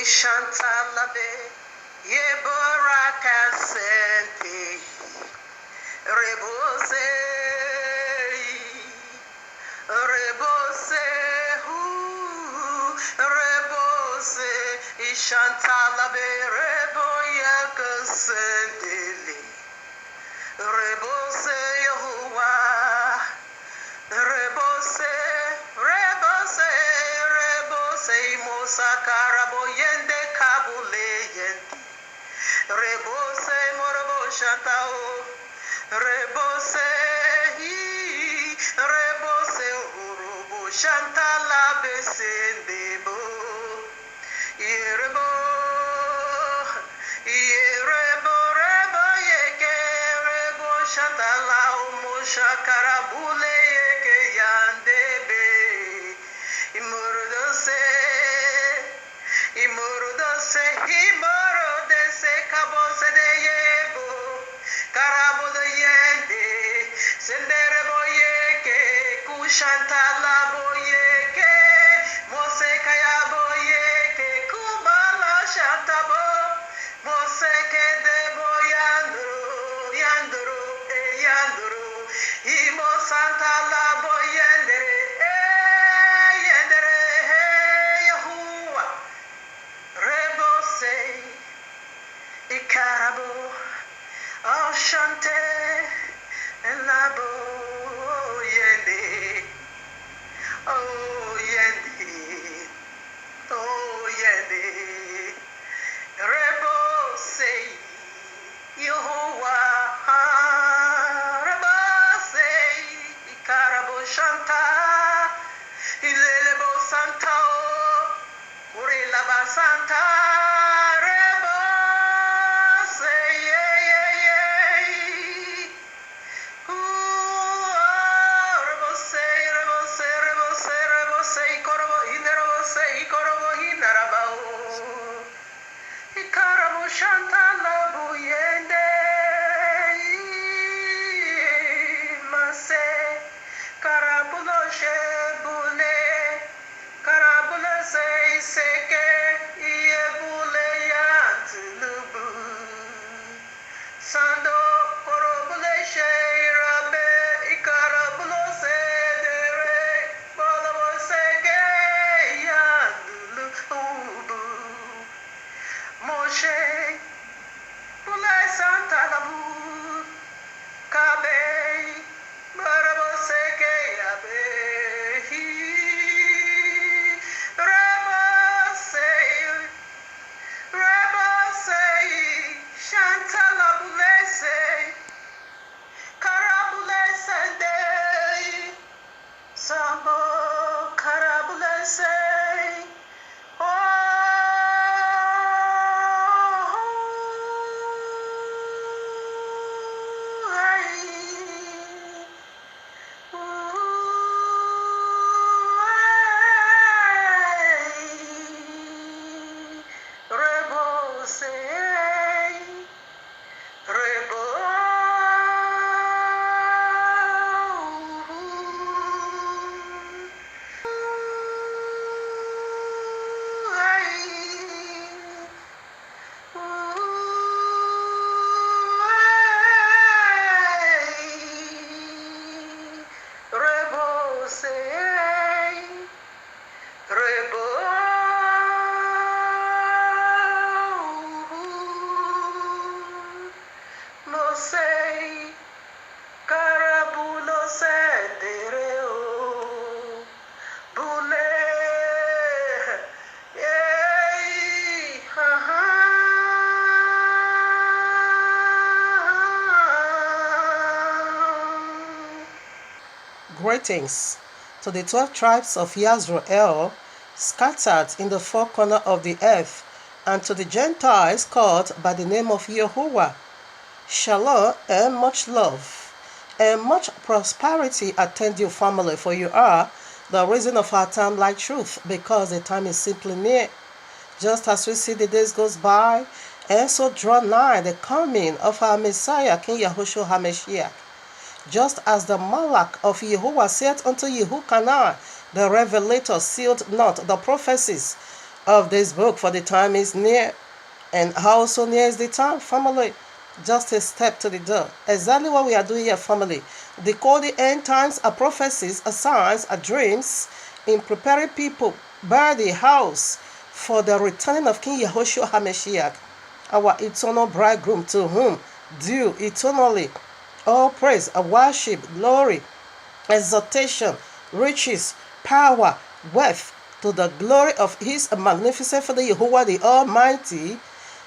Ishantalabe Yebarakasente Rebose Rebose Rebose Ishantalabe Reboyakasentele Rebose Yehovah Rebose Rebose Rebose Mosakarabo Yende Kabule Yende Rebose Morobo Shatao Rebose Rebose Urubo Shantala Besendebo Yerebo Yerebo Rebo Yeke Rebo Shantala Mushakarabule Yeke Yandebe Imurdose Imurdose Imurdose Kabose de Yebo Karabo de Yende Senderebo Yeke Kushantala Boyeke Mosekaya Boyeke Kubala Shantabo Moseke de Boyandro Yandro Yandro Imo Santala Boyendere Yendere Yahuwah Rebose Ikarabo Oshante Elabo Yende Oh Yende Oh Yende Rebose Yehovah Rebose Ikarabo Shanta Ilelebo Santa Urilaba Santa Rebose Rebose Rebose Rebose Rebose Ikorobo Hinerabose Ikorobo Hinerabao Ikarabo Shanta Labu Yende Mase Karabulo Shebule Karabule say seke Iebule Yantulubu Sando Korobule Sherabe Ikarabulo Sedere Bolabo Seke Yantulubu Moshe Bule Santalabu Kabe Barabo Seke Yabe Rebose Chantalabulese Karabulese Day Sambo Karabulese Greetings to the 12 tribes of Yisrael scattered in the four corners of the earth, and to the Gentiles called by the name of Yahuwah. Shalom and much love and much prosperity attend your family, for you are the reason of our time like truth, because the time is simply near. Just as we see the days goes by, and so draw nigh the coming of our Messiah, King Yahushua HaMashiach. Just as the Malach of Yehovah said unto Yehukanah, the Revelator sealed not the prophecies of this book, for the time is near. And how so near is the time, family? Just a step to the door. Exactly what we are doing here, family. Decoding end times, are prophecies, are signs, are dreams, in preparing people by the house for the returning of King Yehoshua HaMashiach, our eternal bridegroom, to whom due eternally all praise, worship, glory, exaltation, riches, power, wealth, to the glory of His magnificent Father Yehovah the Almighty,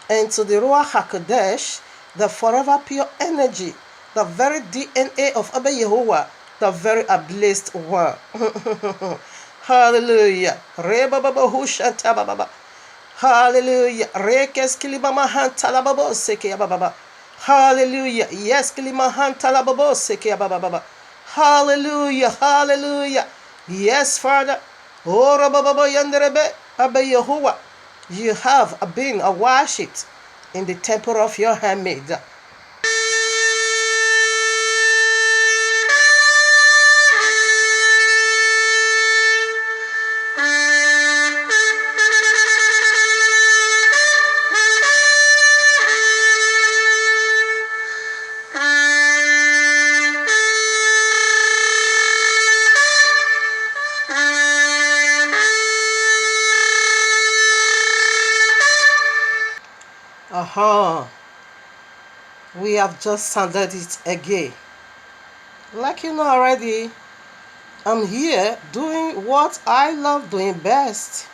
and to the Ruach HaKodesh, the forever pure energy, the very DNA of Abba Yehovah, the very blessed one. Hallelujah. Reba baba hushanta baba. Hallelujah. Rekes kilibama hantala baba seke baba. Hallelujah. Yes, kilima hantala baba seke baba. Hallelujah. Hallelujah. Yes, Father. Oh, baba yanderebe Abba Yehovah. You have been worshipped in the temple of your handmaid. We have just sounded it again. Like you know already, I'm here doing what I love doing best.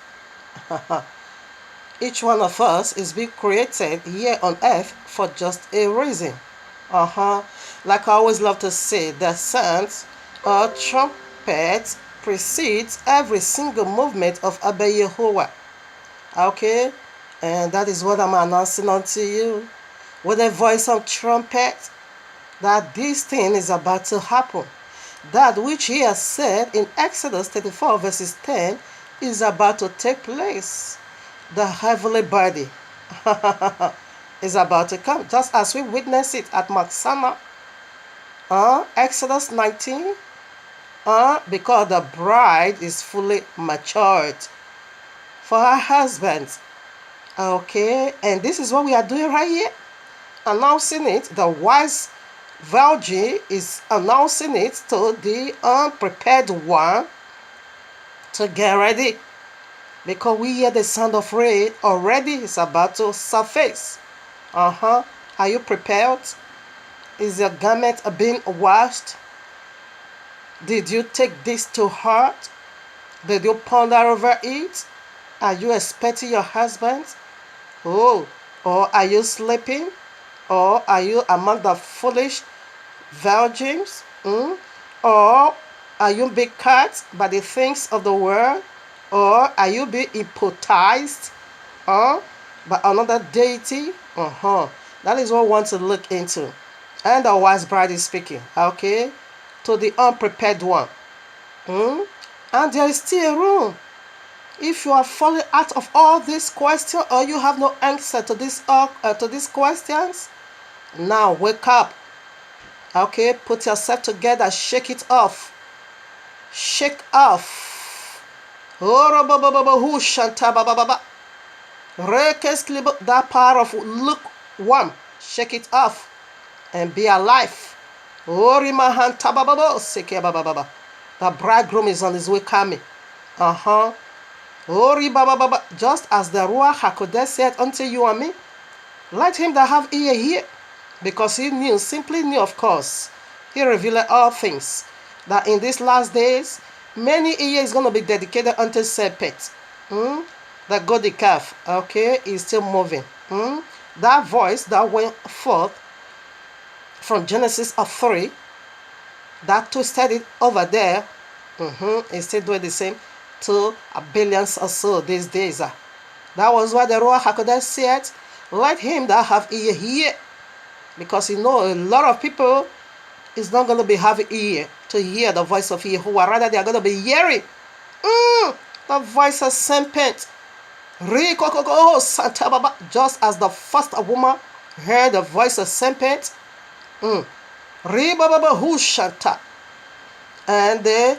Each one of us is being created here on earth for just a reason. Like I always love to say, the sound or trumpet precedes every single movement of Abba Yehovah. Okay? And that is what I'm announcing unto you with a voice of trumpet, that this thing is about to happen. That which He has said in Exodus 34 verses 10 is about to take place. The heavenly body is about to come, just as we witness it at Mount Sinai. Exodus 19. Because the bride is fully matured for her husband. Okay, and this is what we are doing right here. Announcing it. The wise virgin is announcing it to the unprepared one to get ready. Because we hear the sound of rain already is about to surface. Are you prepared? Is your garment being washed? Did you take this to heart? Did you ponder over it? Are you expecting your husband? Oh, or are you sleeping? Or are you among the foolish virgins? Or are you being caught by the things of the world? Or are you being hypnotized by another deity? That is what we want to look into. And the wise bride is speaking, okay, to the unprepared one. And there is still room. If you are falling out of all these questions, or you have no answer to these questions, now wake up. Okay, put yourself together, shake it off. Shake off. That power of lukewarm, shake it off and be alive. The bridegroom is on his way coming. Just as the Ruach HaKodesh said unto you and me, let him that have ear hear, because he simply knew, of course, he revealed all things, that in these last days, many ear is going to be dedicated unto serpent. The golden calf, okay, is still moving. That voice that went forth from Genesis 3, that twisted it over there, is still doing the same to billions or so these days. That was why the Ruach HaKodesh said, let him that have ear hear. Because you know, a lot of people is not going to be having ear to hear the voice of Yehovah. Rather, they are going to be hearing the voice of serpent. Just as the first woman heard the voice of serpent. And the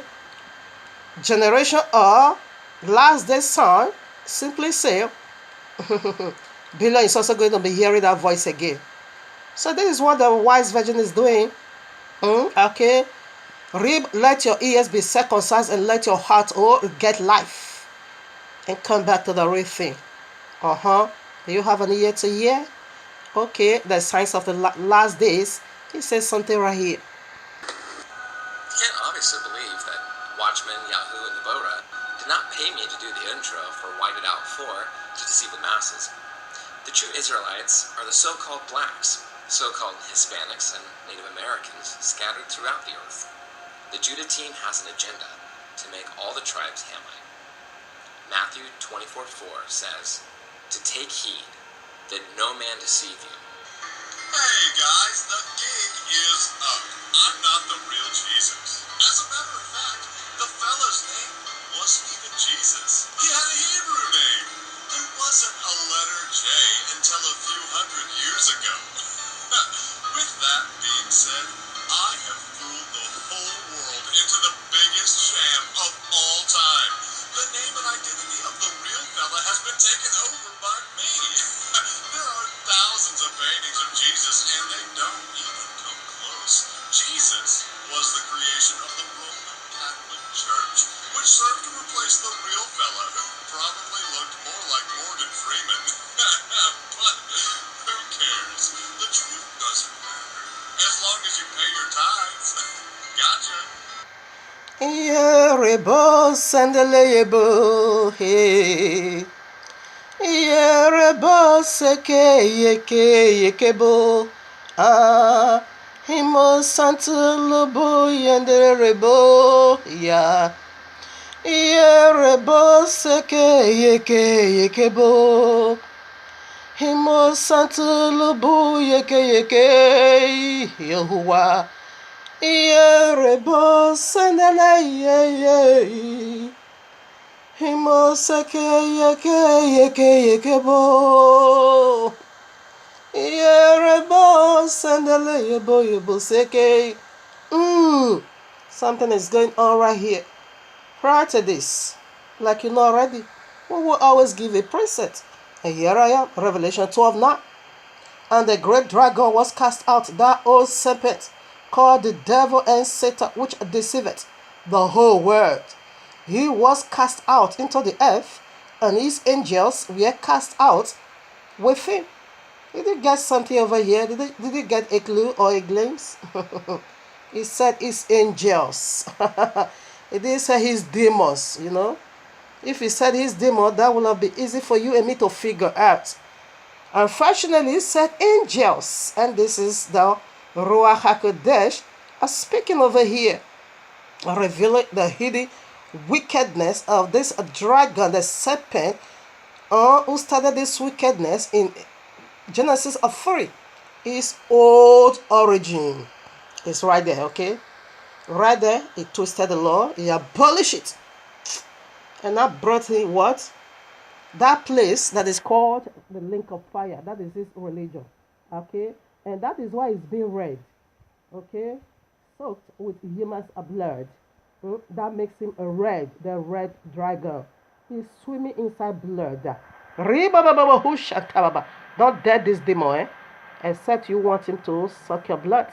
generation of last day son Simply say, Bilion is also going to be hearing that voice again. So this is what the wise virgin is doing. Okay. Rib, let your ears be circumcised and let your heart get life and come back to the real thing. Do you have an ear to hear? Okay, the signs of the last days. He says something right here. You can't obviously believe that Watchmen, Yahoo, and Deborah did not pay me to do the intro for White It Out 4 to deceive the masses. The true Israelites are the so-called blacks, so-called Hispanics, and Native Americans scattered throughout the earth. The Judah team has an agenda to make all the tribes Hamite. Matthew 24:4 says, to take heed that no man deceive you. Hey guys, the gig is up. I'm not the real Jesus. As a matter of fact, the fella's name wasn't even Jesus. He had a Hebrew name. There wasn't a letter J until a few hundred years ago. With that being said, I have fooled the whole world into the biggest sham of all time. The name and identity of the real fella has been taken over by me. There are thousands of paintings of Jesus, and they don't even come close. Jesus was the creation of the Roman Catholic Church, which served to replace the real fella, who probably looked more like Morgan Freeman. But who cares? The truth doesn't matter, as long as you pay your tithes. Gotcha. Yerebo sandelebo he. Yerebo seke yekebo. Himo santelobo yenderebo ya. Yerebo seke yekebo. Himo santelobo yeke Yehovah. Yerebo sandele Himo seke yekebo. Yerebo sandele yebo seke. Something is going on right here. Prior to this, like you know already, we will always give a preset. And here I am, Revelation 12:9. And the great dragon was cast out, that old serpent, called the devil and Satan, which deceiveth the whole world. He was cast out into the earth, and his angels were cast out with him. Did you get something over here? Did you get a clue or a glimpse? He said his angels. It didn't say his demons, you know. If he said his demon, that would not be easy for you and me to figure out. Unfortunately, he said angels, and this is the Ruach HaKodesh speaking over here, revealing the hidden wickedness of this dragon, the serpent, who started this wickedness in Genesis 3. His old origin is right there, okay? Right there, he twisted the law, he abolished it. And that brought in what? That place that is called the link of fire. That is his religion, okay? And that is why it's being red, okay? Soaked with human blood. That makes him the red dragon. He's swimming inside blood. Don't dead this demon, except you want him to suck your blood.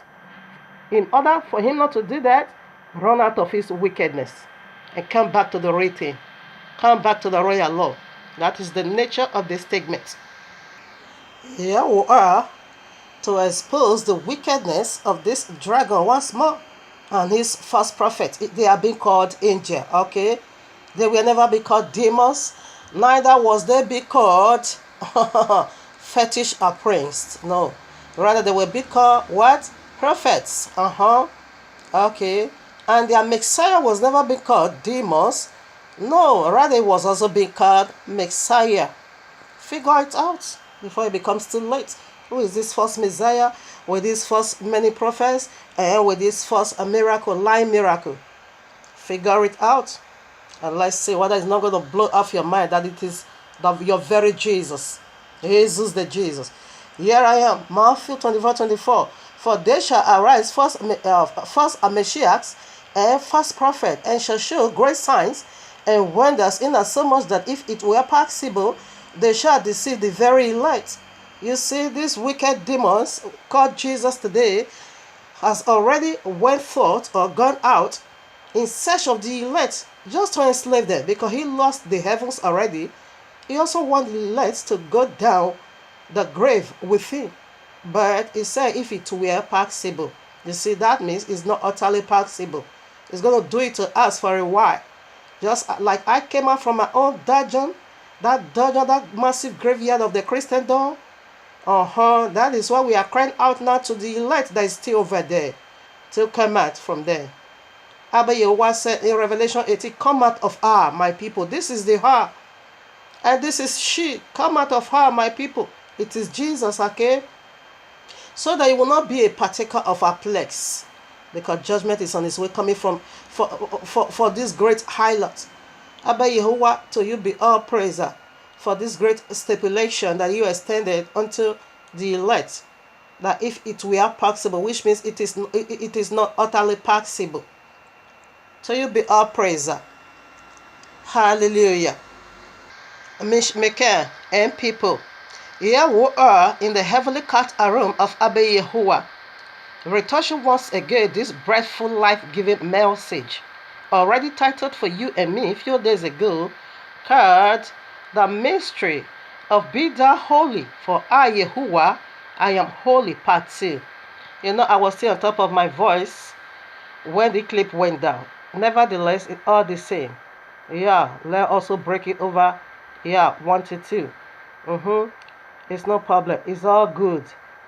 In order for him not to do that, run out of his wickedness and come back to the rating. Come back to the royal law. That is the nature of this statement. Here we are to expose the wickedness of this dragon once more and his false prophet. They are being called angel, okay? They will never be called demons. Neither was they be called fetish or prince. No. Rather, they will be called what? Prophets. Okay. And their Messiah was never being called demons. No, rather it was also being called Messiah. Figure it out before it becomes too late. Who is this false Messiah? With these false many prophets and with this false lying miracle. Figure it out. And let's see whether it's not going to blow off your mind that it is your very Jesus. Jesus the Jesus. Here I am, Matthew 24:24. For they shall arise false Messiahs and false prophets, and shall show great signs and wonders, inasmuch that if it were possible, they shall deceive the very elect. You see, these wicked demons called Jesus today has already went forth or gone out in search of the elect just to enslave them, because he lost the heavens already. He also wants the elect to go down the grave with him. But he said if it were possible. You see, that means it's not utterly possible. He's going to do it to us for a while. Just like I came out from my own dungeon, that massive graveyard of the Christendom. That is why we are crying out now to the elect that is still over there, to come out from there. Abba Yehovah said in Revelation 18, come out of her, my people. This is the her. And this is she. Come out of her, my people. It is Jesus, okay? So that it will not be a partaker of our plagues, because judgment is on its way coming from for this great highlight. Abba Yehovah, to you be all praise for this great stipulation that you extended unto the elect, that if it were possible, which means it is not utterly possible. To you be all praise. Hallelujah. Mishmaker and people, here we are in the heavenly court room of Abba Yehovah, retouching once again this breathful, life-giving message, already titled for you and me a few days ago, called The Mystery of Be Thou Holy, for I, Yehovah, I am holy, part 2. You know, I was still on top of my voice when the clip went down. Nevertheless, it's all the same. Yeah, let's also break it over. Yeah, 1 to 2. It's no problem. It's all good.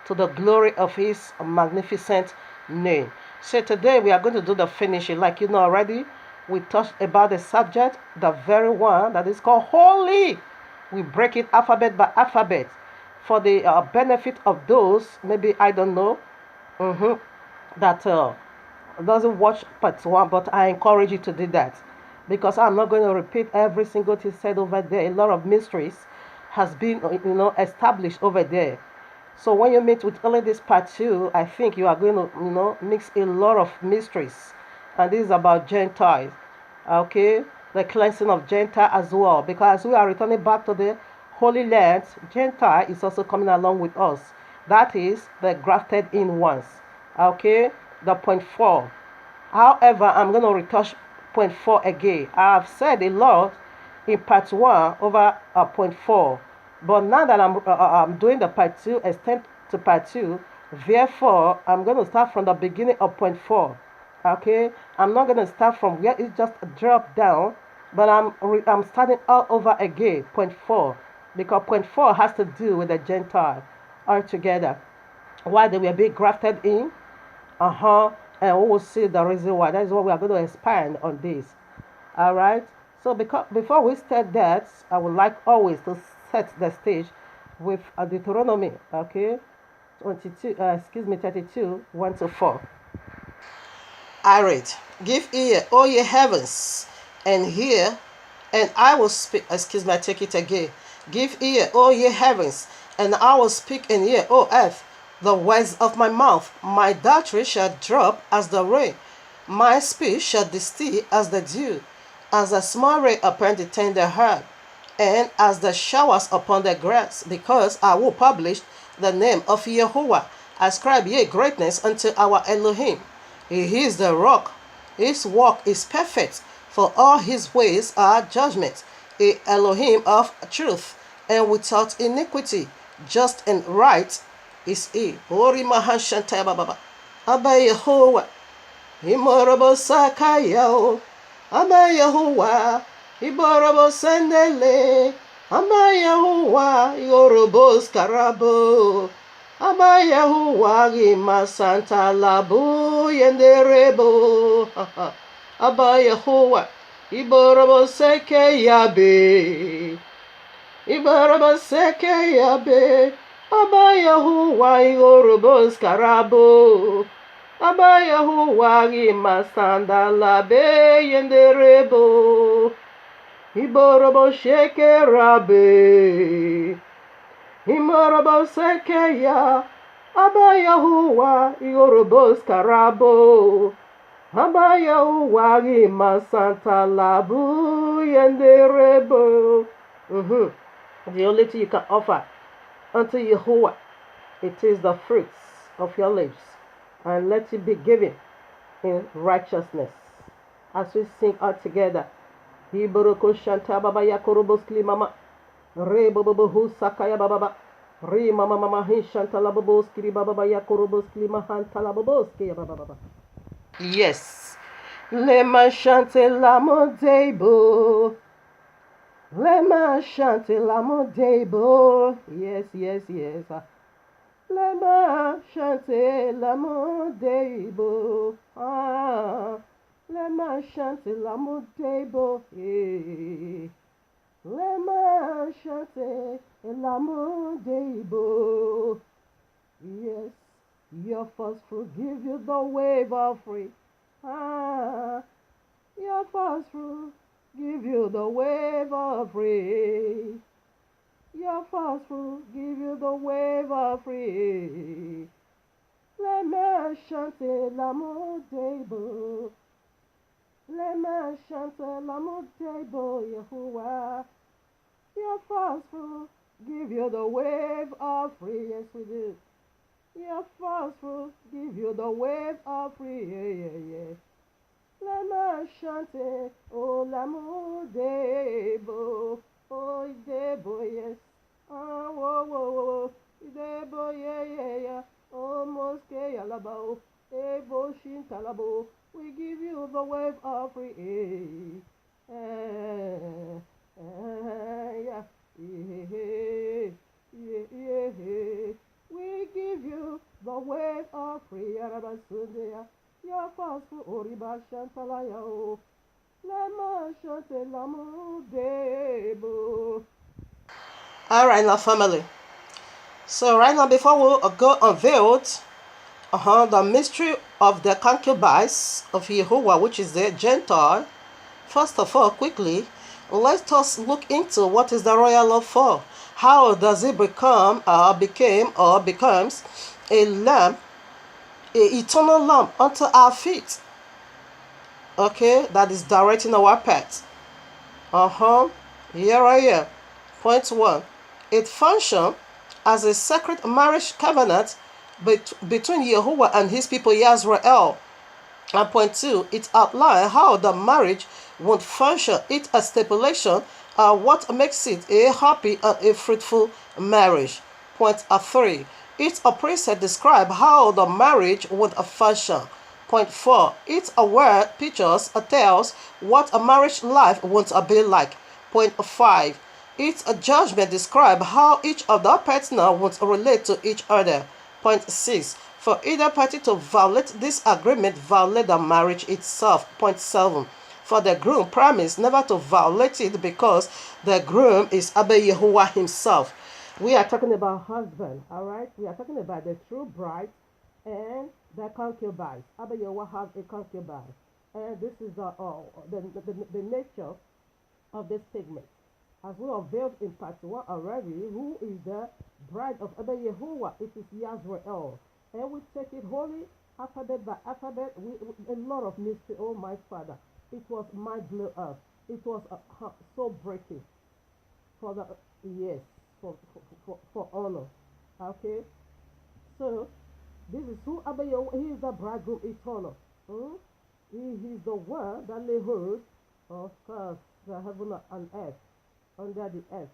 To the glory of his magnificent name. So today we are going to do the finishing. Like you know already, we touched about the subject, the very one that is called holy. We break it alphabet by alphabet for the benefit of those, maybe, I don't know, that doesn't watch part 1, but I encourage you to do that, because I'm not going to repeat every single thing said over there. A lot of mysteries has been established over there. So when you meet with only this part 2, I think you are going to mix a lot of mysteries, and this is about Gentiles, okay, the cleansing of Gentile as well, because as we are returning back to the Holy Land, Gentile is also coming along with us. That is the grafted in ones, okay, the point 4. However, I'm going to retouch point 4 again. I have said a lot in part 1 over point 4, but now that I'm doing the part 2, extend to part 2, therefore I'm going to start from the beginning of point 4. Okay, I'm not going to start from where it just dropped down, but I'm starting all over again, point 4, because point 4 has to do with the Gentile altogether, why they were being grafted in, and we will see the reason why. That is what we are going to expand on this. All right. So before we start that, I would like always to set the stage with Deuteronomy, okay, 32, 1 to 4. I read, give ear, O ye heavens, and hear, and I will speak. I take it again. Give ear, O ye heavens, and I will speak in ear, O earth, the words of my mouth. My doctrine shall drop as the rain, my speech shall distill as the dew, as a small rain upon the tender herb, and as the showers upon the grass, because I will publish the name of Yehovah. Ascribe ye greatness unto our Elohim. He is the rock. His work is perfect, for all his ways are judgment. A Elohim of truth, and without iniquity, just and right is he. Ori mahashantaya baba. Abba Yehovah. Imorabo sakayao. Abba Yehovah. Iborabo sendele. Abba Yehovah. Yorobos karabo. Abba Yehovah. Gima santa labu yenderebo. Abba Yehovah. Iborabo seke yabe. Iborabo seke yabe. Abba Yehovah. Yorobos karabo. Abba Yehovah. Gima santa labe yenderebo. Iborabo sheke rabe. Imorabo sekeya. Abba Yehovah. Yorobos karabo. Abba Yehovah. Gima santa labu yanderebo. The only thing you can offer unto Yahuwah, it is the fruits of your lips, and let it be given in righteousness. As we sing all together, Hiboroko Shanta Baba Yakorobos Klimama, Re Baba Sakaya Baba, Re Mama Mama Hinshanta Lababos Kiri Baba Yakorobos Klima Hanta Lababos Baba. Yes. Lema Shante Lamo Debo. Lema Shante Lamo Debo. Yes, yes, yes. Lema Shante Lamo Debo. Lema Shante Lamo Debo. Lema Shante Lamo Debo. Yes, your first fruit give you the wave offering. Your first fruit give you the wave offering. Your first fruit give you the wave offering. Lema Shante Lamo Debo. Lema Shante Lamo Debo Yahuwah. Your first fruit give you the wave offering. Yes, we do. Your first fruit give you the wave offering. Yeah. Lema Shante, oh Lamo Debo, oh Debo, yes. Whoa, Debo, yeah. Oh Moske Yalabo, Debo Shintalabo. We give you the wave offering. Yeah. We give you the wave offering. Yarabasundea. Your first fruit, Oriba Shantalaya, Lema Shante Lamu Debo. All right, now, family. So, right now, before we go unveiled, the mystery of the concubines of Yehovah, which is the Gentile, first of all, quickly, let us look into what is the royal law for. How does it become, becomes a lamp, an eternal lamp unto our feet? Okay, that is directing our path. Here. Point 1. It functions as a sacred marriage covenant between Yehovah and his people Israel. And point 2, it outlines how the marriage would function. It's a stipulation what makes it a happy and a fruitful marriage. Point 3, it's a precept describe how the marriage would function. Point 4, it's a word pictures tells what a marriage life would be like. Point 5, it's a judgment describe how each of the partners would relate to each other. Point 6, for either party to violate this agreement, violate the marriage itself. Point 7, for the groom promised never to violate it because the groom is Abba Yehovah himself. We are talking about husband, all right? We are talking about the true bride and the concubines. Abba Yehovah has a concubine. And this is the nature of this segment. As we unveiled in part 1 already, who is the bride of Abba Yehovah? It is Yazrael. And we take it wholly, alphabet by alphabet, a lot of mystery. Oh my Father, it was mind blowing us. It was so breaking for the yes, for honor. Okay, so this is who Abba Yehovah. He is the bridegroom eternal. He is the one that lay hold of the heaven and earth, under the earth.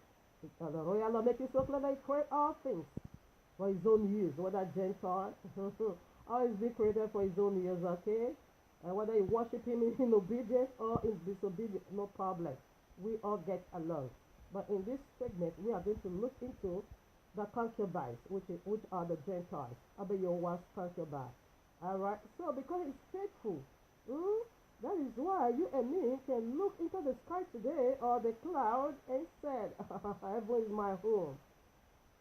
The royal law makes it so clear that he create all things for his own use, whether Gentile, always be created for his own use, okay? And whether you worship him in obedience or in disobedience, no problem. We all get along. But in this segment, we are going to look into the concubines, which are the Gentiles, Abba Yehovah's concubine. All right. So because he's faithful, that is why you and me can look into the sky today or the cloud and said, "Heaven is my home.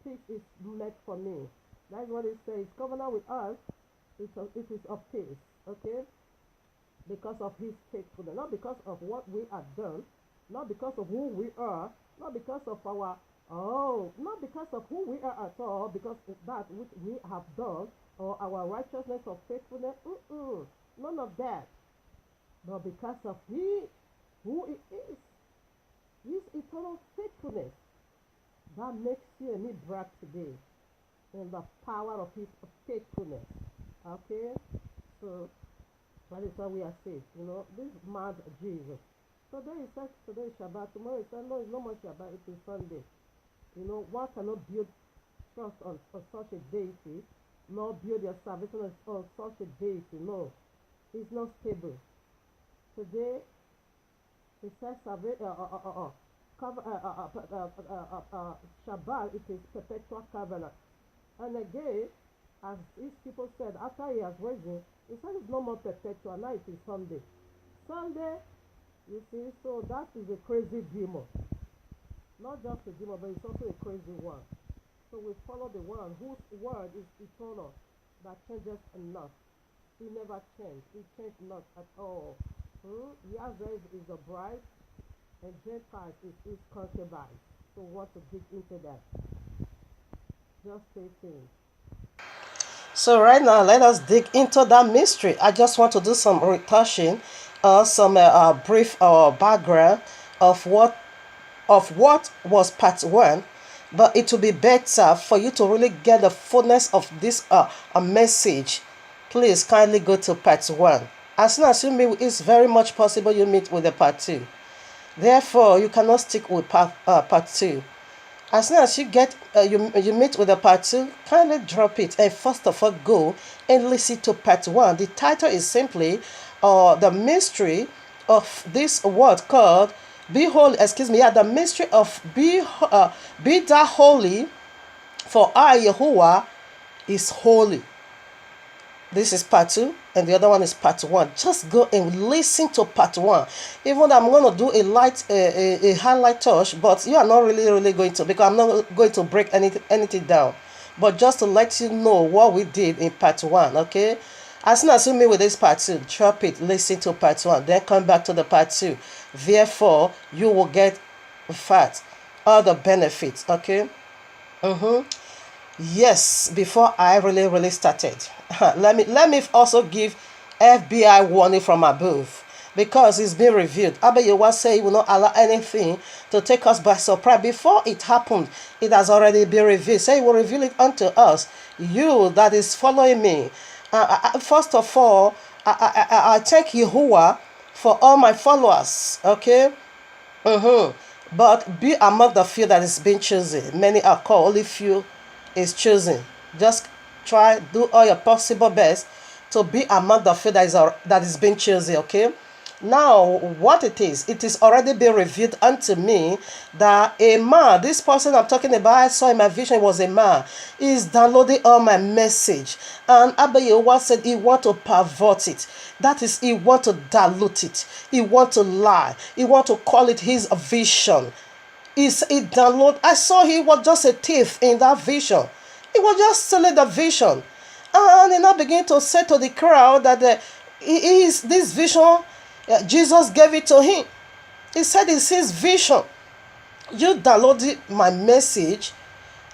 Peace is met for me." That's what it says. Covenant with us, it is of peace, okay? Because of his faithfulness, not because of what we have done, not because of who we are, not because of not because of who we are at all, because of that which we have done or our righteousness or faithfulness, none of that. But because of he, who he is, His eternal faithfulness that makes you and me brag today in the power of his faithfulness. Okay? So that is why we are saved. This man Jesus. Today is today is Shabbat. Tomorrow is no, it's no more Shabbat, it is Sunday. One cannot build trust on such a deity, nor build your salvation on such a deity. No. It's not stable. Today it says Shabbat, it is perpetual covenant. And again, as these people said, after he has risen, he said it's no more perpetual, now it is Sunday. Sunday, you see, so that is a crazy demon. Not just a demon, but it's also a crazy one. So we follow the one whose word is eternal, that changes not. He never changed. He changed not at all. Yahweh is the bride, and Gentiles is his concubine. So we want to dig into that. Just stay tuned. So right now, let us dig into that mystery. I just want to do some retouching, some brief background of what was part 1. But it will be better for you to really get the fullness of this message. Please kindly go to part 1. As soon as you meet, it's very much possible you meet with the part 2. Therefore, you cannot stick with part 2. As soon as you get you meet with the part 2, kindly drop it and first of all go and listen to part 1. The title is simply the mystery of this word called be holy. The mystery of be thou holy, for I Yahuwah is holy. This is part 2, and the other one is part 1. Just go and listen to part 1. Even though I'm going to do a highlight touch, but you are not really going to, because I'm not going to break anything down. But just to let you know what we did in part 1, okay? As soon as you meet with this part 2, drop it, listen to part 1, then come back to the part 2. Therefore, you will get all the benefits, okay? Yes, before I really started, let me also give FBI warning from above, because it's been revealed. Abba Yehovah say he will not allow anything to take us by surprise. Before it happened, it has already been revealed. Say he will reveal it unto us. You that is following me. First of all, I thank Yahuwah for all my followers. Okay? But be among the few that is being chosen. Many are called, only few is chosen. Just try, do all your possible best to be among the few that is being chosen, okay? Now, what it is already been revealed unto me that a man, this person I'm talking about, I saw in my vision was a man, is downloading all my message. And Abba Yehovah said he want to pervert it. That is, he want to dilute it. He want to lie. He want to call it his vision. He download. I saw he was just a thief in that vision. He was just selling the vision. And he now began to say to the crowd that this vision, Jesus gave it to him. He said it's his vision. You downloaded my message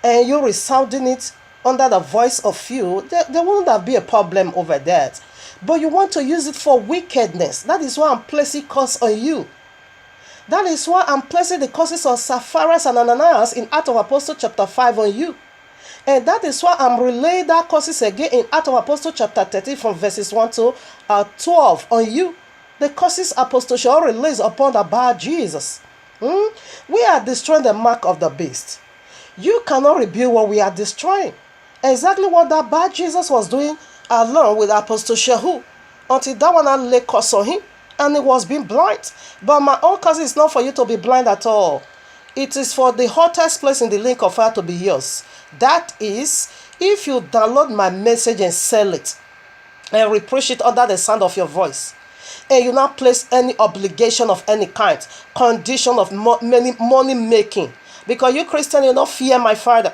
and you resounding it under the voice of you. There won't have been a problem over that. But you want to use it for wickedness. That is why I'm placing curse on you. That is why I'm placing the curses of Sapphira and Ananias in Acts of Apostles chapter 5 on you. And that is why I'm relaying that curses again in Acts of Apostles chapter 13 from verses 1 to 12 on you. The curses Apostle shall release upon the bar Jesus. We are destroying the mark of the beast. You cannot rebuild what we are destroying. Exactly what that bar Jesus was doing along with Apostle Shehu, until that one lay curse on him and he was being blind. But my own curse is not for you to be blind at all. It is for the hottest place in the lake of fire to be yours. That is, if you download my message and sell it and reproach it under the sound of your voice, and you not place any obligation of any kind, condition of money making, because you Christian, you not fear my Father.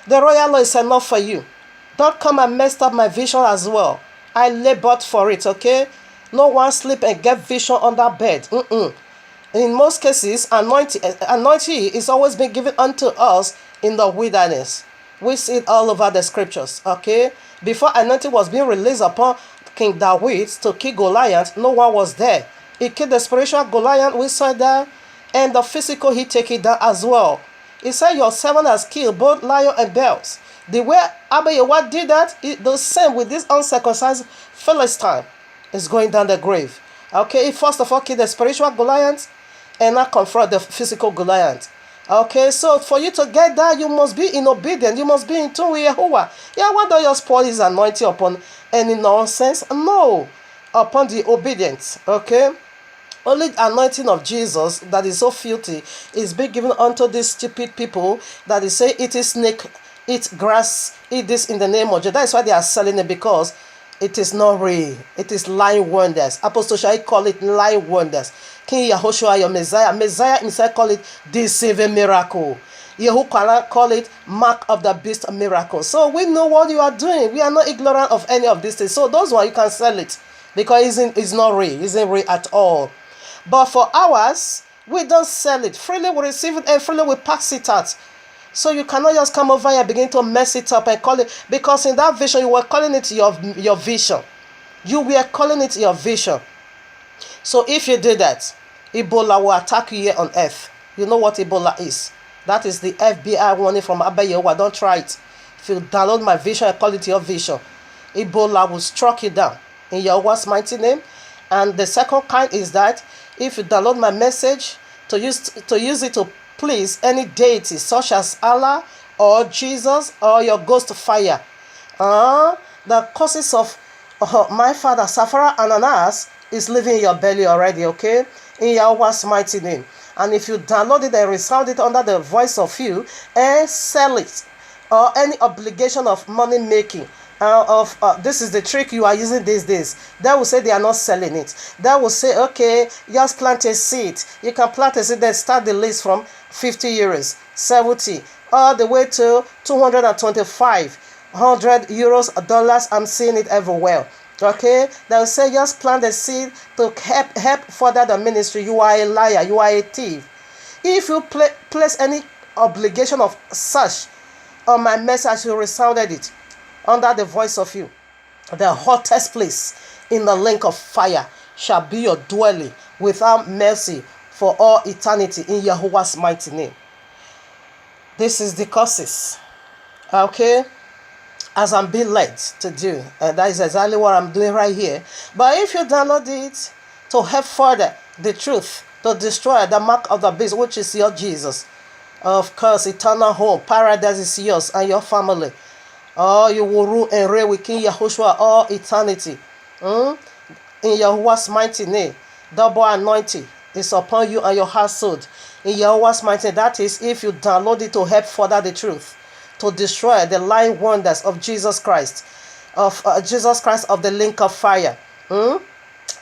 The royal law is enough for you. Don't come and mess up my vision as well. I labored for it, okay? No one sleep and get vision under bed. In most cases, anointing is always been given unto us in the wilderness. We see it all over the scriptures, okay? Before anointing was being released upon King David to kill Goliath, no one was there. He killed the spiritual Goliath. We saw that and the physical he take it down as well. He said your servant has killed both lion and bears. The way Abba Yehoshua did that, the same with this uncircumcised Philistine is going down the grave. Okay, he first of all killed the spiritual Goliath and not confront the physical Goliath. Okay, so for you to get that, you must be in obedience. You must be in tune with Yahuwah. Yahuwah don't just pour his anointing upon any nonsense. No, upon the obedience. Okay, only anointing of Jesus that is so filthy is being given unto these stupid people that they say eat snake, eat grass, eat this in the name of Jesus. That is why they are selling it, because it is not real. It is lying wonders. Apostle Shai call it lying wonders. King Yahushua, your Messiah. Messiah himself call it deceiving miracle. Yahuwah call it mark of the beast miracle. So we know what you are doing. We are not ignorant of any of these things. So those one you can sell it, because it's not real. It isn't real at all. But for ours, we don't sell it. Freely we receive it and freely we pass it out. So you cannot just come over here and begin to mess it up and call it, because in that vision you were calling it your vision. You were calling it your vision. So if you did that, Ebola will attack you here on earth. You know what Ebola is. That is the FBI warning from Abba Yehoshua. Don't try it. If you download my vision and call it your vision, Ebola will struck you down in Yahuwah's mighty name. And the second kind is that if you download my message to use it to please any deity such as Allah or Jesus or your ghost fire, the causes of my father Safara and Anas is living in your belly already, okay? In Yahuwah's mighty name. And if you download it and resound it under the voice of you and sell it, or any obligation of money making, this is the trick you are using these days. They will say they are not selling it. They will say, okay, just plant a seed. You can plant a seed, then start the list from 50 euros, 70, all the way to 225, 100 euros, dollars. I'm seeing it everywhere. Okay, they'll say just plant a seed to help further the ministry. You are a liar. You are a thief. If you place any obligation of such on my message, you resounded it under the voice of you, the hottest place in the lake of fire shall be your dwelling without mercy for all eternity in Yahuwah's mighty name. This is the causes. Okay, as I'm being led to do. And that is exactly what I'm doing right here. But if you download it to help further the truth, to destroy the mark of the beast, which is your Jesus, of course, eternal home, paradise is yours and your family. Oh, you will rule and reign with King Yahushua all eternity. In Yahuwah's mighty name, double anointing is upon you and your household. In Yahuwah's mighty name, that is if you download it to help further the truth, to destroy the lying wonders of Jesus Christ, of the lake of fire,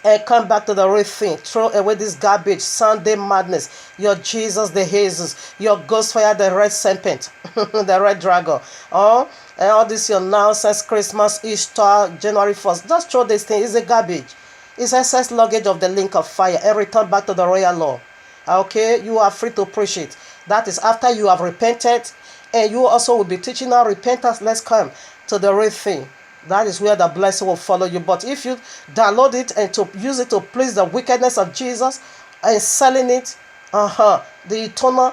and come back to the real thing. Throw away this garbage, Sunday madness, your Jesus the Jesus, your ghost fire, the red serpent, the red dragon, and all this your nonsense, Christmas, Easter, January 1st. Just throw this thing. It's a garbage. It's excess luggage of the lake of fire and return back to the royal law. Okay, you are free to preach it. That is after you have repented. And you also will be teaching our repentance. Let's come to the real thing. That is where the blessing will follow you. But if you download it and to use it to please the wickedness of Jesus and selling it, the eternal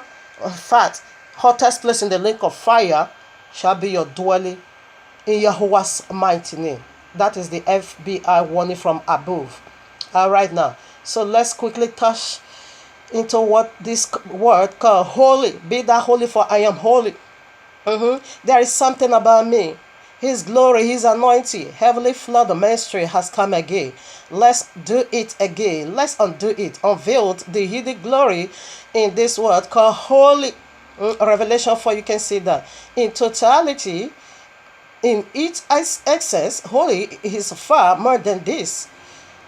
fat, hottest place in the lake of fire shall be your dwelling in Yahuwah's mighty name. That is the FBI warning from above. All right now. So let's quickly touch into what this word called holy. Be thou holy, for I am holy. There is something about me. His glory, his anointing, heavenly flood of ministry has come again. Let's do it again. Let's undo it. Unveiled the hidden glory in this word called holy. Revelation 4, you can see that. In totality, in its excess, holy is far more than this.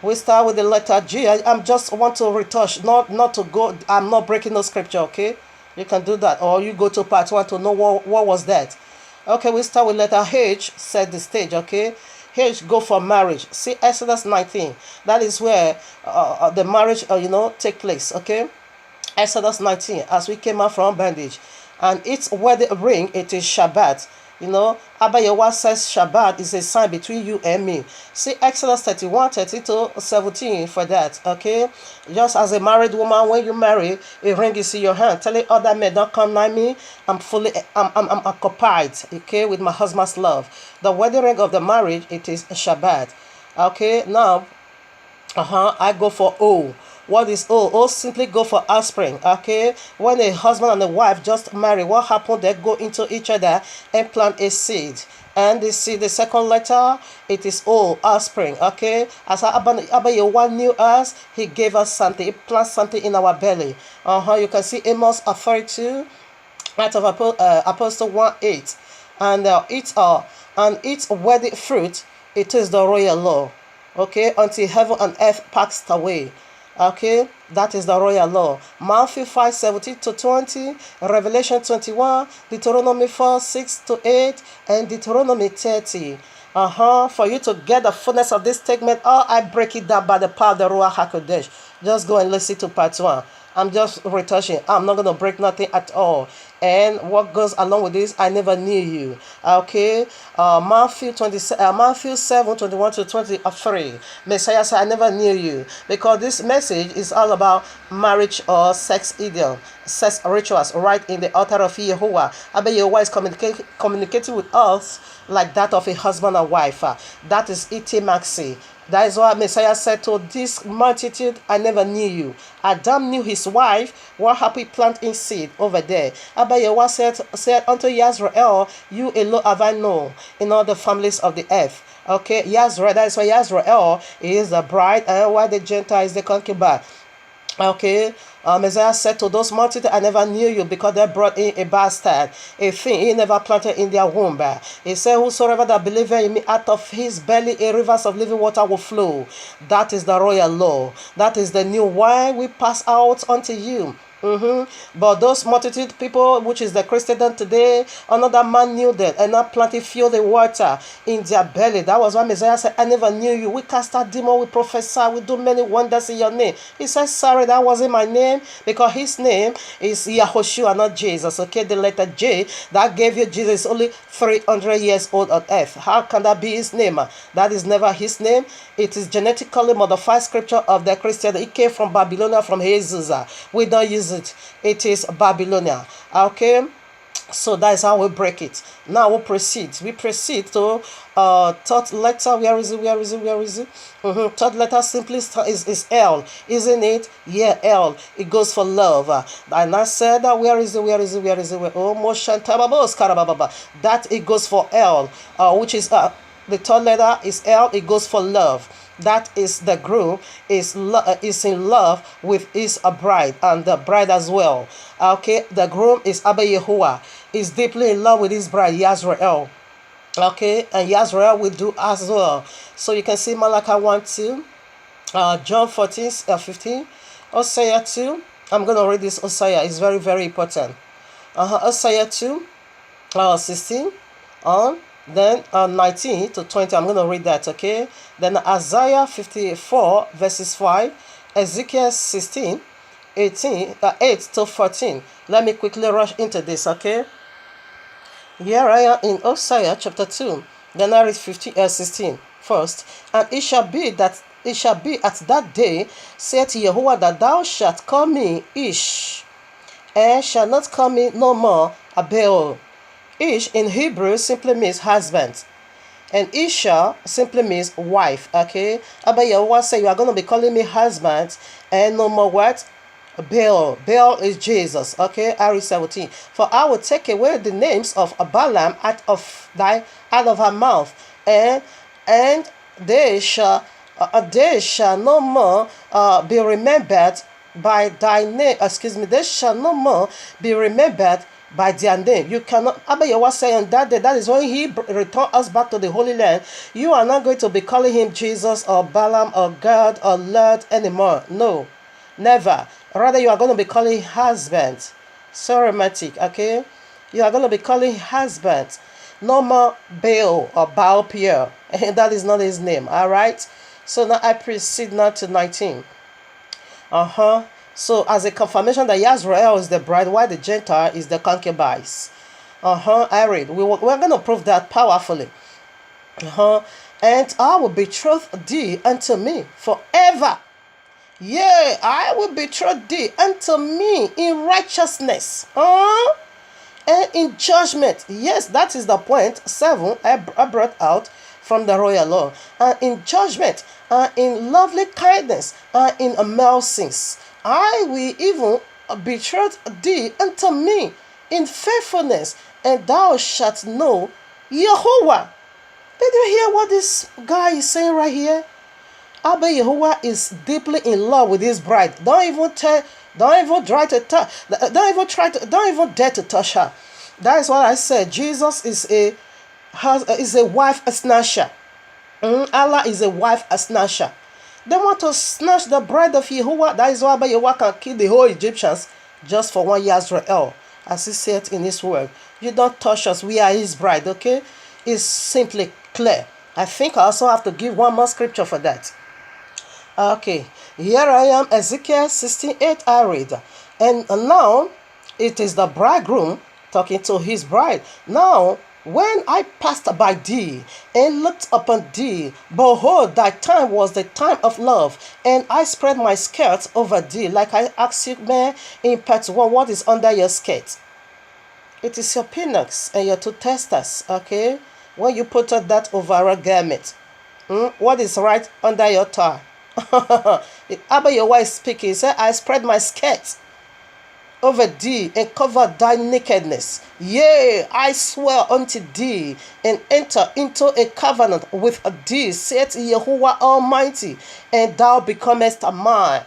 We start with the letter G. I just want to retouch, not to go. I'm not breaking no scripture, okay? You can do that, or you go to part 1 to know what was that. Okay, we start with letter H, set the stage, okay? H, go for marriage. See Exodus 19. That is where the marriage, take place, okay? Exodus 19, as we came out from bondage. And its wedding ring, it is Shabbat. You know, Abba Yehowa says Shabbat is a sign between you and me. See Exodus 31, 30 to 17 for that, okay? Just as a married woman, when you marry, a ring is in your hand. Telling other men, don't come nigh me. I'm occupied, okay, with my husband's love. The wedding ring of the marriage, it is Shabbat. Okay, now, I go for O. What is O? O simply go for offspring. Okay, when a husband and a wife just marry, what happened? They go into each other and plant a seed. And the seed, the second letter, it is O, offspring. Okay, as Abba Yehowa knew us, He gave us something. He planted something in our belly. You can see Amos 32, out of Apostle 1:8, and its wedding fruit, it is the royal law. Okay, until heaven and earth passed away. Okay, that is the royal law. Matthew 5:17 to 20, Revelation 21, Deuteronomy 4:6 to 8, and Deuteronomy 30. For you to get the fullness of this statement, I break it down by the power of the Ruach HaKodesh. Just go and listen to part 1. I'm just retouching. I'm not going to break nothing at all. And what goes along with this, I never knew you. Okay. Matthew 7, 21 to 23. Messiah said, I never knew you. Because this message is all about marriage or sex idiom, sex rituals, right in the altar of Yehovah. Abba Yehovah is communicating with us like that of a husband and wife. That is intimacy. That is why Messiah said to this multitude, I never knew you. Adam knew his wife. What happened? Planting seed over there. Abba Yehowa said unto Yisrael, you alone have I known in all the families of the earth. Okay, Yisrael, that is why Yisrael is the bride, and why the Gentile is the concubine. Okay, Messiah said to those multitudes, I never knew you, because they brought in a bastard, a thing he never planted in their womb. He said, whosoever that believeth in me, out of his belly a rivers of living water will flow. That is the royal law. That is the new wine we pass out unto you. But those multitude people, which is the Christendom today, another man knew them and not planted feel the water in their belly. That was why Messiah said, I never knew you. We cast out demons, we prophesy, we do many wonders in your name. He said, sorry, that wasn't my name, because his name is Yahushua, not Jesus. Okay, the letter J that gave you Jesus is only 300 years old on earth. How can that be his name? That is never his name. It is genetically modified scripture of the Christian. It came from Babylonia, from Jesus. We don't use it. It is Babylonia. Okay, so that is how we break it. Now we proceed to third letter. Where is it? Third letter simply is L, isn't it? Yeah, L. It goes for love. And I said that where is it? Oh, motion tababos karababa. That it goes for L, which is the third letter is L. It goes for love. That is the groom is in love with his bride, and the bride as well. Okay, the groom is Abba Yehowa, is deeply in love with his bride Yisrael. Okay, and Yisrael will do as well. So you can see Malachi 1:2, John 14:15, Hosea 2. I'm gonna read this Hosea. It's very, very important. Hosea 2, 16 on. Then 19 to 20, I'm going to read that, okay? Then Isaiah 54, verses 5, Ezekiel 16, 8 to 14. Let me quickly rush into this, okay? Here I am in Hosea chapter 2. Then I read 16 first. And it shall be at that day, saith Yehovah, that thou shalt call me Ish, and shalt not call me no more Abel. Ish in Hebrew simply means husband, and Isha simply means wife. Okay, Abba Yehowa said, you are going to be calling me husband, and no more what? Baal. Baal is Jesus. Okay, Ari 17. For I will take away the names of Balaam out of her mouth, and they shall no more be remembered by thy name. They shall no more be remembered by their name. You cannot. Abba Yehowa say on that day, that is when he returned us back to the Holy Land. You are not going to be calling him Jesus or Balaam or God or Lord anymore. No, never. Rather, you are going to be calling husband. So romantic, okay? You are going to be calling husband. No more Baal or Baal Pierre. And that is not his name, all right? So now I proceed now to 19. So as a confirmation that Yisrael is the bride, while the Gentile is the concubines. I read. We're going to prove that powerfully. And I will betroth thee unto me forever. Yea, I will betroth thee unto me in righteousness. And in judgment. Yes, that is the point. 7, I brought out from the royal law. And in judgment, and in lovely kindness, and in mercies. I will even betroth thee unto me in faithfulness, and thou shalt know Yehovah. Did you hear what this guy is saying right here? Abba Yehovah is deeply in love with his bride. Don't even try to touch. Don't even dare to touch her. That is what I said. Jesus is a wife snatcher. Allah is a wife snatcher. They want to snatch the bride of Yehovah. That is why Abba Yehovah can kill the whole Egyptians just for one Yisrael, as he said in his word. You don't touch us. We are his bride. Okay, it's simply clear. I think I also have to give one more scripture for that. Okay, here I am, Ezekiel 68, I read. And now it is the bridegroom talking to his bride. Now, when I passed by thee and looked upon thee, behold, thy time was the time of love, and I spread my skirt over thee, like I asked you, man, in part 1, what is under your skirt? It is your penis and your two testes, okay? When you put that over a garment, what is right under your thigh? Abba Yehovah is speaking. He said, I spread my skirt over thee and cover thy nakedness. Yea, I swear unto thee and enter into a covenant with thee, saith Yehovah Almighty, and thou becomest mine.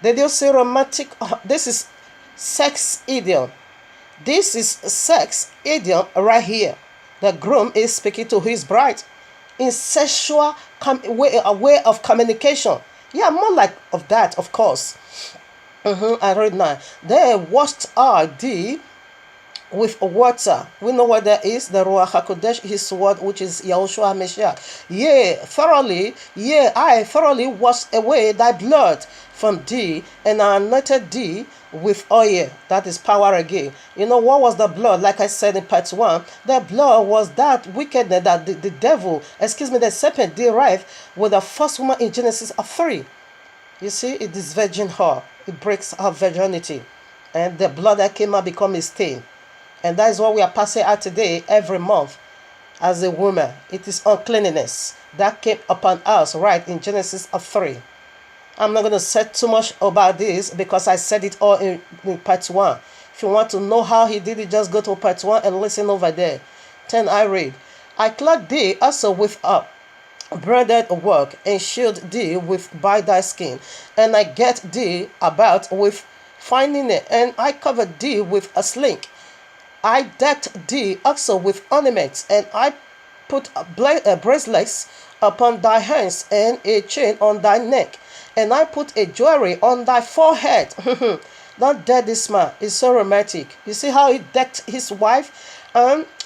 Did you see romantic? This is sex idiom. This is sex idiom right here. The groom is speaking to his bride in sexual way of communication. Yeah, more like of that, of course. I read now. They washed thee with water. We know what that is. The Ruach HaKodesh, his word, which is Yahushua Mashiach. I thoroughly washed away thy blood from thee, and I anointed thee with oil. That is power again. You know what was the blood? Like I said in part 1, the blood was that wickedness that the serpent derived with the first woman in Genesis 3. You see, it is virgin her. It breaks her virginity. And the blood that came out become a stain. And that is what we are passing out today, every month, as a woman. It is uncleanness that came upon us, right, in Genesis 3. I'm not going to say too much about this because I said it all in part 1. If you want to know how he did it, just go to part 1 and listen over there. 10, I read. I clothed thee also with braided work, and shield thee by thy skin, and I get thee about with fine linen, and I covered thee with a sling. I decked thee also with ornaments, and I put bracelets upon thy hands, and a chain on thy neck, and I put a jewelry on thy forehead. Don't dare this man. It's so romantic. You see how he decked his wife?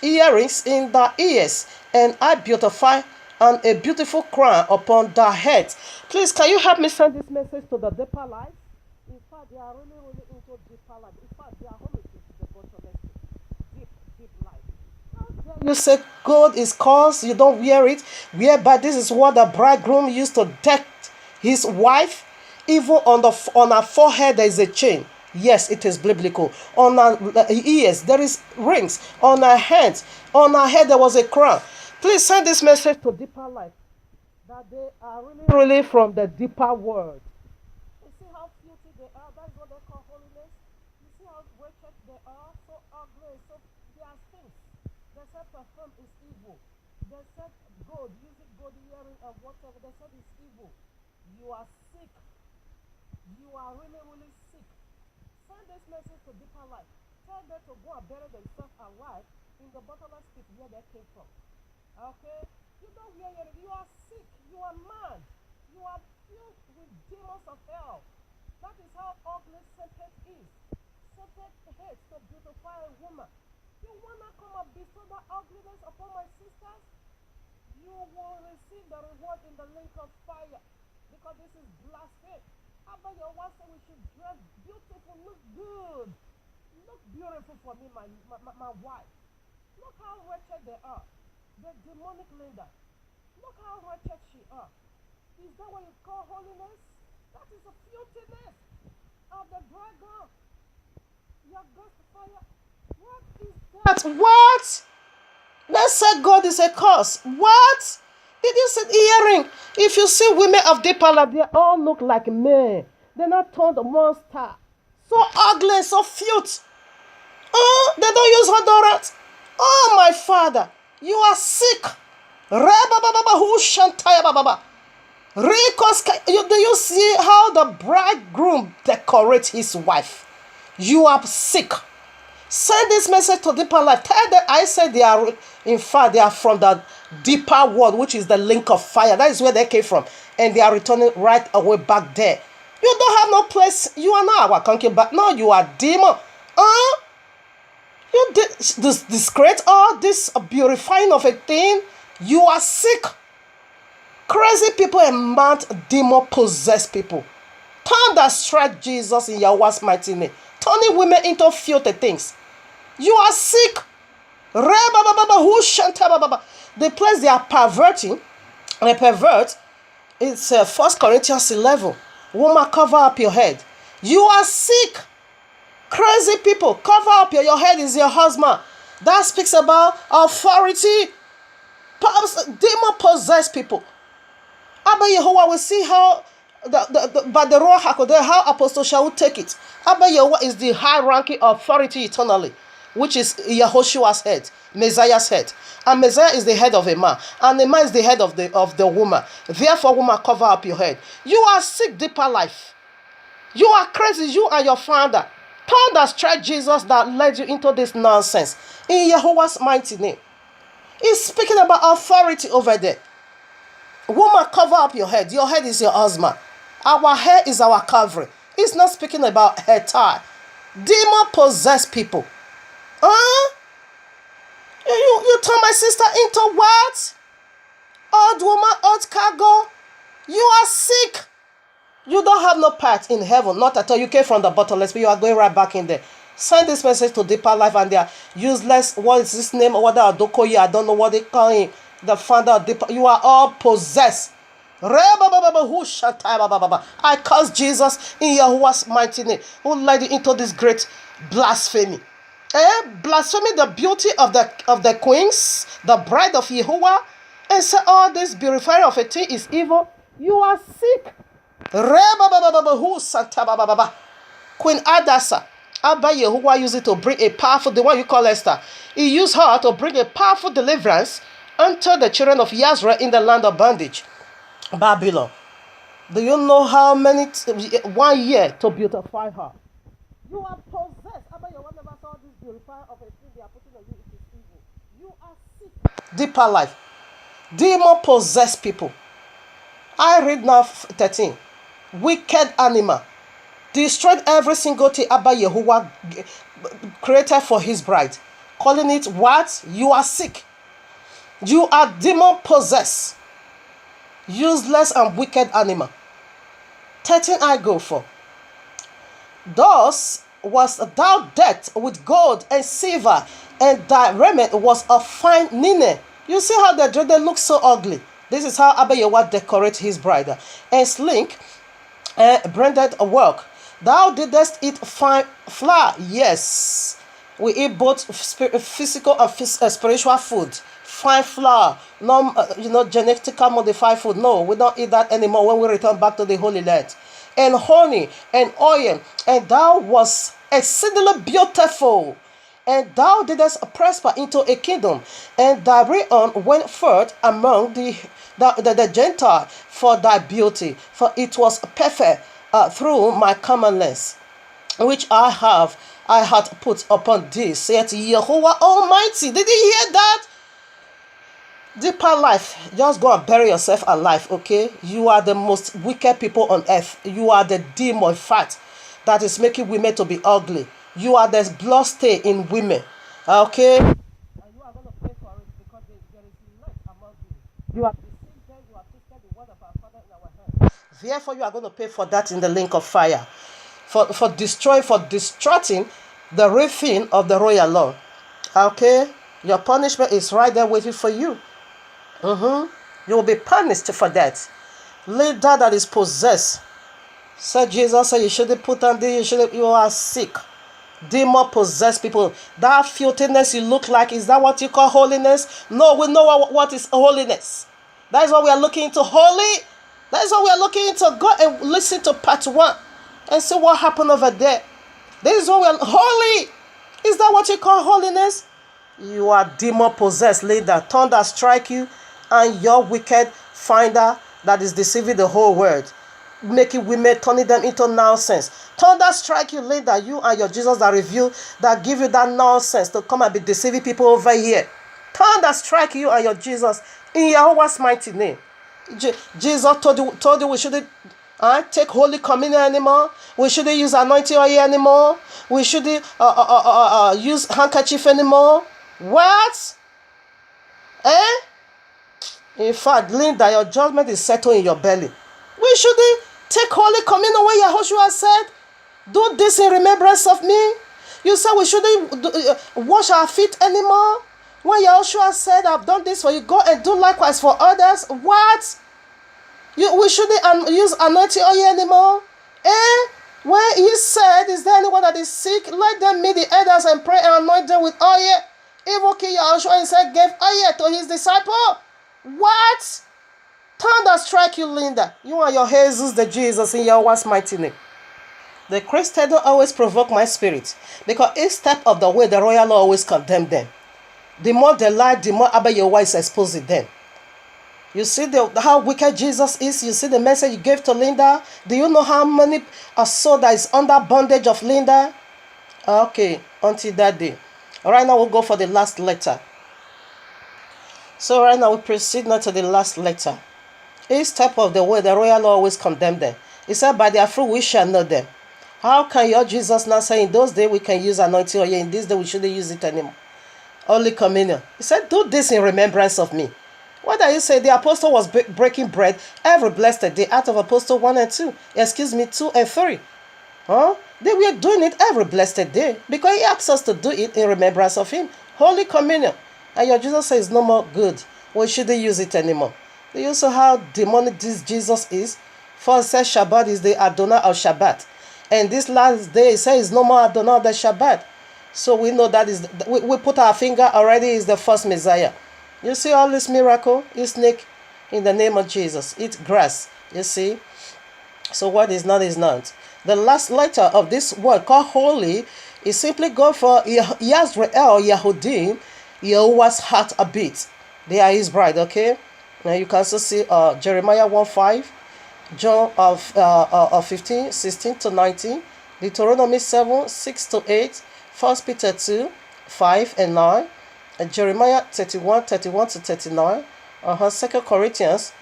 Earrings in the ears, and I beautify and a beautiful crown upon thy head. Please, can you help me send this message to the deeper life? In fact, they are really, really into deeper life. In fact, they are homage to the bottomless deep life. How dare you say gold is coarse, you don't wear it? Whereby this is what the bridegroom used to deck his wife. Even on her forehead there is a chain. Yes, it is biblical. On her ears there is rings. On her hands, on her head there was a crown. Please send this message to deeper life, that they are really, really from the deeper world. You see how filthy they are? That's what they call holiness. You see how wretched they are? So ugly, so they are things. They said perfume is evil. They said gold, using gold earring or whatever. They said it's evil. You are sick. You are really, really sick. Send this message to deeper life. Tell them to go and bury themselves alive in the bottomless pit where they came from. Okay? You don't hear it. You are sick. You are mad. You are filled with demons of hell. That is how ugly Satan is. Satan hates to beautify a woman. You want to come and bestow that ugliness upon my sisters? You will receive the reward in the lake of fire. Because this is blasphemy. Abba Yehovah said we should dress beautiful, look good. Look beautiful for me, my wife. Look how wretched they are. The demonic Linda. Look how wretched she are. Is that what you call holiness? That is a filthiness of the dragon. Your ghost fire. What is that? What? Let's say God is a curse. What? Did you see hearing? If you see women of deeper life, they all look like men. They're not turned monster. So ugly, so filth. Oh, they don't use odorant. Oh, my Father, you are sick. Do you see how the bridegroom decorates his wife? You are sick. Send this message to deeper life. Tell them I said they are, in fact, they are from the deeper world, which is the link of fire. That is where they came from. And they are returning right away back there. You don't have no place. You are not our concubine. No, you are demon. You did this great this purifying of a thing. You are sick. Crazy people and mad demon possessed people. Turn that strike Jesus in Yahweh's mighty name. Turning women into filthy things. You are sick. The place they are perverting, they pervert, it's 1 Corinthians 11. Woman, cover up your head. You are sick. Crazy people, cover up your head is your husband. That speaks about authority. Demon possessed people. Abba Yehovah will see how by the Ruach HaKodesh, how Apostle shall take it. Abba Yehovah is the high-ranking authority eternally, which is Yahushua's head, Messiah's head. And Messiah is the head of a man, and the man is the head of the woman. Therefore, woman, cover up your head. You are sick, deeper life. You are crazy, you and your father. Turn that strike Jesus that led you into this nonsense. In Yahweh's mighty name. He's speaking about authority over there. Woman, cover up your head. Your head is your husband. Our hair is our covering. He's not speaking about hair tie. Demon possessed people. You turn my sister into what? Old woman, old cargo. You are sick. You don't have no part in heaven. Not at all. You came from the bottomless, but you are going right back in there. Send this message to Deeper Life and they are useless. What is this name? What are Dokoye? I don't know what they call him. The founder of Deeper. You are all possessed. I curse Jesus in Yahuwah's mighty name, who led you into this great blasphemy. Blasphemy the beauty of the queens, the bride of Yahuwah, and say all this purifier of a thing is evil. You are sick. Queen Adasa, Abba Yahuwah used it to bring a powerful, the one you call Esther. He used her to bring a powerful deliverance unto the children of Yazra in the land of bondage, Babylon. Do you know how many 1 year to beautify her? You are possessed. Abba Yahuwah never saw this purifier of a thing they are putting on you. It is evil. You are sick. Deeper life. Demon possessed people. I read now 13. Wicked animal. Destroyed every single thing Abba Yahuwah created for his bride. Calling it what? You are sick. You are demon possessed. Useless and wicked animal. 13 I go for. Thus was thou decked with gold and silver, and thy raiment was of fine linen. You see how the dread looks so ugly. This is how Abba Yahuwah decorates his bride. And slink branded work. Thou didst eat fine flour. Yes, we eat both physical and spiritual food. Fine flour, no, genetically modified food. No, we don't eat that anymore when we return back to the Holy Land. And honey and oil, and thou was exceedingly beautiful. And thou didst prosper into a kingdom, and thy reign went forth among the Gentile for thy beauty, for it was perfect through my commandments, which I had put upon thee, saith Jehovah Almighty. Did you hear that? Deeper life, just go and bury yourself alive, okay? You are the most wicked people on earth. You are the demon fat that is making women to be ugly. You are the blood stain in women, okay? And you are going to pay for it because there is light among you. You are deceived them, you have twisted the word of our Father in our hands. Therefore, you are going to pay for that in the lake of fire. For distracting the real thing of the royal law. Okay? Your punishment is right there waiting for you. You will be punished for that. Leader that is possessed. Said Jesus said you shouldn't put on this, you are sick. Demon possessed people. That filthiness you look like, is that what you call holiness? No, we know what is holiness. That is what we are looking into. Holy. That is what we are looking into. Go and listen to part 1 and see what happened over there. This is what we are holy. Is that what you call holiness? You are demon possessed leader. Thunder strike you and your wicked finder that is deceiving the whole world. Making women, turning them into nonsense. Thunder strike you leader. You and your Jesus that reveal, that give you that nonsense to come and be deceiving people over here. Thunder strike you and your Jesus in Yahweh's mighty name. Jesus told you we shouldn't take Holy Communion anymore. We shouldn't use anointing oil anymore. We shouldn't use handkerchief anymore. What? In fact, Linda, your judgment is settled in your belly. We shouldn't take Holy Communion when Yahushua said, do this in remembrance of me. You said we shouldn't wash our feet anymore. When Yahushua said, I've done this for you, go and do likewise for others. What? We shouldn't use anointing oil anymore. When he said, is there anyone that is sick? Let them meet the elders and pray and anoint them with oil. Even King Yahushua himself gave oil to his disciple. What? Thunder strike you, Linda. You and your Jesus, the Jesus, in Yahweh's mighty name. The Christian don't always provoke my spirit, because each step of the way, the royal law always condemn them. The more they lie, the more Abba Yahweh is exposing them. You see how wicked Jesus is? You see the message you gave to Linda? Do you know how many soul that is under bondage of Linda? Okay, until that day. Right now we'll go for the last letter. So right now we proceed now to the last letter. Each step of the way, the royal law always condemn them. He said, by their fruit we shall know them. How can your Jesus now say in those days we can use anointing oil, in this day we shouldn't use it anymore? Holy Communion. He said, do this in remembrance of me. What do you say? The apostle was breaking bread every blessed day out of Apostle 1 and 2. 2 and 3. They were doing it every blessed day because he asked us to do it in remembrance of him. Holy Communion. And your Jesus says no more good. We shouldn't use it anymore. Do you see how demonic this Jesus is? First says Shabbat is the Adonai of Shabbat. And this last day it says no more Adonai of the Shabbat. So we know that is, we put our finger already is the first Messiah. You see all this miracle? You snake in the name of Jesus. Eat grass. You see? So what is not is not. The last letter of this word called holy is simply go for Yisrael, Yahudim, Yahuwah's heart a bit. They are his bride, okay? Now you can also see Jeremiah 1:5, John of 15, 16 to 19, Deuteronomy 7, 6 to 8, 1 Peter 2, 5 and 9, and Jeremiah 31, 31 to 39, 2 Corinthians,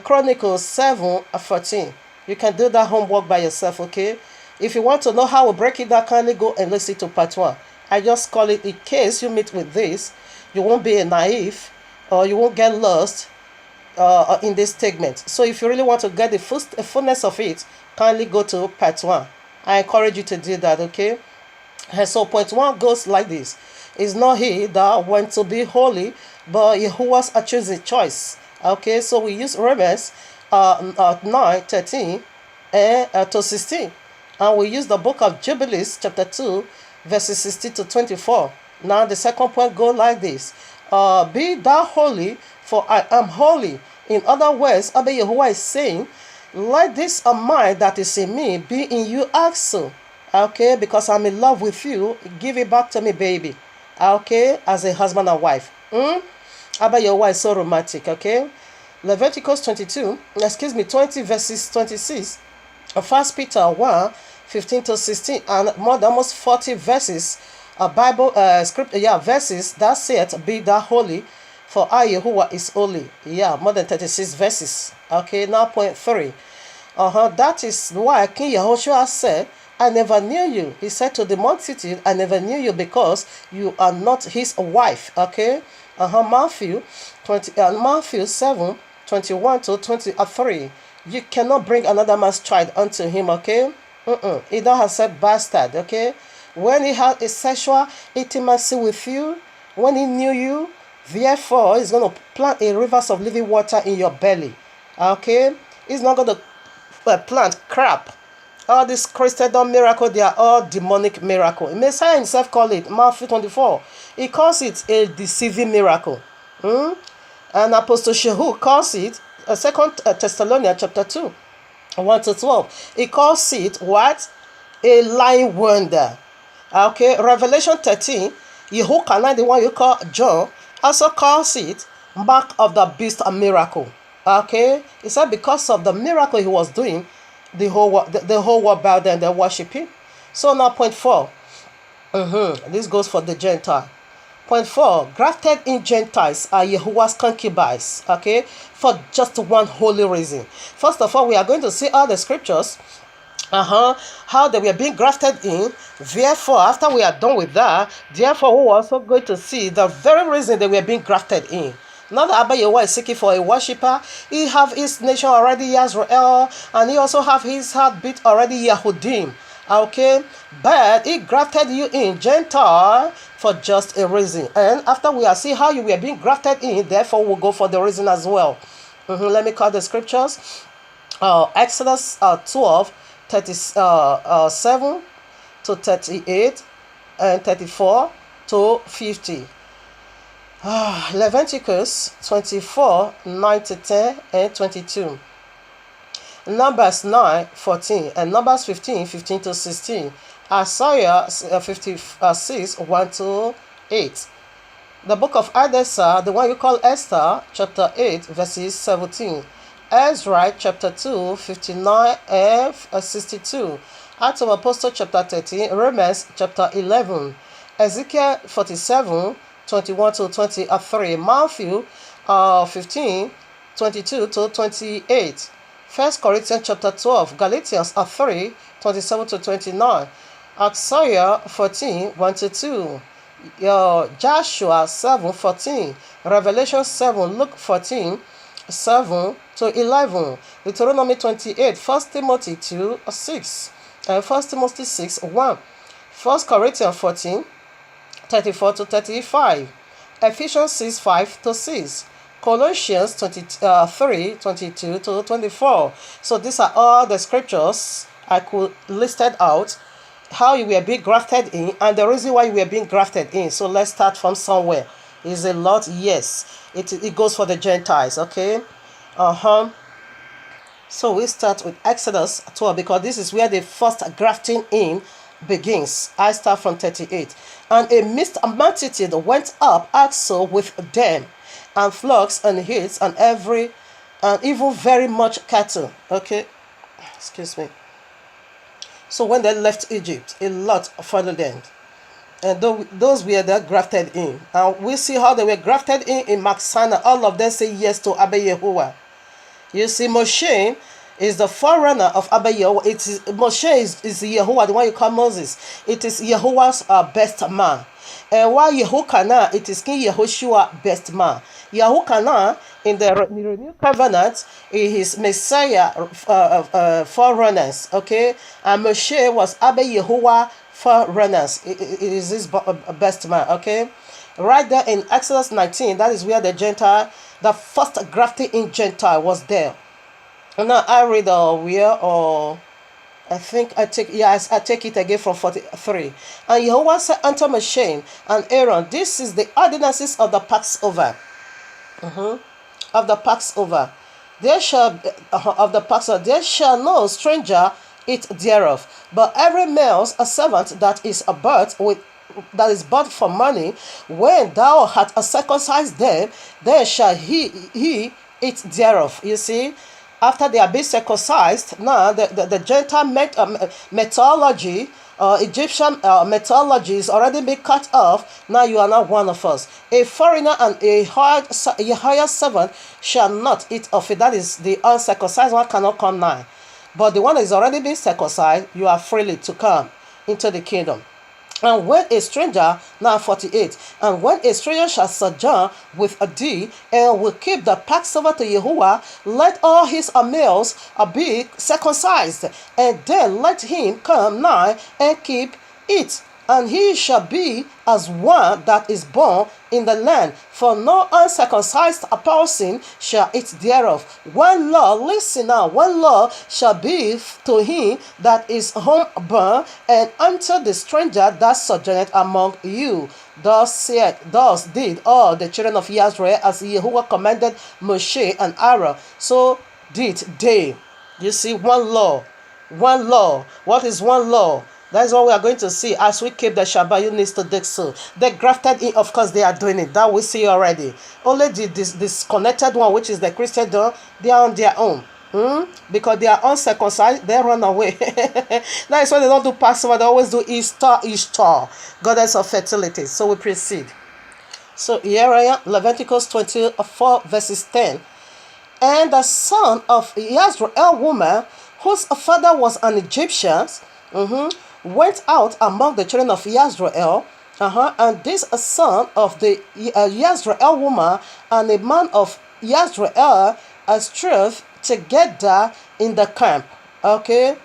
Chronicles 7, 14. You can do that homework by yourself, okay? If you want to know how we break it down, kindly go and listen to part 1. I just call it in case you meet with this, you won't be naive or you won't get lost in this statement. So if you really want to get the fullness of it, kindly go to part 1. I encourage you to do that, okay? And so point 1 goes like this. It's not he that went to be holy, but Yahuwah's choosing choice. Okay, so we use Romans 9, 13 to 16. And we use the book of Jubilees, chapter 2, verses 16 to 24. Now the second point goes like this. Be thou holy, for I am holy. In other words, Abba Yahuwah is saying, let this mind that is in me be in you also. Okay, because I'm in love with you, give it back to me, baby. Okay, as a husband and wife. Abba Yahuwah is so romantic, okay? Leviticus 20 verses 26. 1 Peter 1, 15 to 16, and more than almost 40 verses, Bible verses that said, be thou holy, for I Yahuwah is holy. More than 36 verses. Okay, now point 3. That is why King Yahushua said, I never knew you. He said to the multitude, I never knew you because you are not his wife. Okay? Matthew 7, 21 to 23. You cannot bring another man's child unto him, okay? He don't have said bastard, okay? when he had a sexual intimacy with you, when he knew you, therefore he's going to plant a rivers of living water in your belly. Okay? He's not going to plant crap. All these Christendom miracle, they are all demonic miracle. Messiah himself called it, Matthew 24. He calls it a deceiving miracle. And Apostle Shehu calls it, 2 Thessalonians chapter 2, 1 to 12. He calls it what? A lying wonder. Okay, Revelation 13, Yehochanan, the one you call John, also calls it mark of the beast, a miracle. Okay, he said because of the miracle he was doing, the whole world bowed down and they worship him. So now point 4. This goes for the Gentile. Point 4. Grafted in Gentiles are Yahuwah's concubines. Okay, for just one holy reason. First of all, we are going to see all the scriptures. How they were being grafted in. Therefore, after we are done with that, therefore we are also going to see the very reason they were being grafted in. Not that Abba Yehovah is seeking for a worshipper. He have his nation already, Israel, and he also have his heartbeat already, Yahudim. Okay, but he grafted you in, Gentile, for just a reason. And after we are see how you were being grafted in, therefore we'll go for the reason as well. Let me call the scriptures. Exodus 12, 37 to 38, and 34 to 50. Leviticus 24, 9 to 10 and 22. Numbers 9, 14 and Numbers 15, 15 to 16. Isaiah 56, 1 to 8. The book of Adessa, the one you call Esther, chapter 8, verses 17. Ezra chapter 2, 59 and 62. Acts of Apostles chapter 13. Romans chapter 11. Ezekiel 47, 21 to 23. Matthew 15, 22 to 28. 1 Corinthians chapter 12. Galatians 3, 27 to 29. Isaiah 14, 1 to 2. Joshua 7, 14. Revelation 7. Luke 14, 7 to 11. Deuteronomy 28. 1 Timothy 2, 6. And 1 Timothy 6, 1. 1 Corinthians 14, 34 to 35. Ephesians 6, 5 to 6. Colossians 3, 22 to 24. So these are all the scriptures I could listed out, how you were being grafted in, and the reason why you were being grafted in. So let's start from somewhere. Is a lot? Yes. It goes for the Gentiles, okay? So we start with Exodus 12 because this is where the first grafting in begins. I start from 38. And a mixed multitude went up also with them, and flocks and herds and even very much cattle. Okay, excuse me. So when they left Egypt, a lot followed them, and those were that grafted in. And we see how they were grafted in Mount Sinai. All of them say yes to Abba Yehovah. You see, Moshe is the forerunner of Abba Yehovah. Moshe is Yehovah, the one you call Moses. It is Yehovah's best man. And while Yehochanan, it is King Yehoshua best man. Yehochanan in the new covenant is Messiah forerunners. Okay, and Moshe was Abba Yehovah forerunners. It is his best man. Okay, right there in Exodus 19, that is where the first grafting in Gentile was there. And now I read I take it again from 43. And Yehovah said unto Moshe and Aaron, this is the ordinances of the Passover. Of the Passover. There shall no stranger eat thereof, but every male a servant that is bought for money, when thou hast circumcised them, then shall he eat thereof. You see, after they are being circumcised, now the Gentile methodology, Egyptian methodology is already been cut off. Now you are not one of us. A foreigner and a hired servant shall not eat of it. That is, the uncircumcised one cannot come nigh. But the one that is already been circumcised, you are freely to come into the kingdom. And when a stranger, now 48, and when a stranger shall sojourn with thee, and will keep the Passover to Yahuwah, let all his males be circumcised, and then let him come nigh and keep it. And he shall be as one that is born in the land, for no uncircumcised person shall eat thereof. One law, listen now, one law shall be to him that is homeborn, and unto the stranger that sojourneth among you. Thus did all the children of Israel, as Yahuwah commanded Moshe and Aaron, so did they. You see, one law. One law. What is one law? That's what we are going to see as we keep the Shabbat. You need to do so. They grafted in, of course, they are doing it. That we see already. Only the disconnected one, which is the Christian, they are on their own. Because they are uncircumcised, they run away. That is why they don't do Passover. They always do Easter, goddess of fertility. So we proceed. So here I am, Leviticus 24, verses 10. And the son of Yisrael woman, whose father was an Egyptian, went out among the children of Israel, and this a son of the Israel woman and a man of Israel strove together in the camp. Okay,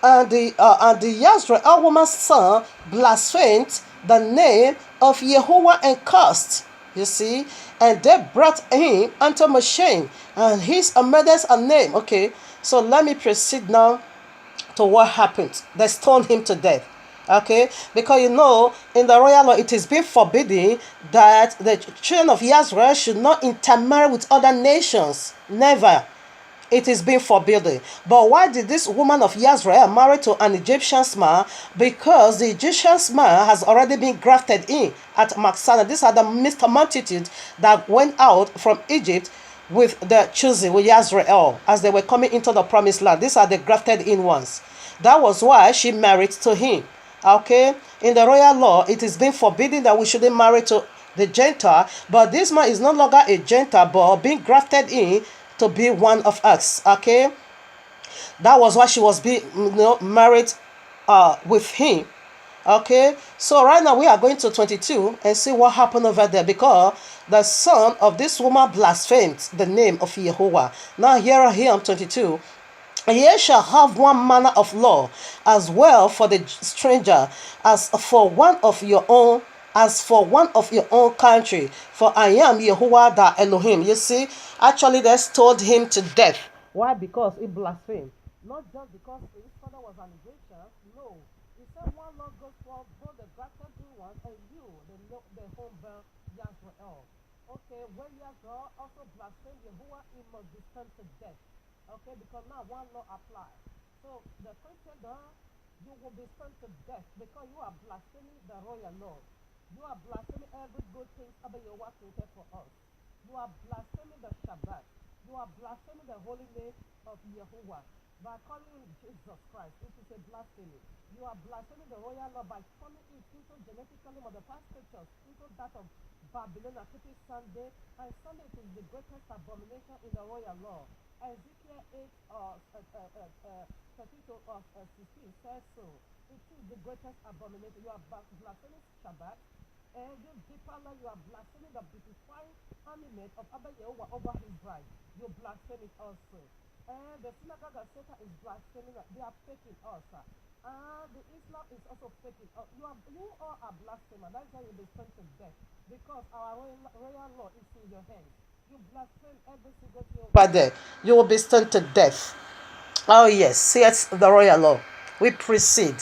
and the Israel woman's son blasphemed the name of Yahuwah and cursed. You see, and they brought him unto Moshe, and his mother's name. Okay, so let me proceed now to what happened. They stoned him to death. Okay, because you know, in the royal law, it is been forbidden that the children of Israel should not intermarry with other nations. Never. It is being forbidden. But why did this woman of Israel marry to an Egyptian man? Because the Egyptian man has already been grafted in at Machsana. These are the mixed multitude that went out from Egypt with the choosing with Israel as they were coming into the promised land. These are the grafted in ones. That was why she married to him. Okay, in the royal law, it is being forbidden that we shouldn't marry to the Gentile, but this man is no longer a Gentile, but being grafted in to be one of us. Okay, that was why she was being married with him. Okay, so right now we are going to 22 and see what happened over there, because the son of this woman blasphemed the name of Yahuwah. Now here I am 22. Ye shall have one manner of law as well for the stranger as for one of your own, country. For I am Yahuwah the Elohim. You see, actually they stoned him to death. Why? Because he blasphemed. Not just because his father was an Egyptian. No, he said one law goes for both the grafted one and you, the homeborn Yisrael. Okay, when Yisrael also blasphemed Yahuwah, he must be stoned to death. Okay, because now one law applies. So the Christian, you will be stoned to death because you are blaspheming the royal law. You are blaspheming every good thing Abba Yahuwah created for us. You are blaspheming the Shabbat. You are blaspheming the holy name of Yahuwah by calling him Jesus Christ. It is a blasphemy. You are blaspheming the royal law by turning it into genetically modified scriptures, into that of Babylon, and keeping Sunday. And Sunday is the greatest abomination in the royal law. Ezekiel 8 32 of 16 says so. It is the greatest abomination. You are blaspheming Shabbat, and you deeper law, you are blaspheming the beautifying ornament of Abba Yahuwah over his bride. You blaspheme it also. And the synagogue of Satan is blaspheming. They are faking us. And the Islam is also faking. You all are blasphemers. That's why you'll be sent to death. Because our royal law is in your hands. You blaspheme every single thing over there. You will be stoned to death. Oh yes, see, it's the royal law. We proceed.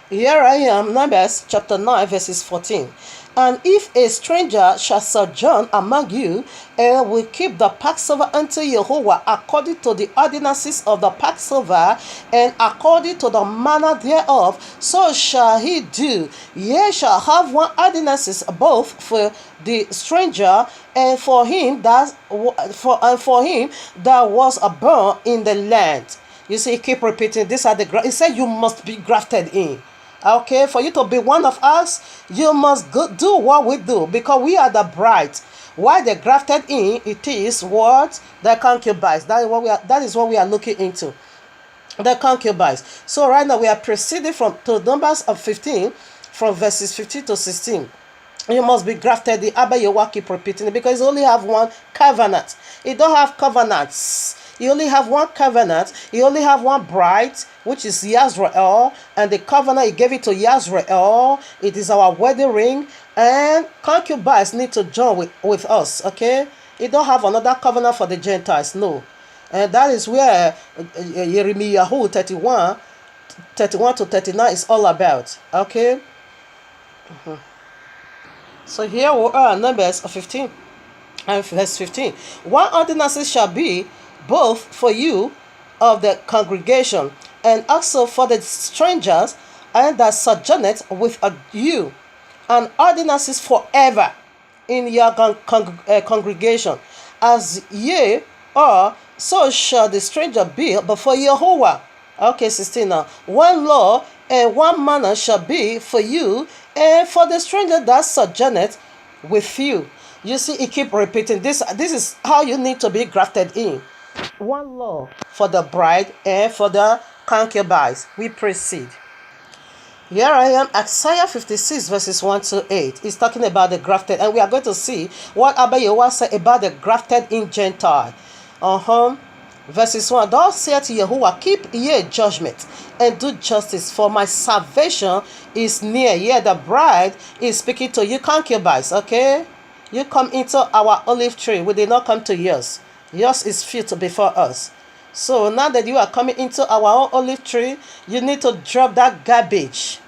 Here I am, Numbers chapter 9, verses 14. And if a stranger shall sojourn among you, and will keep the Passover unto Yahuwah according to the ordinances of the Passover, and according to the manner thereof, so shall he do. Ye shall have one ordinances both for the stranger and for him that was born in the land. You see, he keep repeating. These are the. He said you must be grafted in. Okay, for you to be one of us, you must do what we do, because we are the bride. Why they grafted in? It is what? The concubines. That is what we are looking into. The concubines. So right now we are proceeding to Numbers of 15, from verses 15 to 16. You must be grafted. The Abba Yahuwah keep repeating it because he only have one covenant. He don't have covenants. He only have one covenant. He only have one bride, which is Yisrael. And the covenant, he gave it to Yisrael. It is our wedding ring. And concubines need to join with us, okay? He don't have another covenant for the Gentiles, no. And that is where Jeremiah 31 to 39 is all about, okay? So here we are, Numbers 15 and verse 15. One ordinance shall be both for you of the congregation, and also for the strangers and that sojourneth with you, and ordinances forever in your congregation. As ye are, so shall the stranger be before Jehovah. Okay, 16 now. One law and one manner shall be for you, and for the stranger that sojourneth with you. You see, he keep repeating this. This is how you need to be grafted in. One law for the bride and for the concubines. We proceed. Here I am, Isaiah 56 verses 1 to 8. It's talking about the grafted, and we are going to see what Abba Yehovah said about the grafted in Gentile. Verses 1. Thus saith Yehovah, keep ye judgment and do justice, for my salvation is near. Yeah, the bride is speaking to you concubines, okay? You come into our olive tree. We did not come to yours. Yours is filled before us. So now that you are coming into our own olive tree, you need to drop that garbage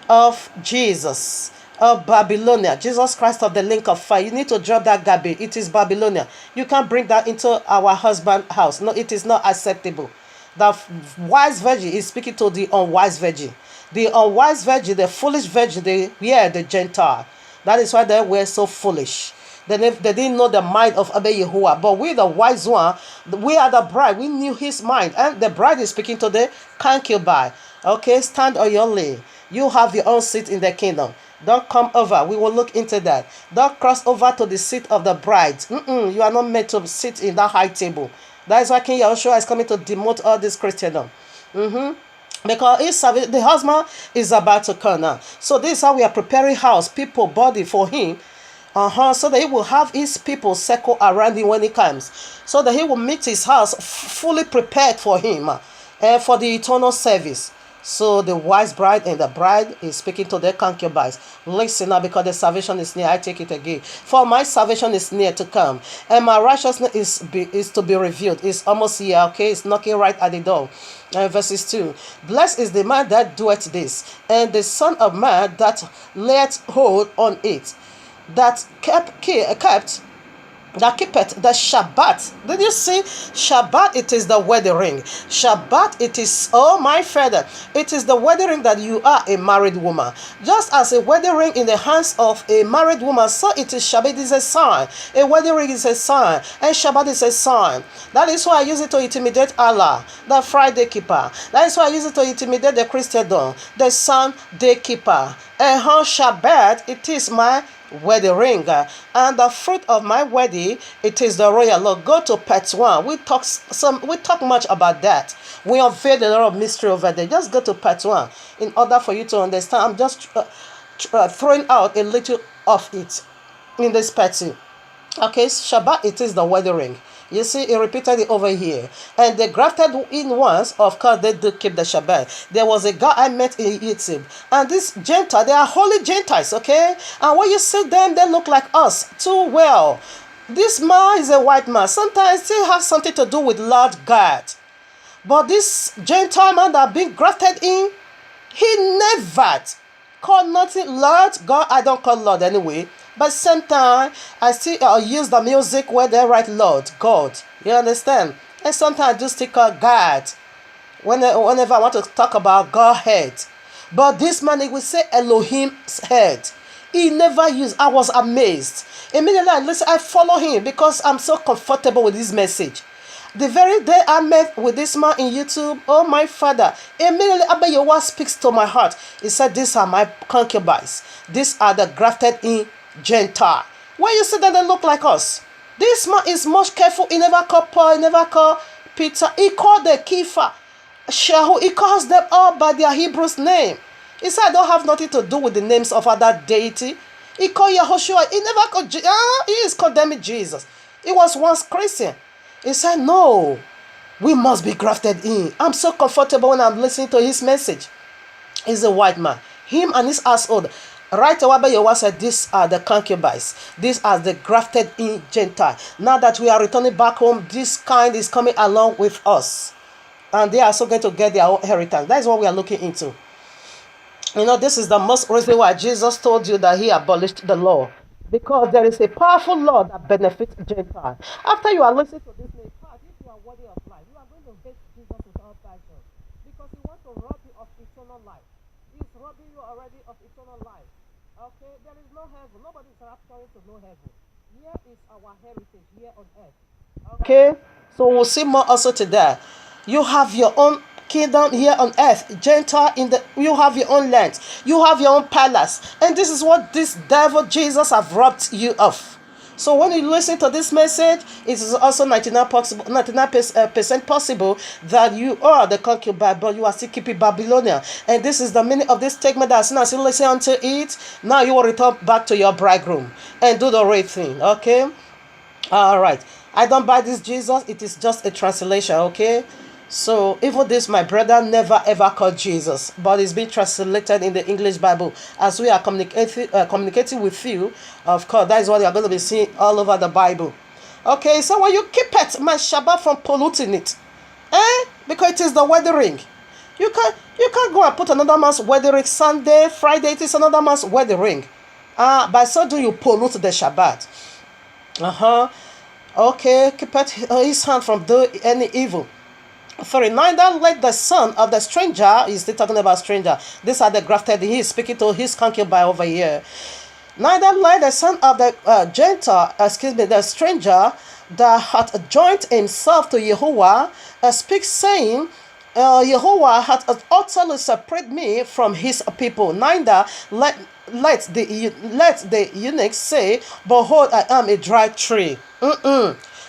of Jesus, of Babylonia, Jesus Christ of the link of fire. You need to drop that garbage. It is Babylonia. You can't bring that into our husband's house. No, it is not acceptable. The wise virgin is speaking to the unwise virgin. The unwise virgin, the foolish virgin, the Gentile. That is why they were so foolish. They didn't know the mind of Abba Yehovah. But we, the wise one, we are the bride. We knew his mind. And the bride is speaking to the concubine. Okay, stand on your lane. You have your own seat in the kingdom. Don't come over. We will look into that. Don't cross over to the seat of the bride. You are not meant to sit in that high table. That is why King Yahushua is coming to demote all this Christendom. Because the husband is about to come now. So this is how we are preparing house, people, body for him. So that he will have his people circle around him when he comes. So that he will meet his house fully prepared for him and for the eternal service. So the wise bride and the bride is speaking to their concubines. Listen now, because the salvation is near. I take it again. For my salvation is near to come, and my righteousness is to be revealed. It's almost here, okay? It's knocking right at the door. Verses 2. Blessed is the man that doeth this, and the son of man that layeth hold on it, that keepeth the Shabbat. Did you see? Shabbat, it is the wedding ring. Shabbat, it is, oh my father, it is the wedding ring that you are a married woman. Just as a wedding ring in the hands of a married woman, so it is Shabbat is a sign. A wedding ring is a sign, and Shabbat is a sign. That is why I use it to intimidate Allah, the Friday keeper. That is why I use it to intimidate the Christendom, the Sunday keeper. And on Shabbat, it is my wedding ring, and the fruit of my wedding, it is the royal law. Go to part 1. We talk much about that. We unveil a lot of mystery over there. Just go to part 1 in order for you to understand. I'm just throwing out a little of it in this part 2. Okay, Shabbat, it is the wedding ring. You see, he repeated it over here. And the grafted in ones, of course, they do keep the Shabbat. There was a guy I met in YouTube. And this Gentile, they are holy Gentiles, okay? And when you see them, they look like us too well. This man is a white man. Sometimes it has something to do with Lord God. But this Gentile man that been grafted in, he never called nothing Lord God. I don't call Lord anyway. But sometimes I still use the music where they write Lord, God. You understand? And sometimes I do still call God whenever I want to talk about Godhead. But this man, he will say Elohim's head. He never used. I was amazed. Immediately, I follow him because I'm so comfortable with this message. The very day I met with this man in YouTube, oh my father, immediately Abba Yehovah speaks to my heart. He said, these are my concubines. These are the grafted in Gentile. When you see that they look like us, this man is much careful. He never called Paul, he never called Peter. He called the Kepha, Shahu. He calls them all by their Hebrew's name. He said, I don't have nothing to do with the names of other deity. He called Yahushua. He never called he is condemning Jesus. He was once Christian. He said, no, We must be grafted in. I'm so comfortable when I'm listening to his message. He's a white man. Him and his household. Right away, Yowa said, these are the concubines. These are the grafted in Gentile. Now that we are returning back home, this kind is coming along with us. And they are also going to get their own inheritance. That is what we are looking into. You know, this is the most reason why Jesus told you that he abolished the law. Because there is a powerful law that benefits Gentiles. After you are listening to this message, if you are worthy of life, you are going to hate Jesus with all passion. Because he wants to rob you of eternal life. He is robbing you already of eternal life. Okay? There is no heaven. Nobody is rapturing to no heaven. Here is our heritage, here on earth. Okay? So we'll see more also today. You have your own kingdom here on earth. Gentile you have your own land. You have your own palace. And this is what this devil Jesus have robbed you of. So when you listen to this message, it is also 99% possible that you are the concubine, but you are still keeping Babylonia. And this is the meaning of this statement that as soon as you listen unto it, now you will return back to your bridegroom and do the right thing. Okay? All right. I don't buy this Jesus. It is just a translation. Okay? So even this, my brother never ever called Jesus, but it's been translated in the English Bible. As we are communicating with you, of course, that is what you are going to be seeing all over the Bible. Okay, so when you keep it, my Shabbat from polluting it, because it is the wedding ring. You can't go and put another man's wedding ring Sunday, Friday. It is another man's wedding ring. By so doing, you pollute the Shabbat. Okay, keep it his hand from doing any evil. For neither let the son of the stranger, he's still talking about stranger. These are the grafted. He is speaking to his concubine over here. Neither let the son of the the stranger that hath joined himself to Yehovah, speak saying, Yehovah hath utterly separated me from his people. Neither let the eunuch say, behold, I am a dry tree.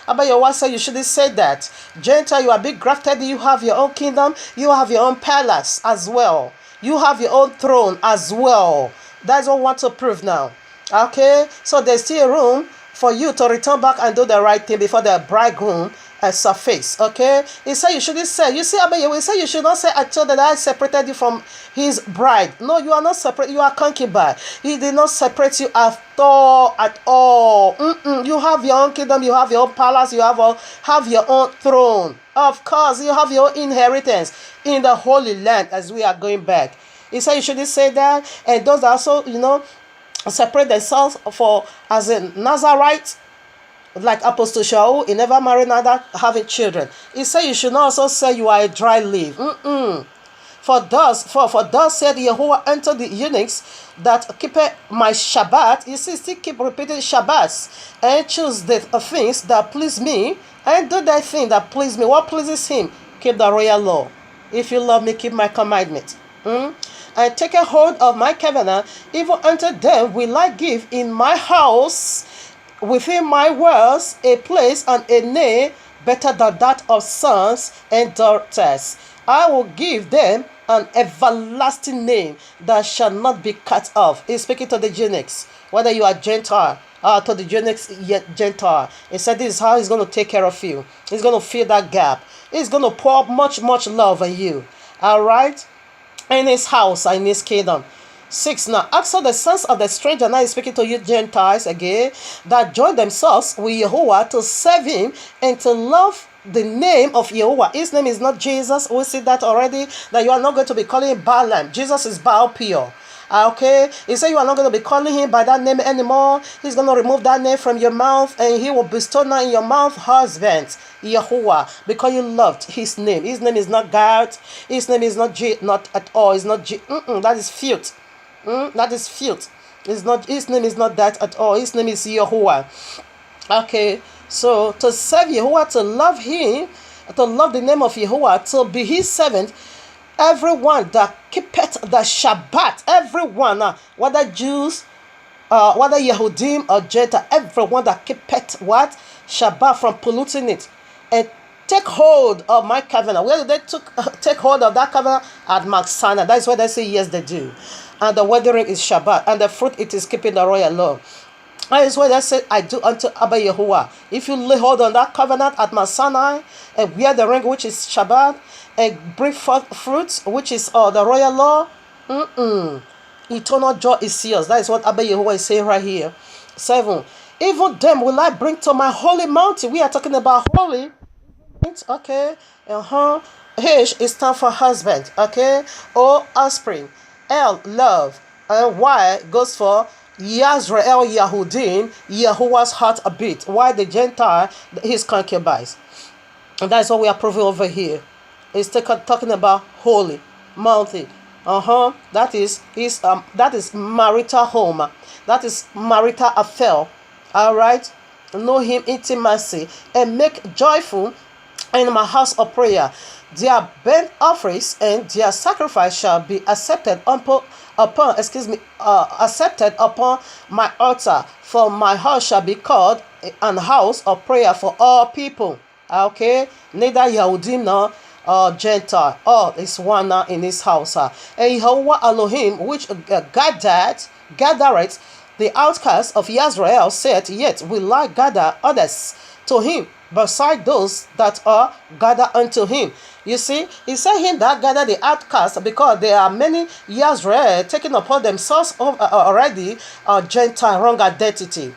Abba Yowa said you shouldn't say that. Gentile, you are big grafted, you have your own kingdom, you have your own palace as well. You have your own throne as well. That's what we want to prove now. Okay? So there's still room for you to return back and do the right thing before the bridegroom surface. Okay? He said you shouldn't say. You see, Abba Yowa said you should not say, I told that I separated you from his bride. No, you are not separate. You are concubine. He did not separate you at all. You have your own kingdom. You have your own palace. You have your own throne. Of course, you have your own inheritance in the Holy Land as we are going back. He said you shouldn't say that. And those also, separate themselves as a Nazarite, like Apostle Shaul, he never married, neither having children. He said you should not also say you are a dry leaf. For thus said Yehovah unto the eunuchs that keep my Shabbat. You see, still keep repeating Shabbats and choose the things that please me and do that thing that please me. What pleases him? Keep the royal law. If you love me, keep my commandment. And take a hold of my covenant. Even unto them will I give in my house, within my walls, a place and a name better than that of sons and daughters. I will give them an everlasting name that shall not be cut off. He's speaking to the eunuchs, whether you are Gentile, to the eunuchs yet Gentile. He said this is how he's going to take care of you. He's going to fill that gap. He's going to pour much love on you. All right? In his house, in his kingdom. 6. Now, also the sons of the stranger, now he's speaking to you Gentiles again, that join themselves with Yehovah to serve him and to love the name of Yehovah. His name is not Jesus. We see that already, that you are not going to be calling him Balaam. Jesus is Baal Peor. Okay, he said you are not going to be calling him by that name anymore. He's going to remove that name from your mouth, and he will bestow now in your mouth husbands, Yehovah, because you loved his name. His name is not God. His name is not not at all. It's not that is filth. That is filth. It's not. His name is not that at all. His name is Yehovah. Okay, so to serve Yehovah, to love him, to love the name of Yehovah, to be his servant. Everyone that keepeth the Shabbat, everyone, whether Jews, whether Yehudim or Gentile, everyone that keepeth what? Shabbat, from polluting it. And take hold of my covenant. Where did they take hold of that covenant? At Mount Sinai. That's why they say yes, they do. And the wedding ring is Shabbat. And the fruit, it is keeping the royal law. That is why they said, I do unto Abba Yahuwah. If you lay hold on that covenant at Mount Sinai and wear the ring, which is Shabbat, and bring forth fruits, which is the royal law, eternal joy is yours. That is what Abba Yahuwah is saying right here. 7. Even them will I bring to my holy mountain. We are talking about holy. Okay. H is stand for husband. Okay. O, offspring. L, love. And Y goes for Yazrael Yahudim, Yahuwah's heart a bit. Why the Gentile, his concubines. And that's what we are proving over here. It's talking about holy mountain. That is marital home. That is marital affair. All right. Know him intimacy and make joyful in my house of prayer. Their burnt offerings and their sacrifice shall be accepted accepted upon my altar. For my house shall be called an house of prayer for all people. Okay, neither Yahudim nor Gentile. All is one now in his house. And Yehovah Elohim, which gathereth the outcasts of Israel, said, yet will I gather others to him, beside those that are gathered unto him. You see, he said him that gather the outcasts, because there are many Israel taking upon themselves already Gentile wrong identity.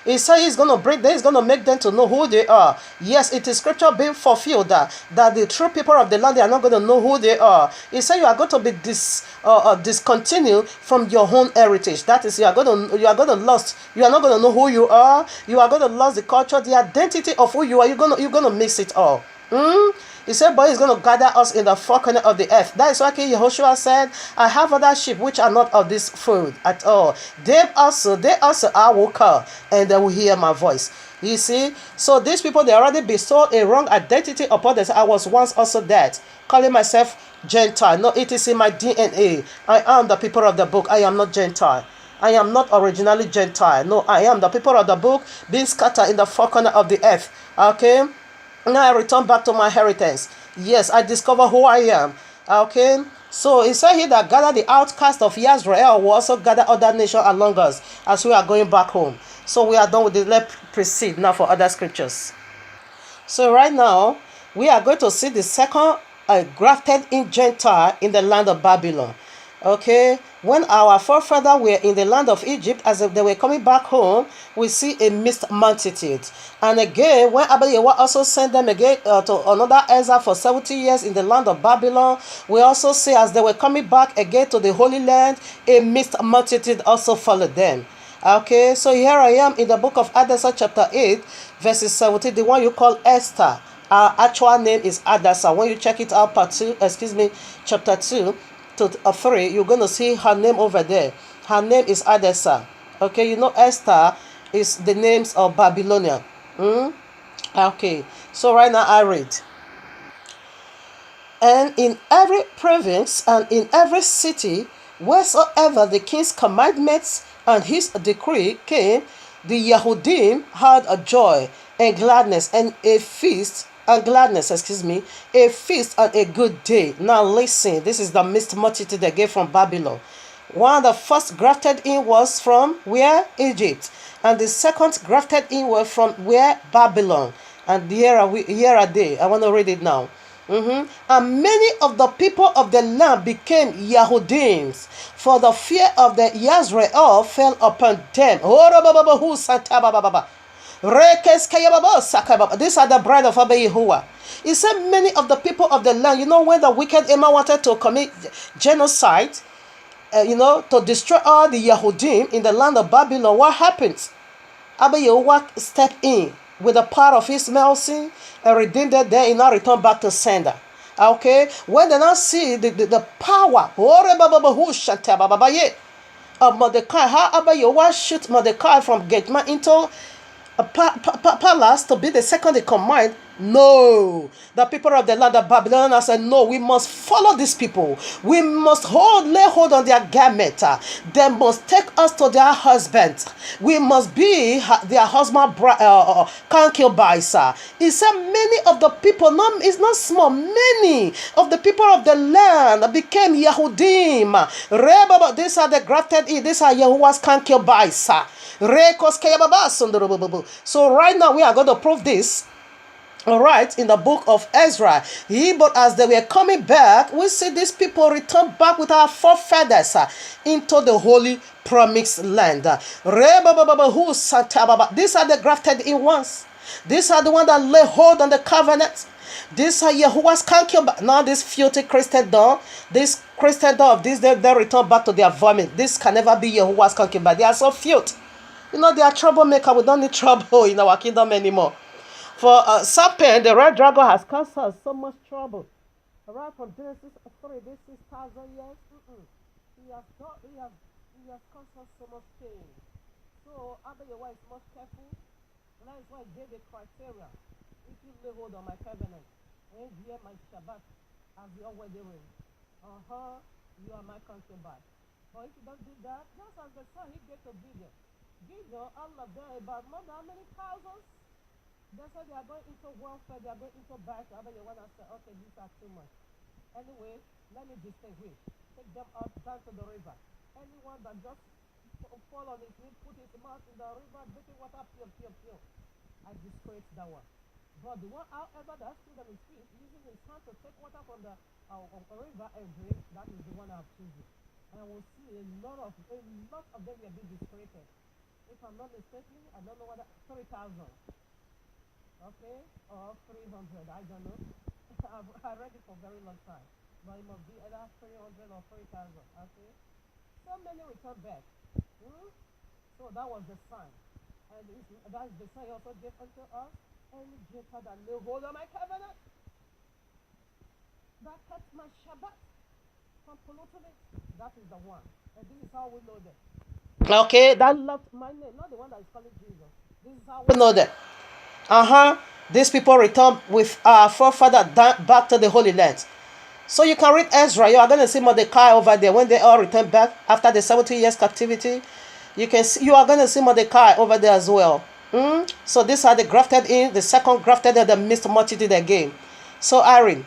He said he's going to bring them, he's going to make them to know who they are. Yes, it is scripture being fulfilled that the true people of the land, they are not going to know who they are. He said you are going to be discontinued from your own heritage. That is, you are going to lost. You are not going to know who you are. You are going to lose the culture, the identity of who you are. You're going to mix it all. He said, but he's going to gather us in the four corners of the earth. That is why Yehoshua said, I have other sheep which are not of this fold at all. They also I will call, and they will hear my voice. You see? So these people, they already bestowed a wrong identity upon us. I was once also that, calling myself Gentile. No, it is in my DNA. I am the people of the book. I am not Gentile. I am not originally Gentile. No, I am the people of the book, being scattered in the four corners of the earth. Okay? Now I return back to my inheritance. Yes, I discover who I am. Okay? So he said here that gather the outcast of Israel will also gather other nations along us as we are going back home. So we are done with this. Let's proceed now for other scriptures. So right now, we are going to see the second grafted in Gentile in the land of Babylon. Okay, when our forefathers were in the land of Egypt, as they were coming back home, we see a mixed multitude. And again, when Abba Yahuwah also sent them again to another exile for 70 years in the land of Babylon, we also see as they were coming back again to the Holy Land, a mixed multitude also followed them. Okay, so here I am in the book of Adasa chapter 8, verses 17, the one you call Esther. Our actual name is Adasa. When you check it out, chapter 2, to 3, you're going to see her name over there. Her name is Adessa. Okay, you know Esther is the names of Babylonia. Okay, so right now I read. And in every province and in every city, wheresoever the king's commandments and his decree came, the Yahudim had a joy and gladness and a feast and gladness, a feast and a good day. Now listen, this is the mixed multitude they gave from Babylon. One of the first grafted in was from where? Egypt. And the second grafted in was from where? Babylon. And here are they. I want to read it now. And many of the people of the land became Yahudims, for the fear of the Israel fell upon them. These are the bride of Abba Yahuwah. He said many of the people of the land, when the wicked Emma wanted to commit genocide, to destroy all the Yahudim in the land of Babylon, what happens? Abba Yahuwah stepped in with the power of his mercy and redeemed them there and now return back to sender. Okay? When they now see the power of Mordecai, how Abba Yahuwah shoot Mordecai from Getman into a palace to be the second in command No, the people of the land of Babylon said, no, we must follow these people. We must lay hold on their garment. They must take us to their husbands. We must be their husband, concubines. He said, many of the people, it's not small, many of the people of the land became Yahudim. These are the grafted in, these are Yahuwah's concubines. So right now we are going to prove this. All right, in the book of Ezra, but as they were coming back, we see these people return back with our forefathers into the holy promised land. These are the grafted in ones. These are the ones that lay hold on the covenant. These are Yahuwah's concubines. Now this filthy Christendom, this Christendom of this, they return back to their vomit. This can never be Yahuwah's concubines. They are so filthy. They are troublemaker. We don't need trouble in our kingdom anymore. For serpent, the red dragon has caused us so much trouble. Right from Genesis 3, this 6,000 years, he has caused us so much pain. So, Abba Yahweh is much careful. And that is why he gave a criteria. If you lay hold on my covenant and hear my Shabbat as your wedding ring, you are my concubine. But if you don't do that, just as the son he gave to Gideon. Gideon, Allah there about more than how many thousands? They said they are going into warfare, they are going into battle. But you want to say, okay, these are too much. Anyway, let me distinguish. Take them out down to the river. Anyone that just fall on his knees, put his mouth in the river, drinking water, pure. I disgrace that one. But the one, however, that stood on his feet, using his hand to take water from the river and drink, that is the one I have chosen. And I will see a lot of them will be disgraced. If I'm not mistaken, I don't know what 3,000. Okay, or 300, I don't know. I read it for a very long time. But it must be either 300 or 3,000, okay? So many return back. So that was the sign. And that is the sign also gave unto us. Any Gentile that lay hold on my covenant, that kept my Shabbat from polluting it, that is the one. And this is how we know that. Okay, that loved my name, not the one that is calling Jesus. This is how we know that. These people return with our forefather back to the Holy Land. So you can read Ezra. You are going to see Mordecai over there when they all return back after the 70 years captivity. You are going to see Mordecai over there as well. So these are the grafted in, the second grafted in the mixed multitude again. So Aaron,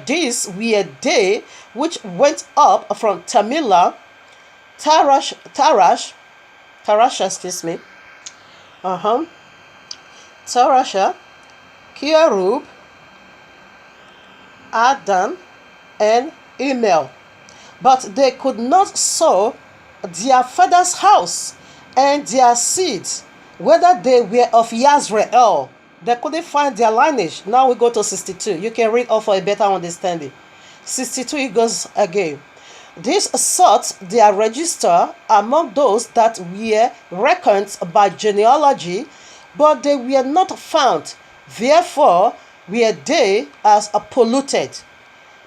these were they which went up from Tamila, Tarash, excuse me. Tarasha, Kerub, Adan, and Emil. But they could not sow their father's house and their seeds, whether they were of Yazrael. They couldn't find their lineage. Now we go to 62. You can read all for a better understanding. 62 it goes again. This sought their register among those that were reckoned by genealogy, but they were not found. Therefore were they as polluted,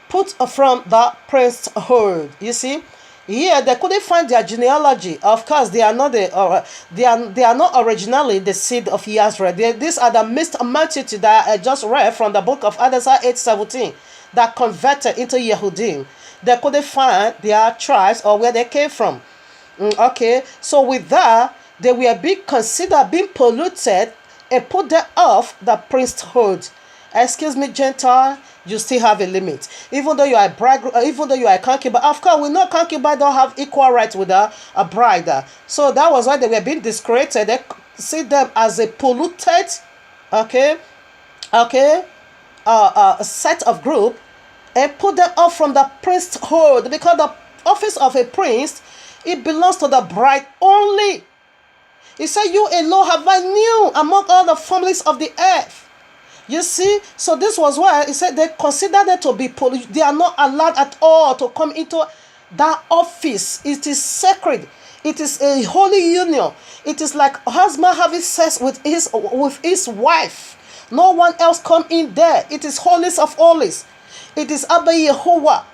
put from the priesthood. You see, here they couldn't find their genealogy. Of course, they are not they are not originally the seed of Yazrael. These are the mixed multitude that I just read from the book of Adasa 8:17 that converted into Yehudim. They couldn't find their tribes or where they came from. Okay, so with that, they were being considered being polluted and put them off the priesthood. Excuse me, Gentile, you still have a limit. Even though you are a bride, even though you are a concubine, of course, we know concubines don't have equal rights with a bride. So that was why they were being discredited. They see them as a polluted, a set of group, and put them off from the priesthood, because the office of a priest, it belongs to the bride only. He said, you alone have I knew among all the families of the earth. You see, so this was why he said they consider them to be polluted. They are not allowed at all to come into that office. It is sacred. It is a holy union. It is like a husband having sex with his wife. No one else come in there. It is holiest of holies. It is Abba Yehovah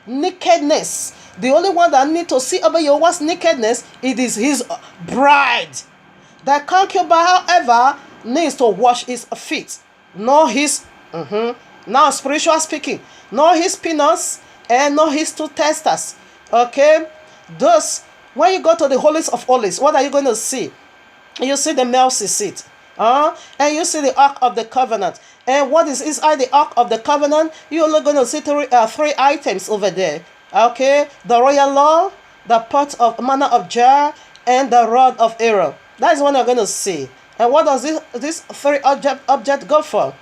nakedness. The only one that need to see Abba Yehovah's nakedness, it is his bride. The concubine, however, needs to wash his feet. nor his now spiritual speaking, nor his peanuts and nor his two testers. Okay, thus when you go to the holies of holies, what are you going to see? You see the mercy seat, and you see the ark of the covenant. And what is inside the ark of the covenant? You're only going to see three items over there. Okay, the royal law, the pot of manna of jar, and the rod of Aaron. That is what you're going to see. And what does this three object go for?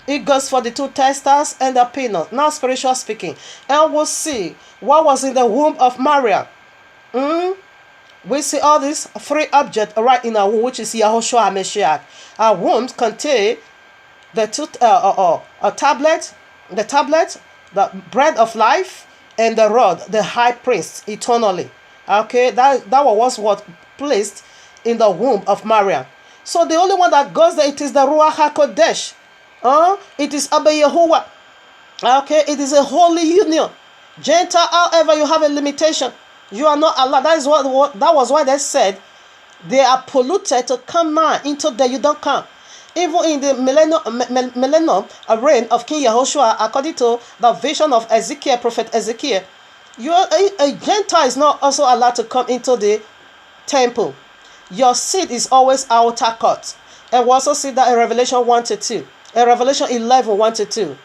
It goes for the two testers and the peanut. Now spiritual speaking. And we'll see what was in the womb of Maria. We see all these three objects right in our womb, which is Yahushua HaMashiach. Our wombs contain the two a tablet, the bread of life, and the rod, the high priest, eternally. Okay, that was what placed in the womb of Maria. So the only one that goes there, it is the Ruach HaKodesh. It is Abba Yehovah. Okay, it is a holy union. Gentile, however, you have a limitation. You are not allowed. That was why they said they are polluted to come now into there. You don't come. Even in the millennium reign of King Yehoshua, according to the vision of Ezekiel, prophet Ezekiel, a Gentile is not also allowed to come into the temple. Your seat is always outer court. And we also see that in Revelation 1-2. In Revelation 11, 1-2.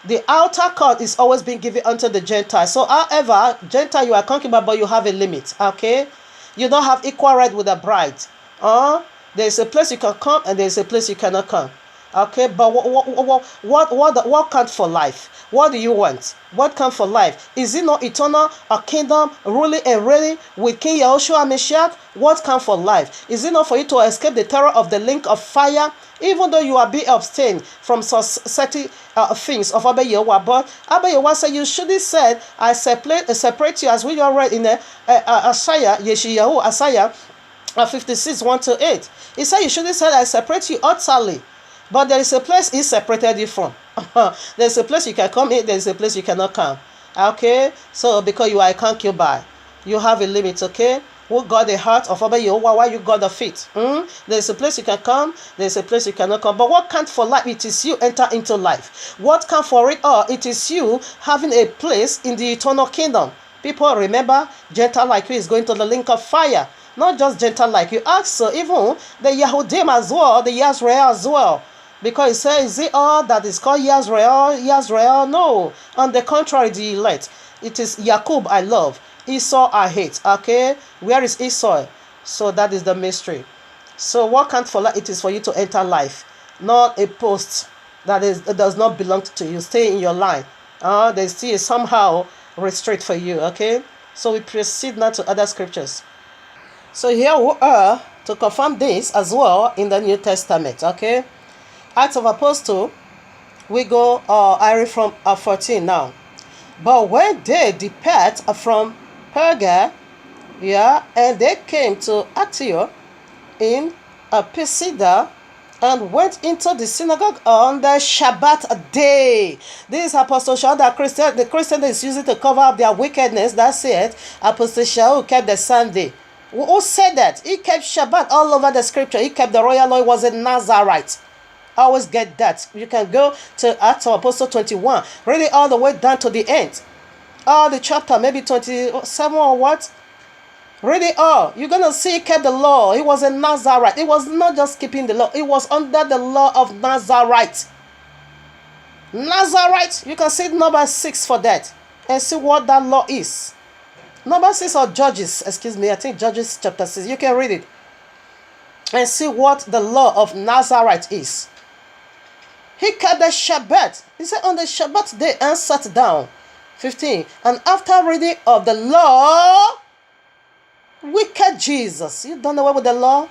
The outer court is always being given unto the Gentile. So, however, Gentile, you are concubine, but you have a limit. Okay? You don't have equal right with the bride. There is a place you can come and there is a place you cannot come. Okay? But what counts for life? What do you want? What comes for life? Is it not eternal, a kingdom, ruling and reigning with King Yahushua HaMashiach? What comes for life? Is it not for you to escape the terror of the lake of fire? Even though you are being abstained from certain things of Abba Yehovah, but Abba Yehovah said, you should have said, I separate you, as we already in Isaiah, Yeshayahu, Isaiah 56, 1-8. He said, you should have said, I separate you utterly. But there is a place he separated you from. There's a place you can come in, there's a place you cannot come. Okay? So, because you are a concubine, you have a limit, okay? Who got the heart of Abba Yehovah, why you got the feet? There's a place you can come, there's a place you cannot come. But what can't for life? It is you enter into life. What can't for it all? It is you having a place in the eternal kingdom. People remember, Gentile like you is going to the lake of fire. Not just Gentile like you. Also, even the Yahudim as well, the Yisrael as well. Because it says, is it all that is called Yisrael? No. On the contrary, the elect. It is Jacob I love, Esau I hate. Okay? Where is Esau? So that is the mystery. So what can't for life? It is for you to enter life. Not a post that does not belong to you. Stay in your line. They still somehow restrict for you. Okay? So we proceed now to other scriptures. So here we are to confirm this as well in the New Testament. Okay? Acts of Apostles, we go, I read from 14 now. But when they depart from Perga, and they came to Antioch in Pisidia, and went into the synagogue on the Shabbat day. This Apostle Shaul, the Christian is using to cover up their wickedness. That's it. Apostle Shaul kept the Sunday. Who said that? He kept Shabbat all over the scripture. He kept the royal law. He was a Nazarite. Always get that. You can go to Acts of Apostles 21. Read it all the way down to the end. All the chapter, maybe 27 or what? Read it all. You're going to see he kept the law. He was a Nazarite. It was not just keeping the law. It was under the law of Nazarite. Nazarite. You can see number 6 for that. And see what that law is. Number 6 or Judges. Excuse me. I think Judges chapter 6. You can read it. And see what the law of Nazarite is. He kept the Shabbat. He said on the Shabbat day and sat down. 15. And after reading of the law, wicked Jesus. You done away with the law?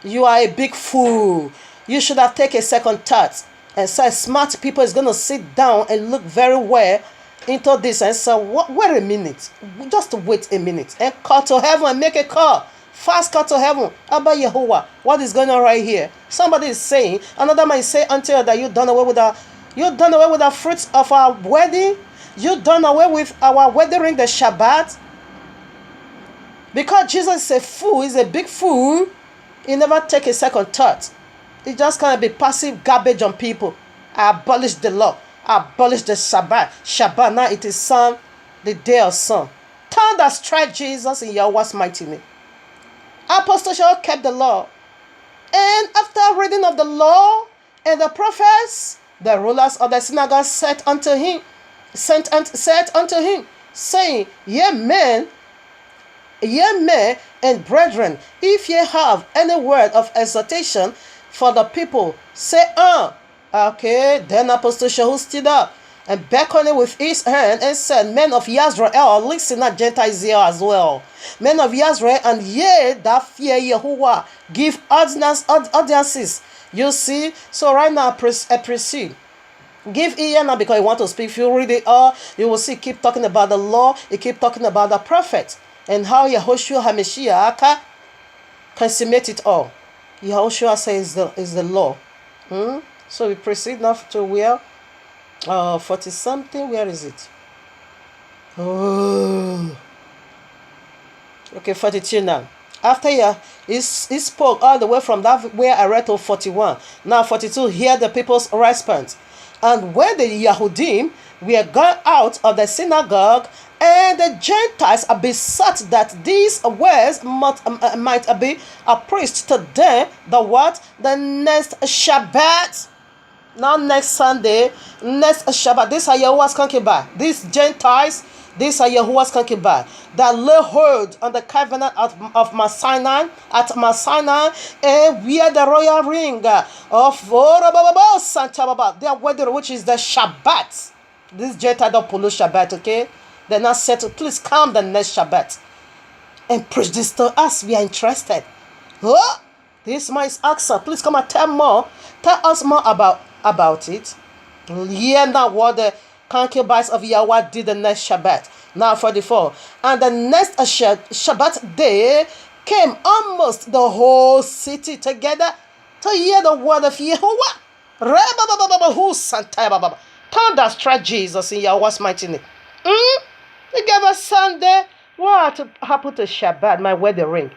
You are a big fool. You should have taken a second thought. And so smart people is going to sit down and look very well into this and say, wait a minute. Just wait a minute. And call to heaven and make a call. Fast call to heaven. Abba Yehovah. What is going on right here? Somebody is saying, another man is saying until that you done away with the fruits of our wedding. You done away with our wedding ring, the Shabbat. Because Jesus is a fool, he's a big fool. He never take a second thought. It just can't be passive garbage on people. I abolish the law. I abolish the Shabbat. Shabbat, now it is sun, the day of sun. Thunder strike Jesus in Yahweh's mighty name. Apostle Shaul kept the law. And after reading of the law and the prophets, the rulers of the synagogue said unto him, saying, Ye men and brethren, if ye have any word of exhortation for the people, say, Okay, then Apostle Shaul stood up and beckoned with his hand and said, Men of Yisrael, listen, at Gentiles here as well. Men of Yisrael, and ye that fear Yahuwah, give audiences. You see, so right now I proceed. Give ear now because I want to speak. If you read it all, you will see, keep talking about the law, you keep talking about the prophet, and how Yahushua HaMashiach consummate it all. Yahushua says is the law. So we proceed now to where? 40 something. Where is it? Okay, 42 now. After he spoke all the way from that where I read to 41. Now 42, hear the people's response. And when the Yahudim were gone out of the synagogue, and the Gentiles are besought that these words might be preached to them, the next Shabbat. Not next Sunday, next Shabbat. These are Yahuwah's concubines. These Gentiles, these are Yahuwah's concubines that lay hold on the covenant of Mount Sinai, at Mount Sinai, and wear the royal ring of Santa Baba. Their wedding, which is the Shabbat. This Gentile don't pollute Shabbat, okay? They're not said to please come the next Shabbat and preach this to us. We are interested. Oh, this man is asking, please come and tell us more about it. Hear now what the concubines of Yahweh did the next Shabbat. Now 44. And the next Shabbat day came almost the whole city together to hear the word of Yahweh. Thunder strike Jesus in Yahweh's mighty name. You gave us Sunday. What happened to Shabbat, my wedding ring?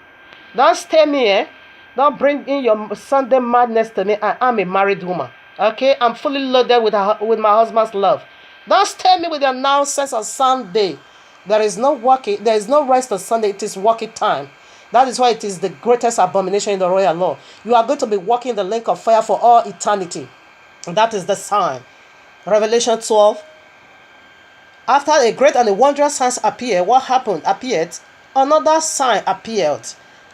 Don't stay me, Don't bring in your Sunday madness to me. I'm a married woman. Okay? I'm fully loaded with my husband's love. Don't stay me with your nonsense on Sunday. There is no working. There is no rest on Sunday. It is working time. That is why it is the greatest abomination in the royal law. You are going to be walking the lake of fire for all eternity. And that is the sign. Revelation 12. After a great and a wondrous sign appeared, what happened? Another sign appeared.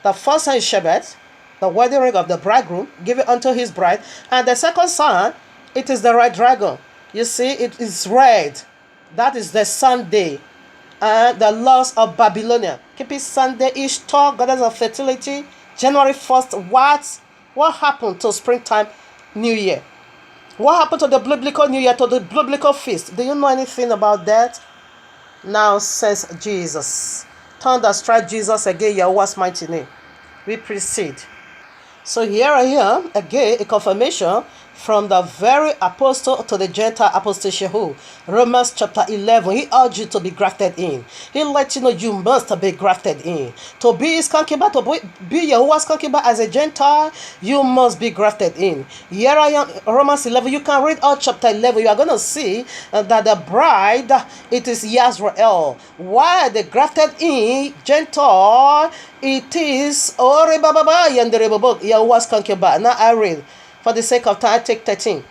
The first sign is Shabbat, the wedding ring of the bridegroom, given unto his bride. And the second sign, it is the red dragon. You see, it is red. That is the Sunday. And the laws of Babylonia. Keep it Sunday, Ishtar, goddess of fertility. January 1st, what happened to springtime, New Year? What happened to the biblical New Year, to the biblical feast? Do you know anything about that? Now says Jesus. Thunder strike Jesus again, Yahweh's mighty name. We proceed. So here I am, again, a confirmation from the very apostle to the Gentile apostle Shaul. Romans chapter 11, he urged you to be grafted in. He let you know you must be grafted in. To be his concubine, to be Yahuwah's concubine as a Gentile, you must be grafted in. Here I am, Romans 11, you can read all chapter 11. You are going to see that the bride, it is Yisrael. Why the grafted in Gentile, it is Yahuwah's concubine. Now I read. For the sake of time, I take 13.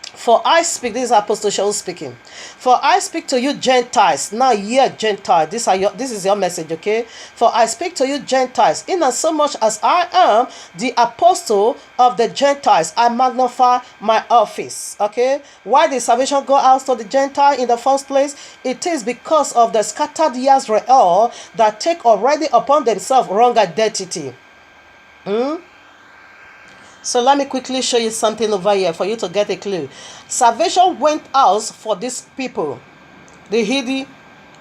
For I speak, this is Apostle Shaul speaking. For I speak to you Gentiles. Now ye Gentiles. This is your message, okay? For I speak to you Gentiles. In as so much as I am the apostle of the Gentiles, I magnify my office. Okay? Why did salvation go out to the Gentile in the first place? It is because of the scattered Yisrael that take already upon themselves wrong identity. So let me quickly show you something over here for you to get a clue. Salvation went out for these people, the Hidi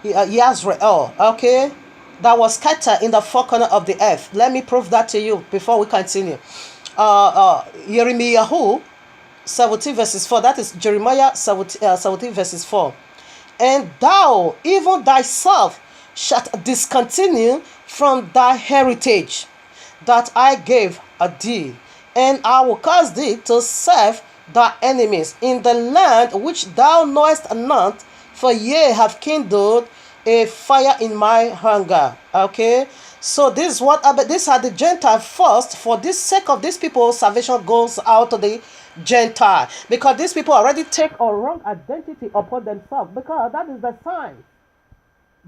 Yisrael, okay, that was scattered in the four corners of the earth. Let me prove that to you before we continue. Jeremiah 17 verses 4. That is Jeremiah 17 verses 4. And thou, even thyself, shalt discontinue from thy heritage that I gave a thee, and I will cause thee to serve thy enemies in the land which thou knowest not, for ye have kindled a fire in my hunger. Okay, so this is what these are the Gentile first. For this sake of these people, salvation goes out to the Gentile, because these people already take a wrong identity upon themselves, because that is the sign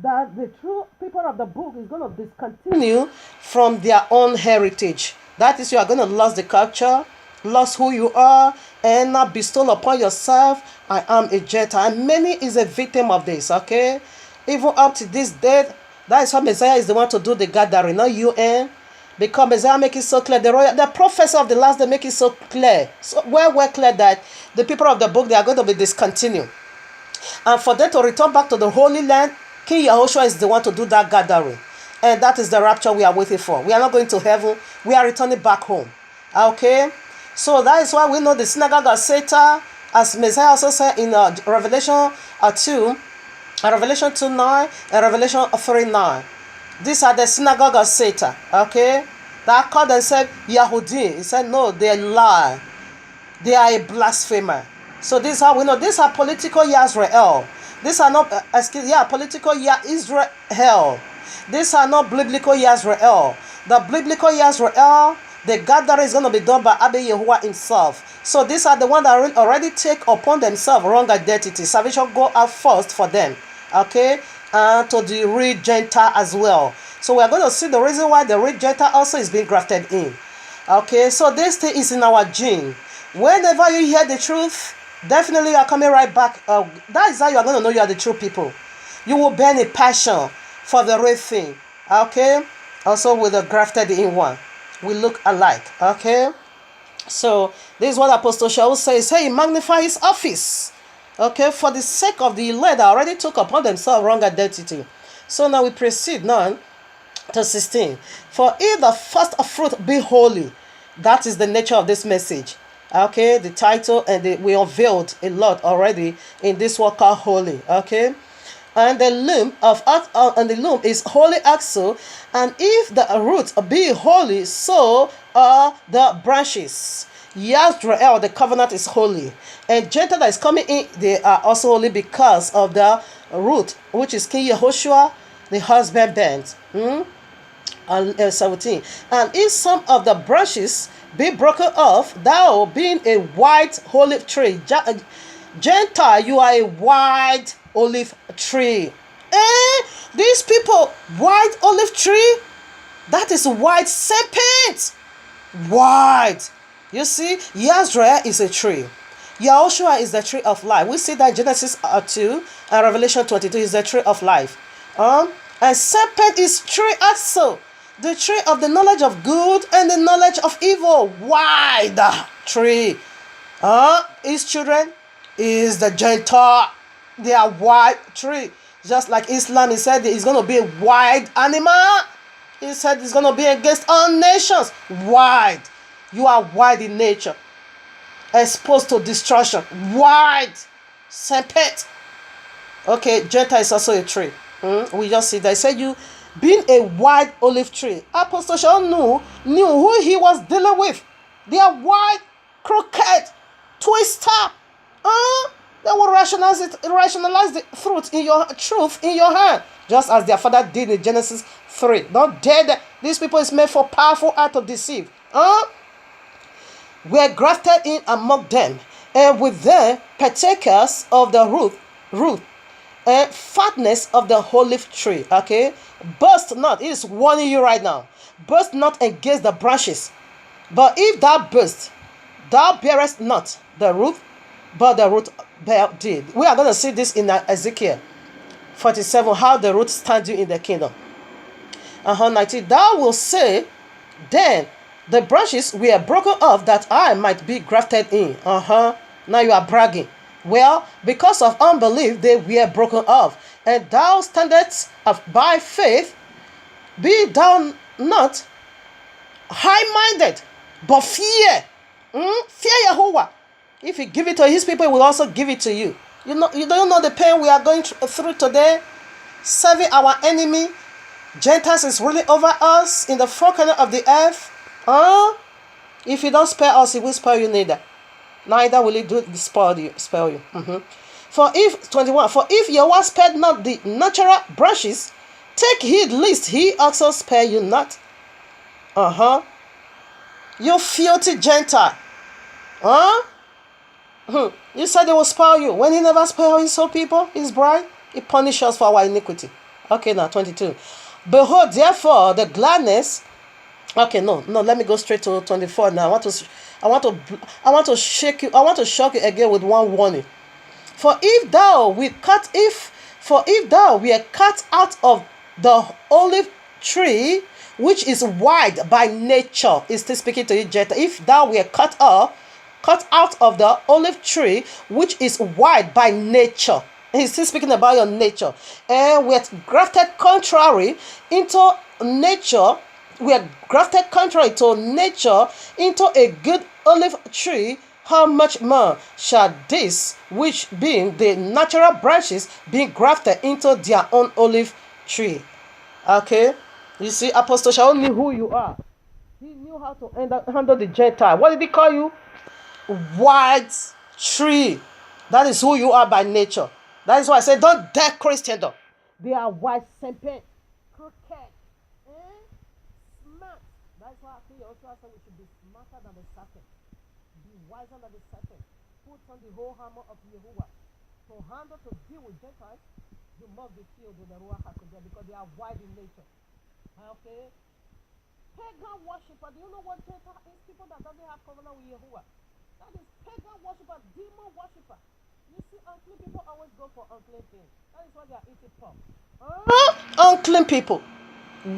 that the true people of the book is going to discontinue from their own heritage. That is, you are going to lose the culture, lose who you are, and not bestow upon yourself, I am a Gentile. And many is a victim of this, okay? Even up to this day, that is why Messiah is the one to do the gathering, not UN. Because Messiah make it so clear, the prophets of the last day make it so clear, so well clear that the people of the book, they are going to be discontinued. And for them to return back to the Holy Land, King Yahushua is the one to do that gathering. And that is the rapture we are waiting for. We are not going to heaven. We are returning back home. Okay? So that is why we know the synagogue of Satan, as Messiah also said in Revelation 2, Revelation 2:9, and Revelation 3:9. These are the synagogue of Satan. Okay? That called themselves Yahudi. He said, no, they lie. They are a blasphemer. So this is how we know. These are political Israel. These are not, political Israel. These are not biblical Israel. The biblical Israel, the gathering is going to be done by Abba Yahuwah himself. So these are the ones that already take upon themselves wrong identity. Salvation go out first for them. Okay? And to the real Gentile as well. So we are going to see the reason why the real Gentile also is being grafted in. Okay? So this thing is in our gene. Whenever you hear the truth, definitely you are coming right back. That is how you are going to know you are the true people. You will burn a passion for the real thing. Okay? Also with the grafted in one. We look alike. Okay? So this is what Apostle Shaul says. Hey, magnify his office. Okay? For the sake of the elect that already took upon themselves wrong identity. So now we proceed now to 16. For if the first of fruit be holy, that is the nature of this message. Okay, the title, and we unveiled a lot already in this work called holy. Okay, and the loom is holy also, and if the root be holy, so are the branches. Yisrael, the covenant is holy, and Gentile that is coming in, they are also holy because of the root, which is King Yahushua, the husbandman. And 17. And if some of the branches be broken off, thou being a white olive tree, Gentile, you are a white olive tree. These people, white olive tree, that is white serpent. White. You see, Yisrael is a tree. Yahushua is the tree of life. We see that Genesis 2 and Revelation 22 is the tree of life. And serpent is tree also. The tree of the knowledge of good and the knowledge of evil. Why the tree? His children is the Gentile. They are white tree. Just like Islam, he said it's going to be a wild animal. He said it's going to be against all nations. Wild. You are wild in nature. Exposed to destruction. Wild. Serpent. Okay, Gentile is also a tree. We just see that. He said you being a white olive tree. Apostle Shaul knew who he was dealing with. They are white, crooked, twister. They will rationalize the truth in your hand. Just as their father did in Genesis 3. Not dead. These people is made for powerful art to deceive. We are grafted in among them, and with them partakers of the root and fatness of the olive tree. Okay, burst not. It is warning you right now. Burst not against the branches. But if thou burst, thou bearest not the root, but the root did. We are going to see this in Ezekiel 47, how the root stands you in the kingdom. 19. Thou wilt say, then the branches were broken off that I might be grafted in. Now you are bragging. Well, because of unbelief, they were broken off. And thou standest by faith. Be thou not high-minded, but fear. Fear Yahuwah. If he give it to his people, he will also give it to you. You don't know the pain we are going through today. Serving our enemy. Gentiles is ruling over us in the four corners of the earth. If you don't spare us, he will spare you neither. Neither will he do spare you. For if 21, for if Yahweh spared not the natural branches, take heed lest he also spare you not. You filthy Gentile. You said they will spare you. When he never spare his own people, his bride, he punishes us for our iniquity. Okay, now 22. Behold, therefore, the gladness. Okay, no, let me go straight to 24 now. I want to shake you. I want to shock you again with one warning. For if thou were cut out of the olive tree, which is wide by nature, is still speaking to you, Jetta. If thou were cut out of the olive tree, which is wide by nature, he's still speaking about your nature, and we're grafted contrary into nature. We are grafted contrary to nature into a good olive tree. How much more shall this, which being the natural branches, be grafted into their own olive tree? Okay, you see, Apostle Shaul knew who you are. He knew how to handle the Gentile. What did he call you? White tree. That is who you are by nature. That is why I say, don't dare Christendom. They are white serpent, crooked, smart. That's why I think also I said we should be smarter than the serpent. Be wiser than the serpent. Put on the whole armor of Yehovah. To deal with Gentiles, you must be filled with the Ruach HaKodesh because they are wide in nature. Okay? Pagan worshiper. Do you know what Gentile is? People that doesn't have covenant with Yehovah. That is pagan worshiper, demon worshiper. You see, unclean people always go for unclean things. That is why they are eating pork. Unclean people.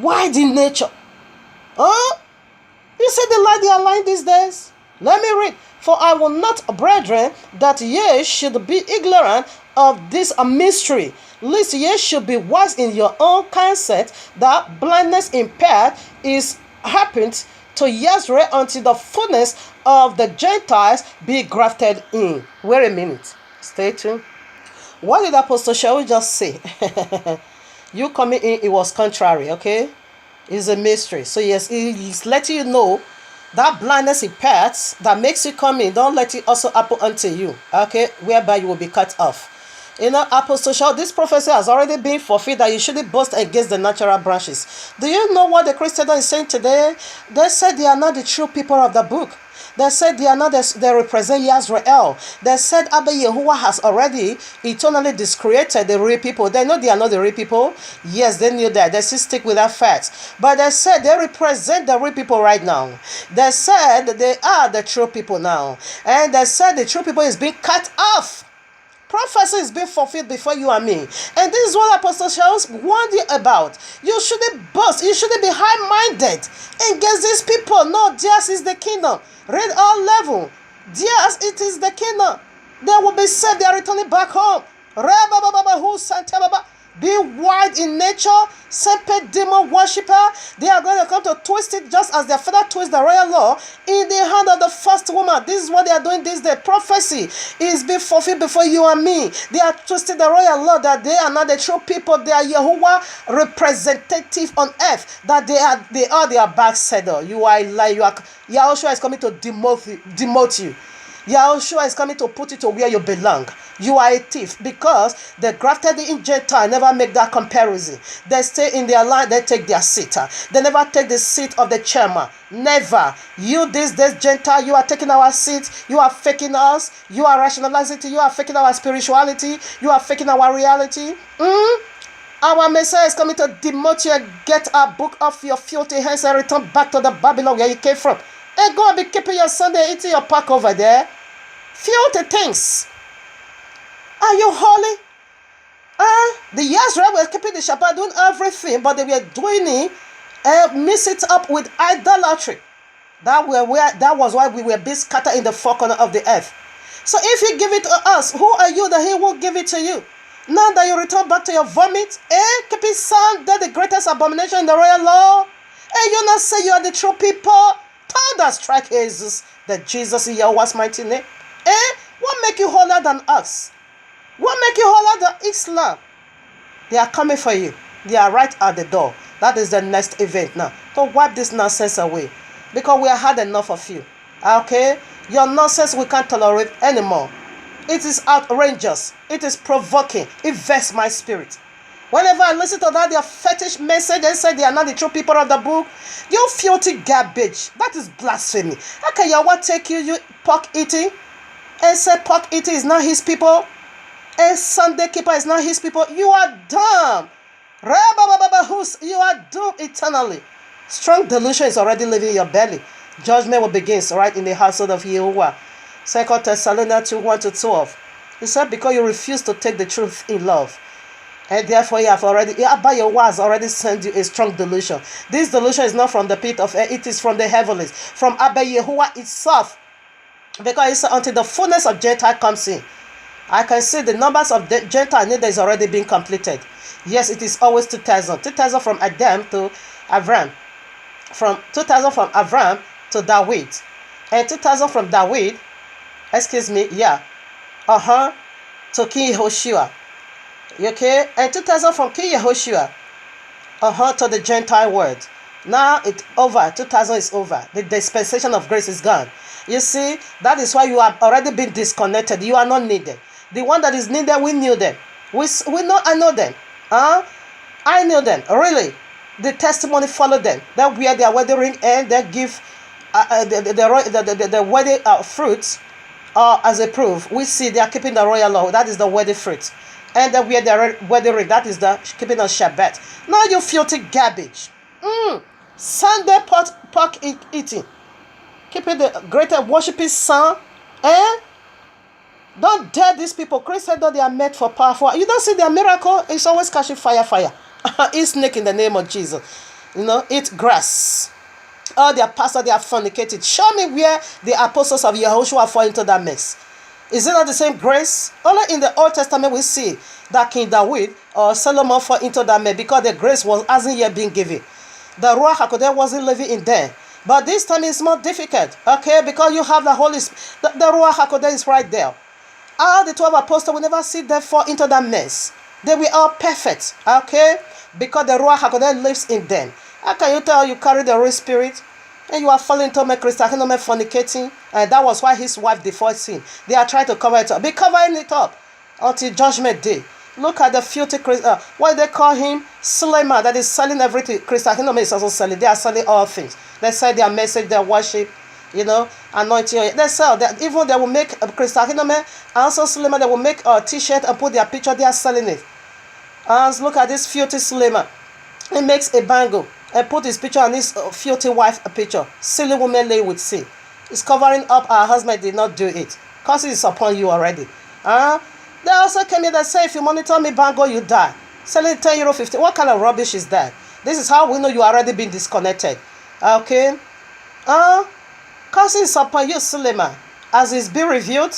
Wide in nature. You see the lie they are lying these days? Let me read. For I will not, brethren, that ye should be ignorant of this mystery, lest ye should be wise in your own concept, that blindness impaired is happened to Yezreel until the fullness of the Gentiles be grafted in. Wait a minute. Stay tuned. What did Apostle Shaul just say? You coming in, it was contrary, okay? It's a mystery. So yes, he's letting you know that blindness impaired that makes you come in. Don't let it also happen unto you, okay? Whereby you will be cut off. You know, Apostle Shaul, this prophecy has already been fulfilled that you shouldn't boast against the natural branches. Do you know what the Christian is saying today? They said they are not the true people of the book. They said they are not, they represent Yezreel. They said Abba Yehovah has already eternally discreated the real people. They know they are not the real people. Yes, they knew that. They still stick with that fact. But they said they represent the real people right now. They said they are the true people now. And they said the true people is being cut off. Prophecy is being fulfilled before you and me. And this is what Apostle Shaul warned you about. You shouldn't boast. You shouldn't be high-minded against these people. No, theirs is the kingdom. Read all level. Theirs, it is the kingdom. They will be saved. They are returning back home. Be wide in nature, serpent demon worshiper. They are going to come to twist it just as their father twists the royal law in the hand of the first woman. This is what they are doing this day. Prophecy is being fulfilled before you and me. They are twisting the royal law that they are not the true people. They are Yehovah representative on earth. That they are their backsaddle. You are like Yahushua is coming to demote you. Yahushua is coming to put you to where you belong. You are a thief because the grafted in Gentile never make that comparison. They stay in their line, they take their seat. They never take the seat of the chairman. Never. You this Gentile, you are taking our seat. You are faking us. You are rationalizing it. You are faking our spirituality. You are faking our reality. Our Messiah is coming to demote you and get our book off your filthy hands and return back to the Babylon where you came from. And go and be keeping your Sunday, eating your pork over there. Filthy things. Are you holy? The Yezreel were keeping the Shabbat, doing everything, but they were doing it and mix it up with idolatry. That was why we were being scattered in the four corners of the earth. So if he give it to us, who are you that he will give it to you? Now that you return back to your vomit, keeping sound, that the greatest abomination in the royal law, and you not say you are the true people. Thunder strike Jesus, that Jesus is Yahweh's mighty name. What make you holier than us? What make you holier than Islam? They are coming for you. They are right at the door. That is the next event now. So wipe this nonsense away. Because we have had enough of you. Okay? Your nonsense we can't tolerate anymore. It is outrageous. It is provoking. It vests my spirit. Whenever I listen to that, their fetish message, they say they are not the true people of the book. You filthy garbage. That is blasphemy. How can Yahweh take you pork eating, and say pork eating is not his people, and Sunday keeper is not his people? You are dumb. You are doomed eternally. Strong delusion is already living in your belly. Judgment will begin right in the household of Yehovah. 2 Thessalonians 2:1-12. He said, because you refuse to take the truth in love, and therefore Abba Yehovah has already sent you a strong delusion. This delusion is not from the pit of air, it is from the heavens, from Abba Yehovah itself. Because he said, until the fullness of Gentile comes in. I can see the numbers of the Gentile need is already being completed. Yes, it is always 2,000. 2,000 from Adam to Avram. From 2,000 from Avram to David. And 2,000 from David, to King Yehoshua. Okay? And 2,000 from King Yehoshua to the Gentile world. Now it's over. 2,000 is over. The dispensation of grace is gone. You see, that is why you have already been disconnected. You are not needed. The one that is needed, we knew them. I know them. I knew them. Really. The testimony followed them. They wear their wedding ring and they give the wedding fruits as a proof. We see they are keeping the royal law. That is the wedding fruit. And they wear their wedding ring. That is the keeping of Shabbat. Now you filthy garbage. Sunday pork eating. Keeping the greater worshiping son. Don't dare these people. Christ said that they are made for powerful. You don't see their miracle. It's always catching fire. Eat snake in the name of Jesus. Eat grass. All their pastors, they are fornicated. Show me where the apostles of Yahushua fall into that mess. Is it not the same grace? Only in the Old Testament we see that King David or Solomon fall into that mess because the grace hasn't yet been given. The Ruach HaKodesh wasn't living in them. But this time it's more difficult. Okay, because you have the Holy Spirit. The Ruach HaKodesh is right there. All the 12 apostles will never see them fall into that mess. They were all perfect. Okay? Because the Ruach HaKodesh lives in them. How can you tell you carry the Holy Spirit and you are falling into Christianity fornicating? And that was why his wife divorced him. They are trying to cover it up. Be covering it up until judgment day. Look at the filthy what they call him? Suleiman, that is selling everything. Christianity is also selling. They are selling all things. They sell their message, their worship, anointing. They sell that. Even they will make Christianity and also Suleiman, they will make a t-shirt and put their picture. They are selling it. And look at this filthy Suleiman. He makes a bangle and put his picture and his filthy wife a picture. Silly woman lay with sin. He's covering up her husband did not do it. Because it is upon you already. They also came here that say if you monitor me bangle, you die. Selling €10.50. What kind of rubbish is that? This is how we know you already been disconnected. Okay? Because it's upon you, Suleiman. As it's been revealed,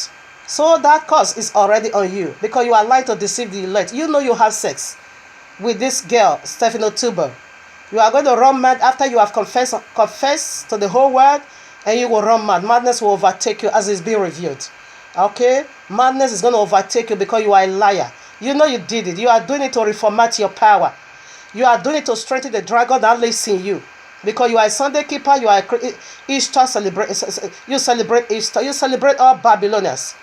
so that curse is already on you. Because you are lying to deceive the elect. You know you have sex with this girl, Stephanie Tuber. You are going to run mad after you have confessed to the whole world, and you will run mad. Madness will overtake you as it's being revealed. Okay? Madness is going to overtake you because you are a liar. You know you did it. You are doing it to reformat your power. You are doing it to strengthen the dragon that lives in you. Because you are a Sunday keeper, you are a Easter you celebrate Easter, you celebrate all Babylonians.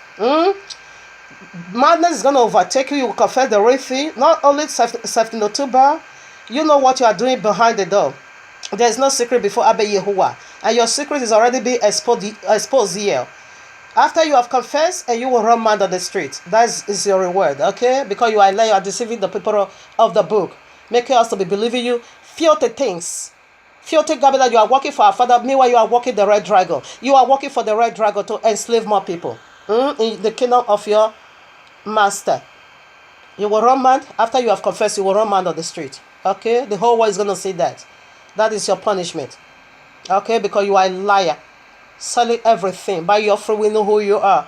Madness is going to overtake you. You will confess the real thing. Not only self-notuba, you know what you are doing behind the door. There is no secret before Abba Yehovah. And your secret is already being exposed here. After you have confessed, and you will run mad on the street. That is your reward, okay? Because you are lying, you are deceiving the people of the book. Making us to be believing you. Filthy things. Filthy garbage that you are working for our Father. Meanwhile, you are working the red dragon. You are working for the red dragon to enslave more people. In the kingdom of your master. You will run mad. After you have confessed, you will run mad on the street. Okay? The whole world is going to see that. That is your punishment. Okay? Because you are a liar. Selling everything. By your fruit, we know who you are.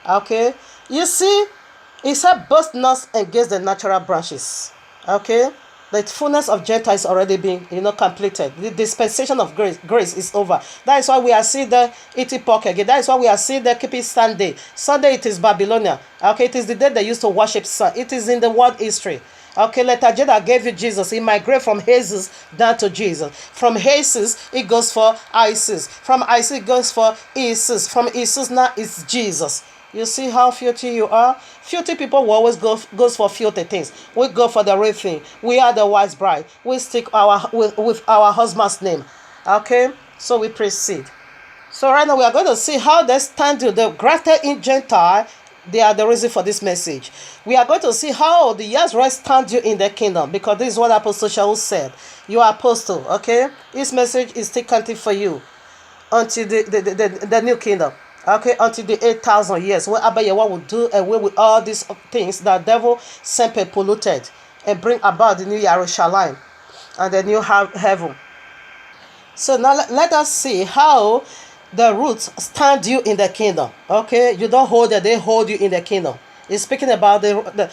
Okay? You see, it said, boast not against the natural branches. Okay? The fullness of Gentiles is already being, completed. The dispensation of grace is over. That is why we are seeing the eating pork again. That is why we are seeing the keeping Sunday. Sunday, it is Babylonia. Okay? It is the day they used to worship sun. It is in the world history. Okay, letter J that gave you Jesus, it migrates from Jesus down to Jesus. From Jesus, it goes for Isis. From Isis, it goes for Isis. From Isis, now it's Jesus. You see how filthy you are? Filthy people will always goes for filthy things. We go for the real thing. We are the wise bride. We stick with our husband's name. Okay, so we proceed. So right now we are going to see how they stand to the grafted in Gentile. They are the reason for this message. We are going to see how the Yazrael stand you in the kingdom, because this is what Apostle Shaul said. You are apostle, okay? This message is still counting for you until the new kingdom. Okay, until the 8,000 years, when Abba Yahweh will do away with all these things that devil sempre polluted, and bring about the new Jerusalem and the new heaven. So now let us see how the roots stand you in the kingdom. Okay, you don't hold it; they hold you in the kingdom. It's speaking about the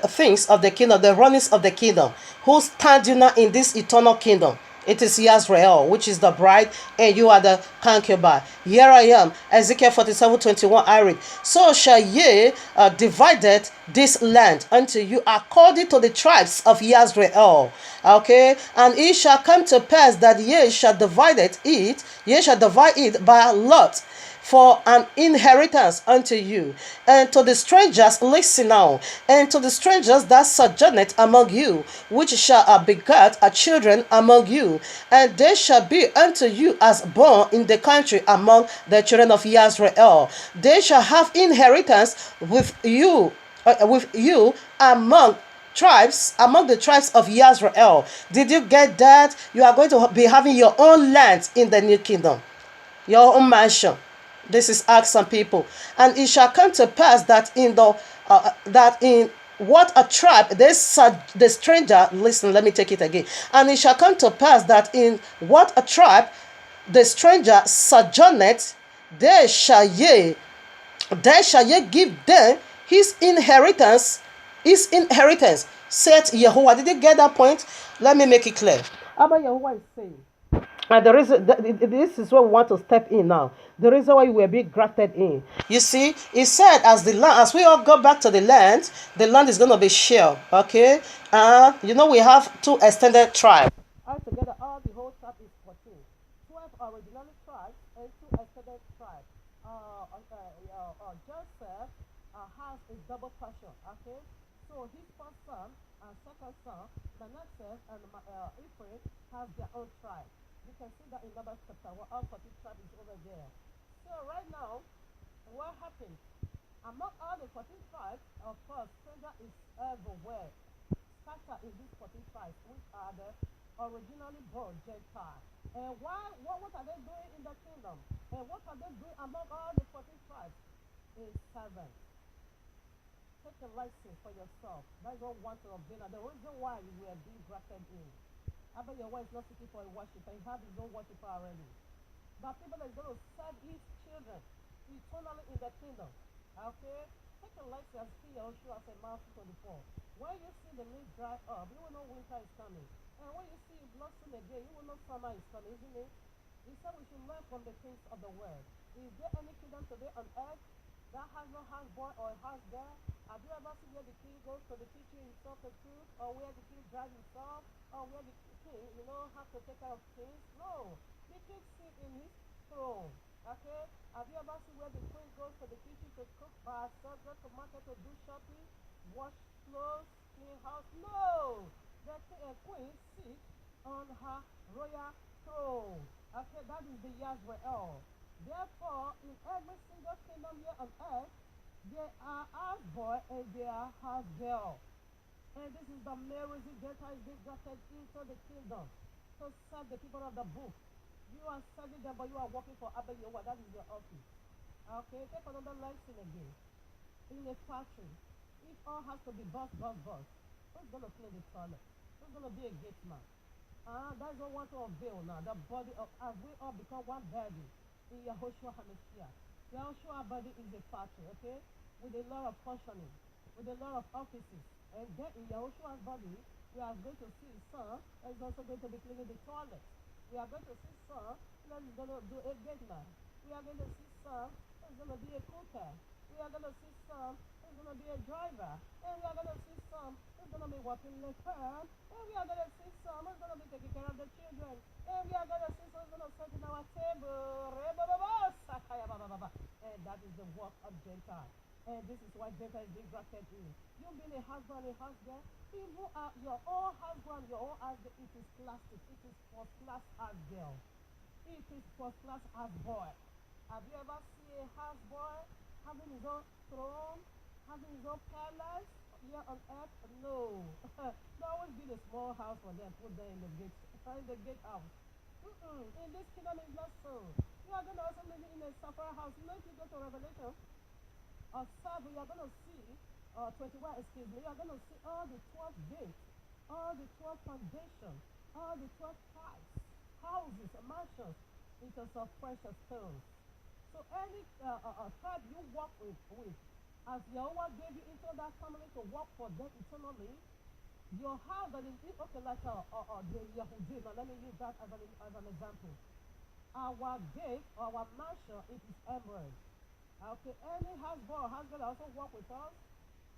things of the kingdom, the runnings of the kingdom. Who stand you now in this eternal kingdom? It is Yasrael, which is the bride, and you are the concubine. Here I am, Ezekiel 47:21. I read, so shall ye divided this land unto you according to the tribes of Yasrael. Okay, and it shall come to pass that ye shall divide it by lot for an inheritance unto you, and to the strangers, listen now, and to the strangers that sojourneth among you, which shall beget children among you, and they shall be unto you as born in the country among the children of Israel. They shall have inheritance with you among the tribes of Israel. Did you get that? You are going to be having your own land in the new kingdom, your own mansion. This is ask some people. And it shall come to pass that in what a tribe the stranger, listen, let me take it again. And it shall come to pass that in what a tribe the stranger sojourneth, there shall ye give them his inheritance, said Yehovah. Did you get that point? Let me make it clear. Abba Yehovah is saying, and the reason this is where we want to step in now. The reason why we are being grafted in. You see, he said, as we all go back to the land is going to be shared. Okay, we have two extended tribes. Altogether, all the whole tribe is 14. 12 originally tribes and two extended tribes. Joseph has a double portion. Okay, so his first son and second son, Manasseh and Ephraim, has their own tribe. You can see that in Numbers chapter 1, all 14 tribes is over there. So right now, what happens? Among all the 14 tribes, of course, stranger is everywhere. Scattered in these 14 tribes, which are the originally born Gentiles. And what are they doing in the kingdom? And what are they doing among all the 14 tribes? Is servants. Take a lesson for yourself. That's what we want to obtain. And the reason why we are being grafted in. Abba Yahweh is not seeking for a worshiper. He has his own worshiper already. But people that are going to serve his children eternally in the kingdom. Okay? Take a lesson and see Yahushua as a Matthew 24. When you see the leaves dry up, you will know winter is coming. And when you see it blossom again, you will know summer is coming, isn't it? He said we should learn from the things of the world. Is there any kingdom today on earth that has no house boy or a house girl? Have you ever seen where the king goes to the kitchen himself the truth, or where the king drives himself, or where the king, have to take care of things? No. The king sits in his throne. Okay? Have you ever seen where the queen goes to the kitchen to cook by herself, go to market to do shopping, wash clothes, clean house? No. The queen sits on her royal throne. Okay, that is the Yahweh. Therefore, in every single kingdom here on earth, there are house boy and there are house girl. And this is the main reason Gentiles being grafted into the kingdom to serve the people of the book. You are serving them, but you are working for Abba Yehovah. That is your office. Okay, take another lesson again. In a factory, if all has to be boss, who's going to clean the toilet? Who's going to be a gate man? That's what we want to unveil now. The body of, as we all become one body in Yahushua HaMashiach. Yahushua body is a factory, okay? With a lot of functioning, with a lot of offices. And then in Yahushua's body, we are going to see son that is also going to be cleaning the toilet. We are going to see son that is going to do a gate man. We are going to see son that is going to be a cooker. We are going to see some who's going to be a driver. And we are going to see some who's going to be working in the farm. And we are going to see some who's going to be taking care of the children. And we are going to see some who's going to sit in our table. And that is the work of Gentile. And this is why Gentile is being grafted in. You being a husband, a husband, even your own husband, your own husband, it is plastic. It is first class as girl. It is first class as boy. Have you ever seen a house boy having his own throne, having his own palace here on earth? No. They always build a small house for them, put them in the gatehouse. In this kingdom is not so. You are going to also live in a separate house. You know, if you go to Revelation, 7, you are going to see, 21, excuse me, you are going to see all the 12 gates, all the 12 foundations, all the 12 tribes, houses, mansions, into some precious stones. So any tribe you walk with, as Yahweh gave you into that family to work for them eternally, your house that is okay, like the Yahudi. Now let me use that as an example. Our gate, our mansion, it is emerald. Okay, any husband or husband also work with us.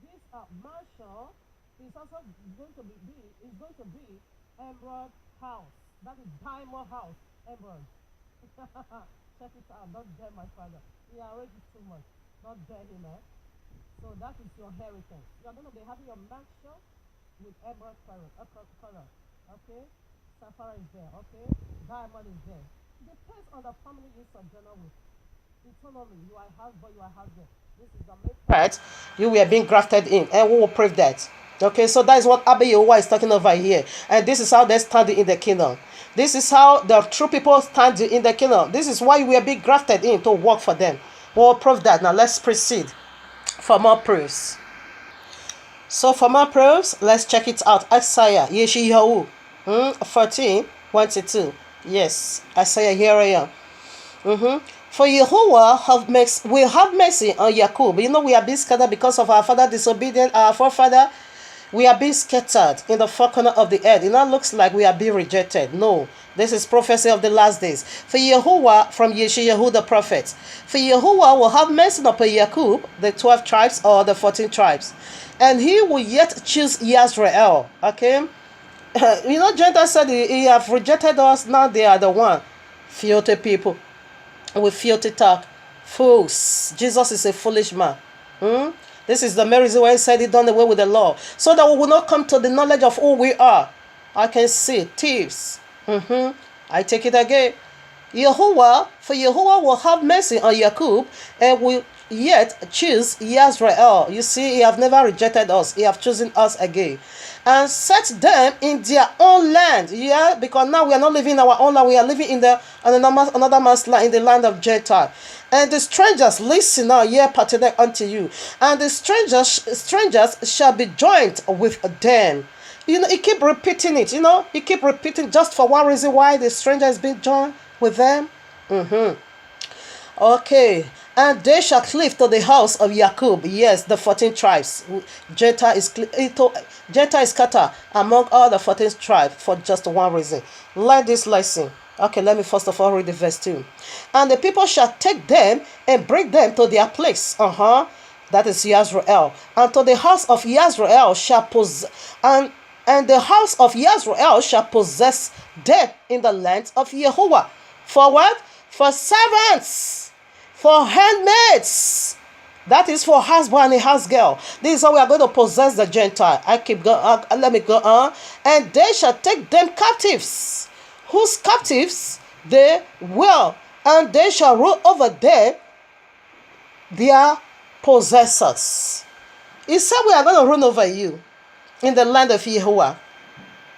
This mansion is also going to be emerald house. That is diamond house, emerald. Check it out. Not dare my father. He already too much. Not dare him, eh? So that is your inheritance. You are going to be having your mansion with emerald color. Okay? Sapphire is there. Okay? Diamond is there. Depends on the family you sojourn with. Eternally, you are husband, you are husband. This is the main part. You were being grafted in, and we will prove that. Okay, so that is what Abba Yehovah is talking over here. And this is how they stand in the kingdom. This is how the true people stand in the kingdom. This is why we are being grafted in to work for them. We'll prove that. Now let's proceed for more proofs. So for more proofs, let's check it out. Isaiah, Yeshayahu, 14, 1-2. Yes, Isaiah, here I am. For Yehovah will have mercy on Jacob. You know, we are being scattered because of our father disobedient, our forefather. We are being scattered in the four corners of the earth. It now looks like we are being rejected. No, this is prophecy of the last days. For Yehovah, from Yeshayahu the prophet, for Yehovah will have mercy upon Jacob, the 12 tribes or the 14 tribes, and he will yet choose Yisrael. Okay, you know, Gentile said he have rejected us. Now they are the one. Filthy people with filthy talk, fools. Jesus is a foolish man. This is the main reason why he said he done away with the law, so that we will not come to the knowledge of who we are. I can see thieves. I take it again. For Yehovah will have mercy on Jacob and will yet choose Yisrael. You see, he have never rejected us. He have chosen us again and set them in their own land. Yeah, because now we are not living in our own land. We are living in another man's land, in the land of Gentile. And the strangers, listen now, ye pertinent unto you. And the strangers shall be joined with them. You know, he keep repeating it. You know, he keep repeating just for one reason why the stranger is being joined with them. Okay. And they shall cleave to the house of Jacob. Yes, the 14 tribes. Gentile is scattered among all the 14 tribes for just one reason. Learn this lesson. Okay, let me first of all read the verse 2. And the people shall take them and bring them to their place. That is Yisrael. And to the house of Yisrael shall possess, and the house of Yisrael shall possess them in the land of Yehovah. For what? For servants, for handmaids. That is for husband and house girl. This is how we are going to possess the Gentile. Let me go on. And they shall take them captives, whose captives they will, and they shall rule over them, their possessors. He said we are going to rule over you in the land of Yehovah,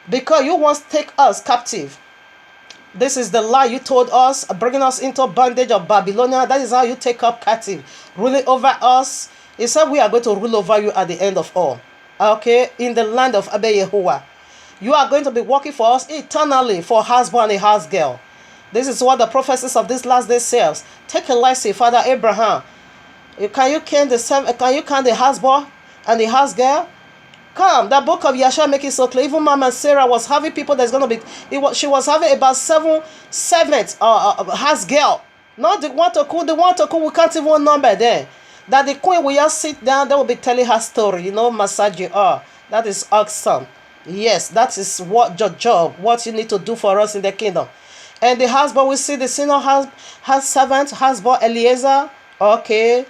because you once take us captive. This is the lie you told us, bringing us into bondage of Babylonia. That is how you take up captive, ruling over us. He said we are going to rule over you at the end of all. Okay, in the land of Abba Yehovah. You are going to be working for us eternally, for husband and house girl. This is what the prophecies of this last day says. Take a lesson, Father Abraham. Can you count the husband and the house girl? Come, the book of Yeshua make it so clear. Even Mama Sarah was having people that's going to be, she was having about 7 servants, house girl. Not the one to cook, we can't even number there. That the queen will just sit down, they will be telling her story, massage you. That is awesome. Yes, that is what your job, what you need to do for us in the kingdom. And the husband will see the senior servant, husband Eliezer. Okay,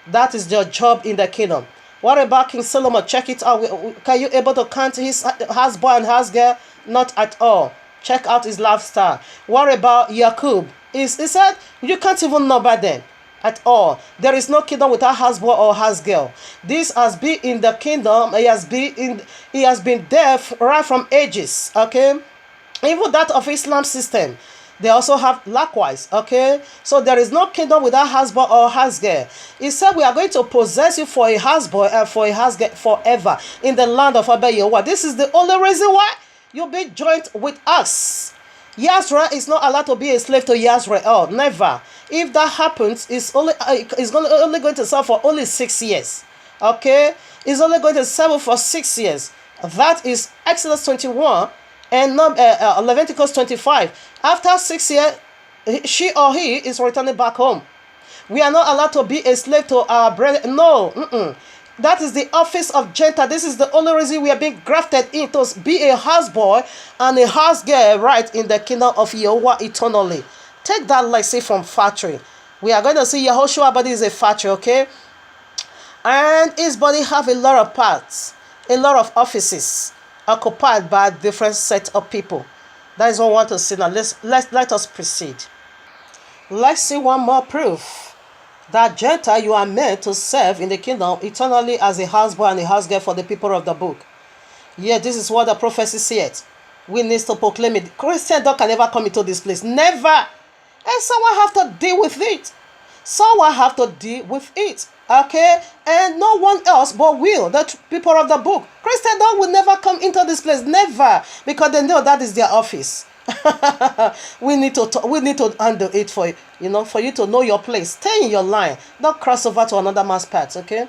that is your job in the kingdom. What about King Solomon? Check it out. Can you able to count his husband and husband? Not at all. Check out his lifestyle. What about Yakub? He said you can't even know by then at all. There is no kingdom without husband or husgirl. This has been in the kingdom. He has been there right from ages. Okay, even that of Islam system, they also have likewise. Okay, so there is no kingdom without husband or husgirl. He said we are going to possess you for a husband and for a husgirl forever in the land of Abba Yehovah. This is the only reason why you'll be joined with us. Yasra is not allowed to be a slave to Yasrael. Never. If that happens, it's only going to serve for only 6 years. Okay, it's only going to serve for 6 years. That is Exodus 21 and Leviticus 25. After 6 years, she or he is returning back home. We are not allowed to be a slave to our brethren. No. That is the office of Gentile. This is the only reason we are being grafted in to be a houseboy and a housegirl right in the kingdom of Yehovah eternally. Take that lesson from factory. We are going to see Yehoshua body is a factory, okay? And his body have a lot of parts, a lot of offices occupied by different set of people. That is what we want to see now. Let us proceed. Let's see one more proof that Gentile you are meant to serve in the kingdom eternally as a husband and a housegirl for the people of the book. Yeah, this is what the prophecy said. We need to proclaim it. Christian dog can never come into this place. Never. And someone have to deal with it. Someone have to deal with it. Okay? And no one else but will. The people of the book. Christian dog will never come into this place. Never. Because they know that is their office. we need to handle it for for you to know your place. Stay in your line. Don't cross over to another man's path. Okay,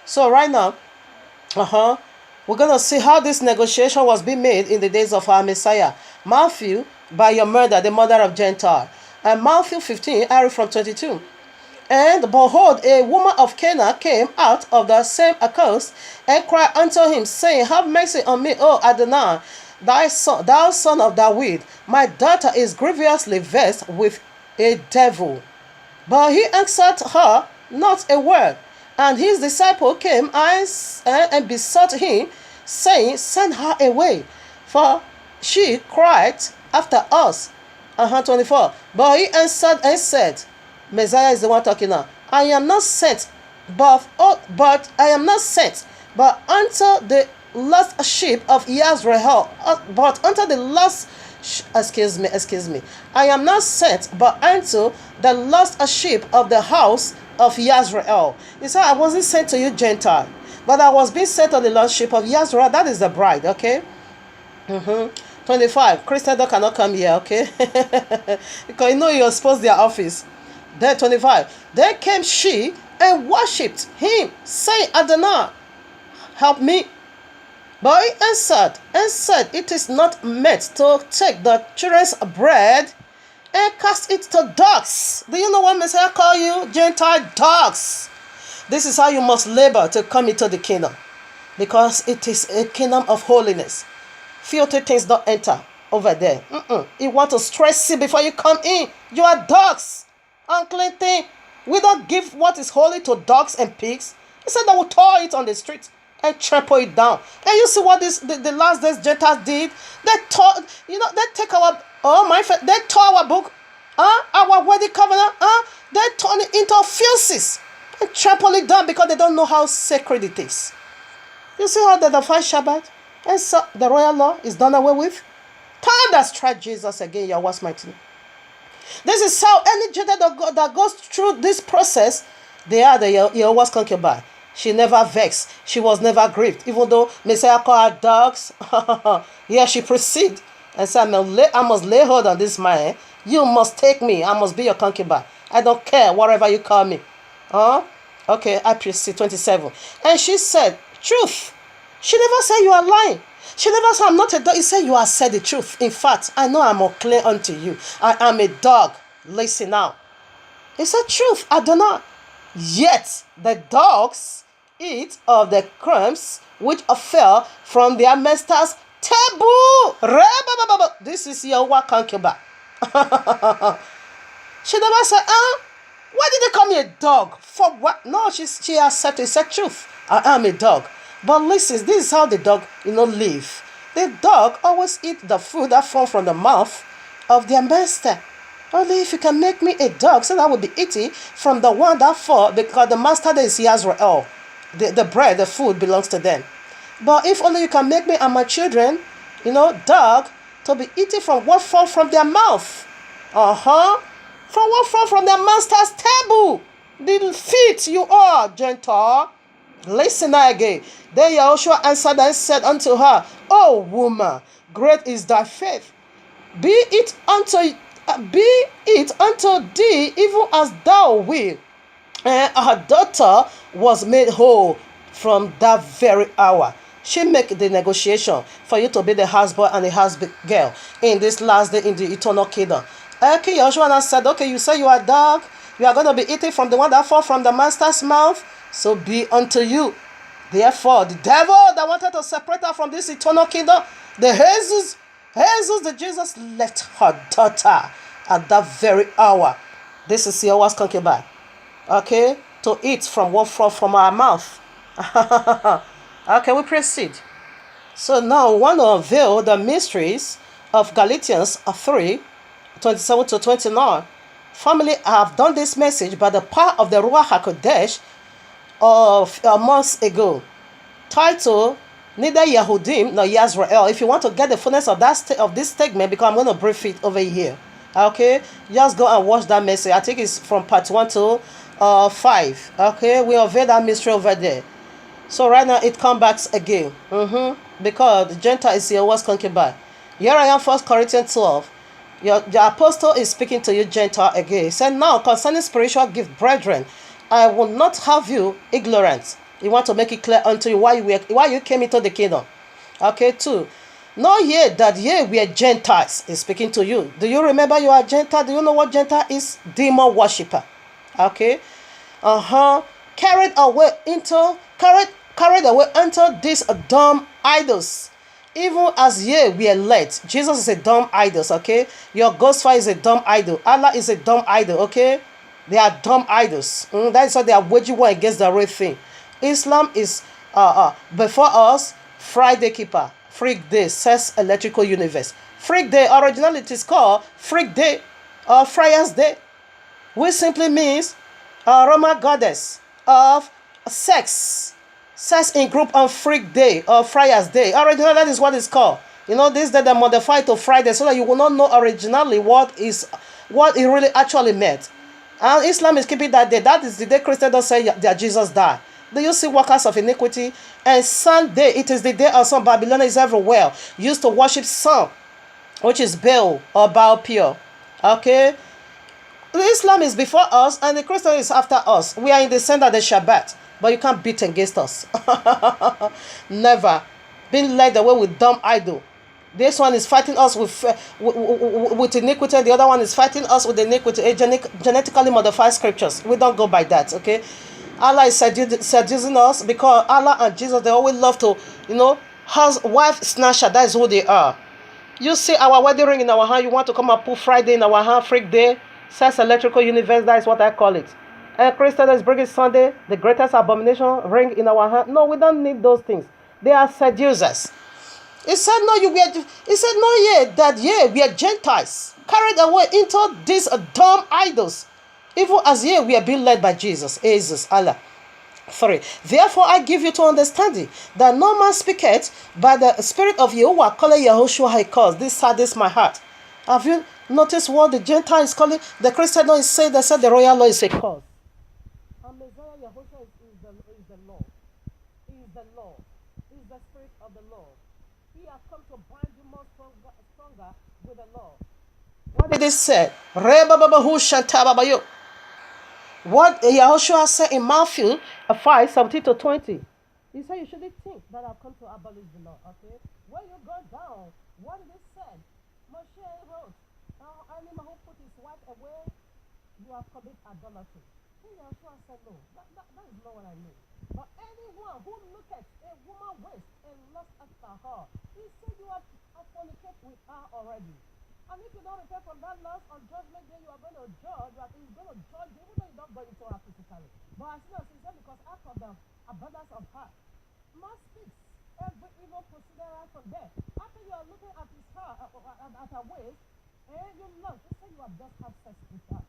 so right now we're gonna see how this negotiation was being made in the days of our Messiah. Matthew, by your murder, the mother of Gentile. And Matthew 15, I read from 22. And behold, a woman of Canaan came out of the same coast and cried unto him, saying, have mercy on me, O Adonai, thou son of David, my daughter is grievously vexed with a devil. But he answered her not a word. And his disciple came and besought him, saying, send her away, for she cried after us. 24. But he answered and said, Messiah is the one talking now. I am not sent, but unto the lost sheep of Israel, but unto the lost excuse me, I am not sent but unto the lost sheep of the house of Israel. He said, I wasn't sent to you Gentile, but I was being sent to the lost sheep of Israel. That is the bride. Okay. 25. Christian cannot come here. Okay. Because you're supposed to their office. Then 25. Then came she and worshipped him, saying, Adonai, help me. But he answered and said, it is not meet to take the children's bread and cast it to dogs. Do you know what Messiah call you? Gentile dogs. This is how you must labor to come into the kingdom. Because it is a kingdom of holiness. Filthy things don't enter over there. You want to stress it before you come in. You are dogs. Unclean thing. We don't give what is holy to dogs and pigs. He said they will tore it on the street and trample it down. And you see what the last days Gentiles did? They tore, they take our, they tore our book, our wedding covenant, they turn it into filthies and trample it down because they don't know how sacred it is. You see how they define Shabbat? And so the royal law is done away with? Time that strike Jesus again, Yahweh mighty. This is how any Gentile that goes through this process, they are the Yahweh's concubine. She never vexed. She was never grieved. Even though Messiah called her dogs, yeah, she proceeded and said, I must lay hold on this man. You must take me. I must be your concubine. I don't care whatever you call me. Okay, I proceed. 27. And she said, truth. She never said you are lying. She never said I'm not a dog. He said you have said the truth. In fact, I know I'm unclean unto you. I am a dog. Listen now. He said truth. I do not. Yet the dogs eat of the crumbs which fell from their master's table. This is Yahweh concubine. She never said, why did they call me a dog? For what? No, she accepted. It's the truth. I am a dog. But listen, this is how the dog, live. The dog always eat the food that fall from the mouth of their master. Only if you can make me a dog, so that I will be eating from the one that fall, because the master there is Yisrael. The bread, the food belongs to them. But if only you can make me and my children, dog, to be eating from what fall from their mouth. From what fall from their master's table. The feet you are, Gentile. Listen again. Then Yahushua answered and said unto her, O woman, great is thy faith. Be it unto thee even as thou wilt. And her daughter was made whole from that very hour. She make the negotiation for you to be the husband and the husband girl in this last day in the eternal kingdom. Okay, Joshua said, okay, you say you are dog. You are going to be eating from the one that fall from the master's mouth. So be unto you. Therefore, the devil that wanted to separate her from this eternal kingdom, Jesus, the Jesus left her daughter at that very hour. This is Yahweh's concubine. Okay, to eat from what fall from our mouth. Okay, we proceed. So now we want to unveil the mysteries of Galatians 3:27 to 29. Family, I have done this message by the power of the Ruach HaKodesh of months ago. Title, neither Yahudim nor Yisrael. If you want to get the fullness of this statement, because I'm going to brief it over here. Okay, just go and watch that message. I think it's from part 1 to 5. Okay, we unveil that mystery over there. So right now it comes back again. Because the Gentile is your worst concubine. Here I am, 1 Corinthians 12. The apostle is speaking to you, Gentile, again. He said, now concerning spiritual gift, brethren, I will not have you ignorant. You want to make it clear unto you why you came into the kingdom. Okay, 2. Know ye that ye were Gentiles. Is speaking to you. Do you remember you are Gentile? Do you know what Gentile is? Demon worshipper. Okay. Carried away into these dumb idols. Even as ye were led. Jesus is a dumb idol, okay? Your ghost fire is a dumb idol. Allah is a dumb idol, okay? They are dumb idols. That is why they are waging war against the real thing. Islam is before us, Friday keeper, freak day, says electrical universe. Freak day, originally it is called freak day or Friar's day, which simply means Roman goddess of sex. Sex in group on freak day or Friar's day. Originally, that is what it's called. This day they modify to Friday so that you will not know originally what it really actually meant. And Islam is keeping that day. That is the day Christians don't say that Jesus died. Do you see workers of iniquity? And Sunday, it is the day of some Babylonians everywhere used to worship sun, which is Baal or Baal pure. Okay? Islam is before us and the Christian is after us. We are in the center of the Shabbat. But you can't beat against us. Never. Being led away with dumb idol. This one is fighting us with iniquity. The other one is fighting us with iniquity. Genetically modified scriptures. We don't go by that, okay? Allah is seducing us because Allah and Jesus, they always love to, wife snatcher. That is who they are. You see our wedding ring in our hand. You want to come and put Friday in our hand, freak day. Says electrical universe. That is what I call it. And Christian is bringing Sunday, the greatest abomination, ring in our hand. No, we don't need those things. They are seducers. He said, no, we are Gentiles, carried away into these dumb idols, even as ye we are being led by Jesus, Allah. 3. Therefore I give you to understanding that no man speaketh by the Spirit of Yahuwah, calling Yahushua he calls. This saddens my heart. Have you noticed what the Gentile is calling? The Christian law is saying, they said the royal law is a cause. Messiah Yahushua is the law. He is the law. He is the spirit of the law. He has come to bind you more stronger with the law. What did it say? What Yahushua said in Matthew 5:17 to 20. He said you shouldn't think that I've come to abolish the law. Okay? When you go down, what did it say? Moshe wrote, anyone who put his wife away, you have committed idolatry. And Yeshua said, no, that is not what I mean. But anyone who looketh a woman waist and lust after her, he said you have fornicate with her already. And if you don't repent from that lust, on judgment day you are going to judge, he's going to judge you, even though you don't go into her physically. But as soon as he said, because out of the abundance of heart, mouth speaks. Every evil procedure right from there. After you are looking at his heart, at her waist, and you lust, he said you have just had sex with her.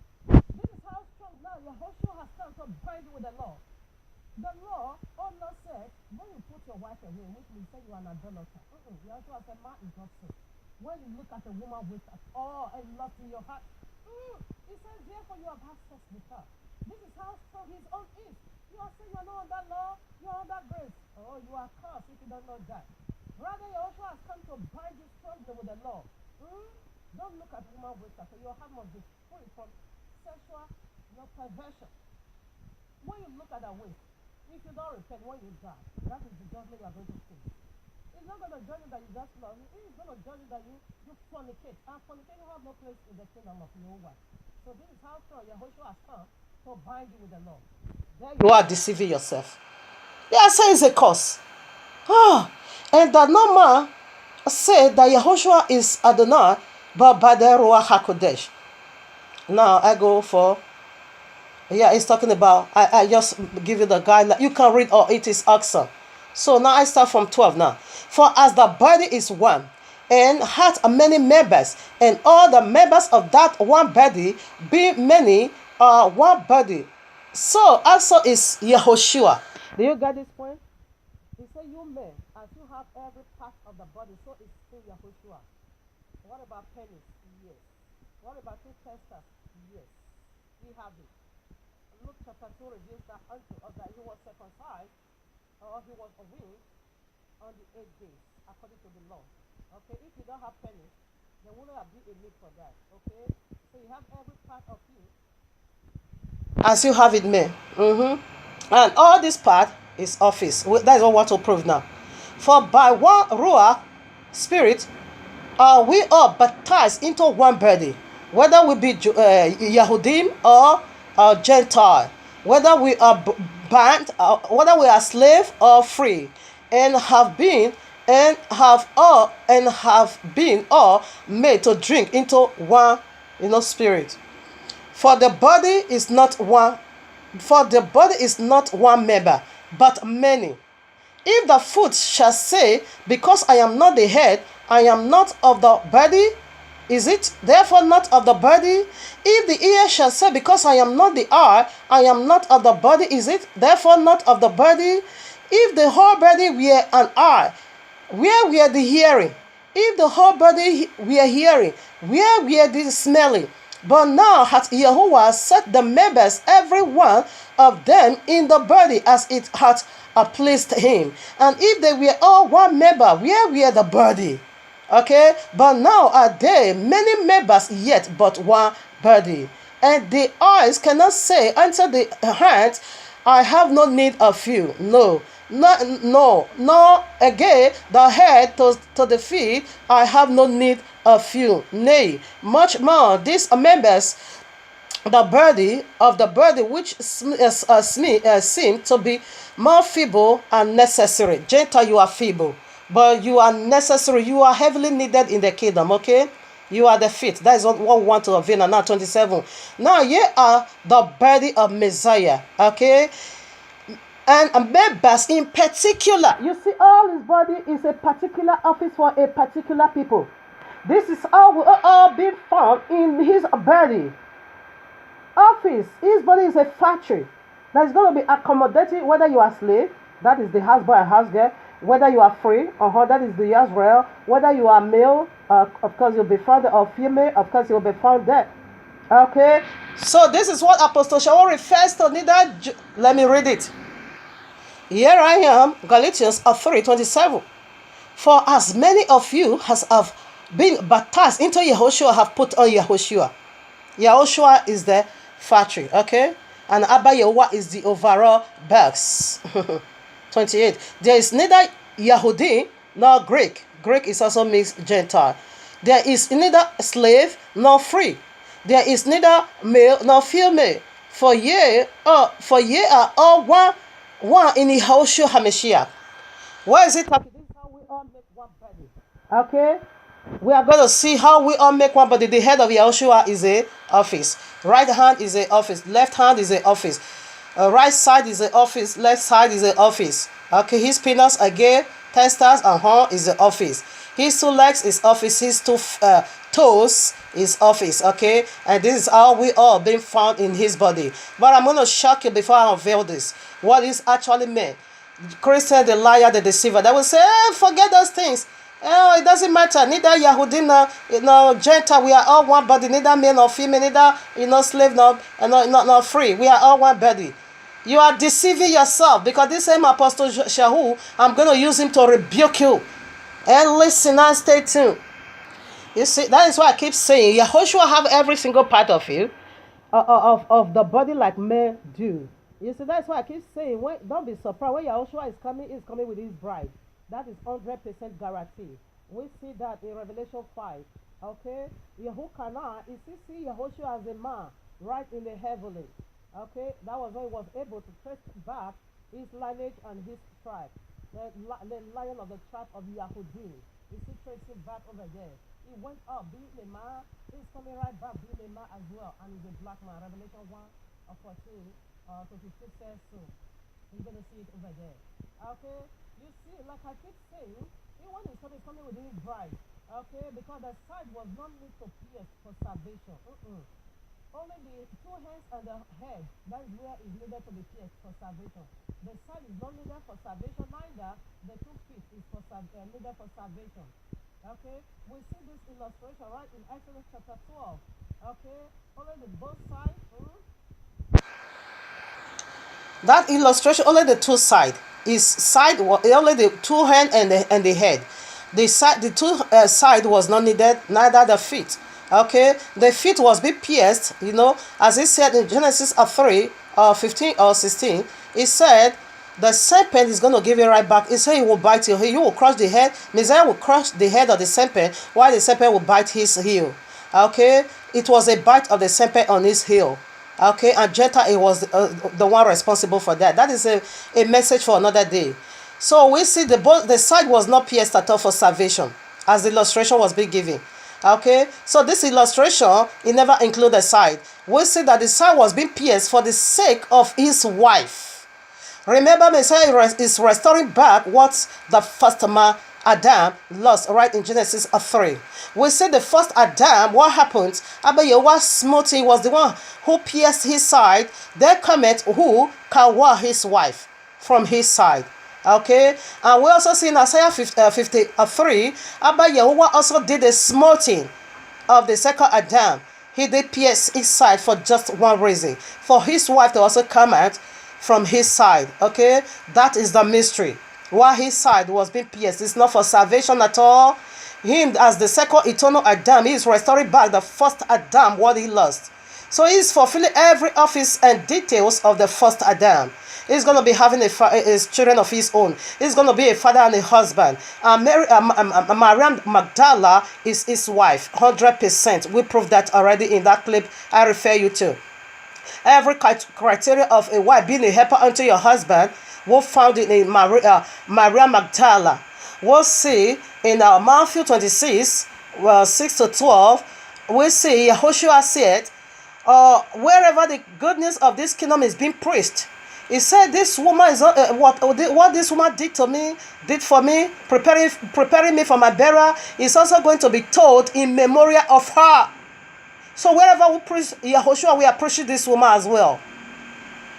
This is how strong now Yehoshua has come to bind you with the law. The law, Allah said, when you put your wife away, which means say you are an adulterer. Yehoshua said, man is not so. When you look at a woman with and lust in your heart, he says, therefore you have had sex with her. This is how strong his own is. You are saying you are not under law, you are under grace. Oh, you are cursed if you don't know that. Rather, Yehoshua has come to bind you strongly with the law. Don't look at woman with her, so your heart must be free from sexual perversion. When you look at her waist, if you don't repent when you die, that is the judgment you are going to face. He's not going to judge you that you just love him. He's going to judge you that you fornicate. And fornication have no place in the kingdom of Jehovah. So this is how strong Yehoshua has come to bind you with the law. There you are deceiving yourself. Yeah, say it's a curse. And that no man said that Yehoshua is Adonai, but by the Ruach HaKodesh. Now I go for, it's talking about, I just give you the guideline. You can read, it is awesome. So now I start from 12 now. For as the body is one, and hath many members, and all the members of that one body, being many, are one body. So also is Yehoshua. Do you get this point? He said, you men, as you have every part of the body, so is still Yehoshua. What about penis? Yes. What about two testes? Yes. We have it. Luke chapter 2 reveals that unto us that he was circumcised, or he was a weaned on the 8th day, according to the law. Okay, if you don't have penis, there wouldn't have been a need for that. Okay, so you have every part of you as you have it made. And all this part is office. That is what we want to prove now. For by one Ruach Spirit are we all baptized into one body, whether we be Yahudim or Gentile, whether we are band, whether we are slave or free, and have been all made to drink into one, spirit. For the body is not one member, but many. If the foot shall say, because I am not the head, I am not of the body, is it therefore not of the body? If the ear shall say, because I am not the eye, I am not of the body, is it therefore not of the body? If the whole body were an eye, where were the hearing? If the whole body were hearing, where were the smelling? But now hath Yehovah set the members, every one of them, in the body as it hath pleased him. And if they were all one member, where were the body? Okay, but now are there many members, yet but one body. And the eyes cannot say unto the hands, I have no need of you. No, nor again the head to the feet, I have no need of you. Nay, much more these members, the body of the body, which seem to be more feeble and necessary. Gentile, you are feeble, but you are necessary. You are heavily needed in the kingdom. Okay, you are the feet. That is what we want to reveal. Now 27. Now ye are the body of Messiah. Okay, and members in particular. You see, all his body is a particular office for a particular people. This is all being found in his body. Office. His body is a factory that is going to be accommodating whether you are a slave, that is the houseboy and housegirl, whether you are free, that is the Israel, whether you are male, of course you'll be found, or female, of course you'll be found there. Okay, so this is what Apostle Shaul refers to. Let me read it. Here I am, Galatians 3:27. For as many of you as have been baptized into Yehoshua have put on Yehoshua. Yehoshua is the factory, okay? And Abba Yehovah is the overall box. 28. There is neither Yahudi nor Greek. Greek is also means Gentile. There is neither slave nor free. There is neither male nor female. For ye are all one in Yehoshua HaMashiach. Why is it talking? This is how we all make one body. Okay? We are going to see how we all make one body. The head of Yehoshua is a office. Right hand is a office. Left hand is a office. Right side is a office. Left side is a office. Okay, his penis, again, testes, and horn is the office. His two legs is office. His two toes is office. Okay, and this is how we all been found in his body. But I'm going to shock you before I unveil this. What is actually meant? Christian, the liar, the deceiver. They will say, forget those things. Oh, it doesn't matter. Neither Yahudim nor Gentile. We are all one body. Neither male nor female. Neither slave nor free. We are all one body. You are deceiving yourself, because this same Apostle Shahu, I'm going to use him to rebuke you. And listen and stay tuned. You see, that is why I keep saying, Yehoshua have every single part of you, of the body like men do. You see, that's why I keep saying, don't be surprised. When Yehoshua is coming with his bride. That is 100% guarantee. We see that in Revelation 5. Okay? Yehoshua is see Yehoshua as a man right in the heavenly. Okay? That was when he was able to trace back his lineage and his tribe. The lion of the tribe of Yahudim. You see tracing back over there. He went up, being a man. He's coming right back, being a man as well. And he's a black man. Revelation 1 of 14 to 15 says so. You're going to see it over there. Okay? You see, like I keep saying, he when he's coming with his bride. Okay? Because the side was not made to pierce for salvation. Only the two hands and the head, that is where is needed to be pierced for salvation. The side is not needed for salvation, neither the 2 feet is needed for salvation. Okay? We see this illustration right in Exodus chapter 12. Okay? Only the both sides. That illustration, only the two side is only the two hand and the head. The two side was not needed, neither the feet. Okay, the feet was be pierced, as it said in Genesis 3, 15 or 16. It said the serpent is going to give you right back. It said he will bite your heel. You will crush the head. Messiah will crush the head of the serpent, while the serpent will bite his heel. Okay, it was a bite of the serpent on his heel. Okay, and Gentile was the one responsible for that. That is a message for another day. So we see the side was not pierced at all for salvation, as the illustration was being given. Okay, so this illustration, it never included the side. We see that the side was being pierced for the sake of his wife. Remember, Messiah is restoring back what the first man, Adam, lost, right in Genesis 3. We see the first Adam, what happened? Abayewa smote, he was the one who pierced his side. There cometh who kawa his wife from his side. Okay, and we also see in Isaiah 53, Abba Yehovah also did a smoting of the second Adam. He did pierce his side for just one reason, for his wife to also come out from his side. Okay, that is the mystery. Why his side was being pierced, it's not for salvation at all. Him as the second eternal Adam, he is restoring back the first Adam what he lost. So he is fulfilling every office and details of the first Adam. He's going to be having his children of his own. He's going to be a father and a husband. Mariam Magdala is his wife, 100%. We proved that already in that clip I refer you to. Every criteria of a wife being a helper unto your husband, we'll found it in Mariam Magdala. We'll see in Matthew 26, 6 to 12, we'll see Yehoshua said, wherever the goodness of this kingdom is being preached, he said, "This woman is what this woman did for me, preparing me for my burial, is also going to be told in memorial of her." So wherever we preach Yehoshua, we are preaching this woman as well.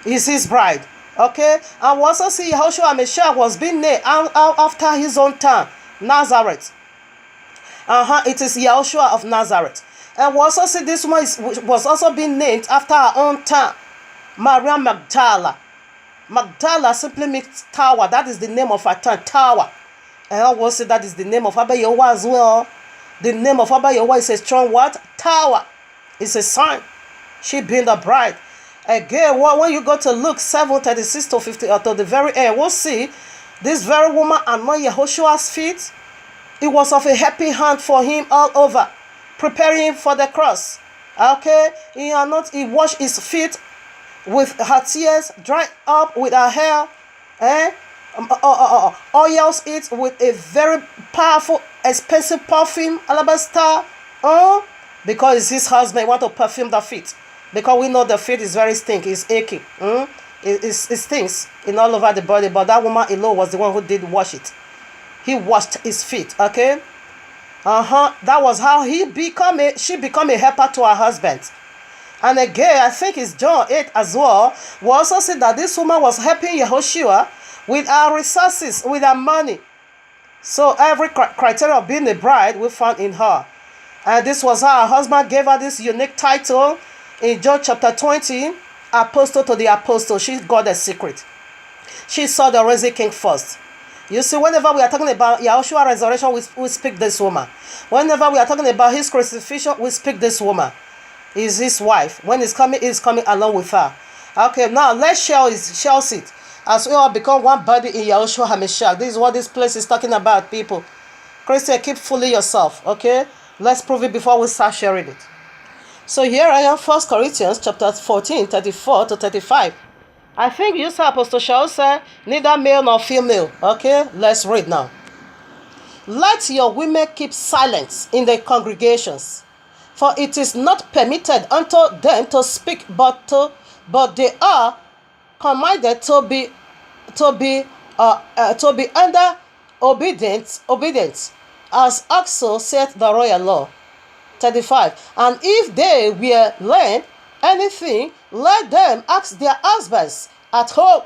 He's his bride. Okay, and we also see Yehoshua Mashiach was being named after his own town, Nazareth. It is Yehoshua of Nazareth. And we also see this woman was also being named after her own town, Mariam Magdala. Magdala simply means tower. That is the name of her town, tower. And I will say that is the name of Abba Yehovah as well. The name of Abba Yehovah is a strong what? Tower. It's a sign. She being the bride. Again, when you go to Luke 7:36 to 50, to the very end, we'll see this very woman anointed Yehoshua's feet. It was of a happy hand for him all over, preparing him for the cross. Okay, he washed his feet with her tears, dried up with her hair, eh? Oils it with a very powerful, expensive perfume, alabaster, because it's his husband, want to perfume the feet. Because we know the feet is very stinky, it's achy. It stinks in all over the body, but that woman alone was the one who did wash it. He washed his feet, okay? That was how she become a helper to her husband. And again, I think it's John 8 as well. We also see that this woman was helping Yehoshua with her resources, with her money. So every criteria of being a bride we found in her. And this was how her husband gave her this unique title in John chapter 20, Apostle to the Apostle. She got a secret. She saw the risen king first. You see, whenever we are talking about Yahushua's resurrection, we speak this woman. Whenever we are talking about his crucifixion, we speak this woman. Is his wife. When he's coming along with her. Okay, now let's share it. As we all become one body in Yahushua HaMashiach. This is what this place is talking about, people. Christian, keep fooling yourself, okay? Let's prove it before we start sharing it. So here I am, 1 Corinthians chapter 14, 34 to 35. I think you saw Apostle Shaul said, neither male nor female. Okay, let's read now. Let your women keep silence in the congregations, for it is not permitted unto them to speak, but they are commanded to be under obedience, as also saith the royal law. 35. And if they will learn anything, let them ask their husbands at home,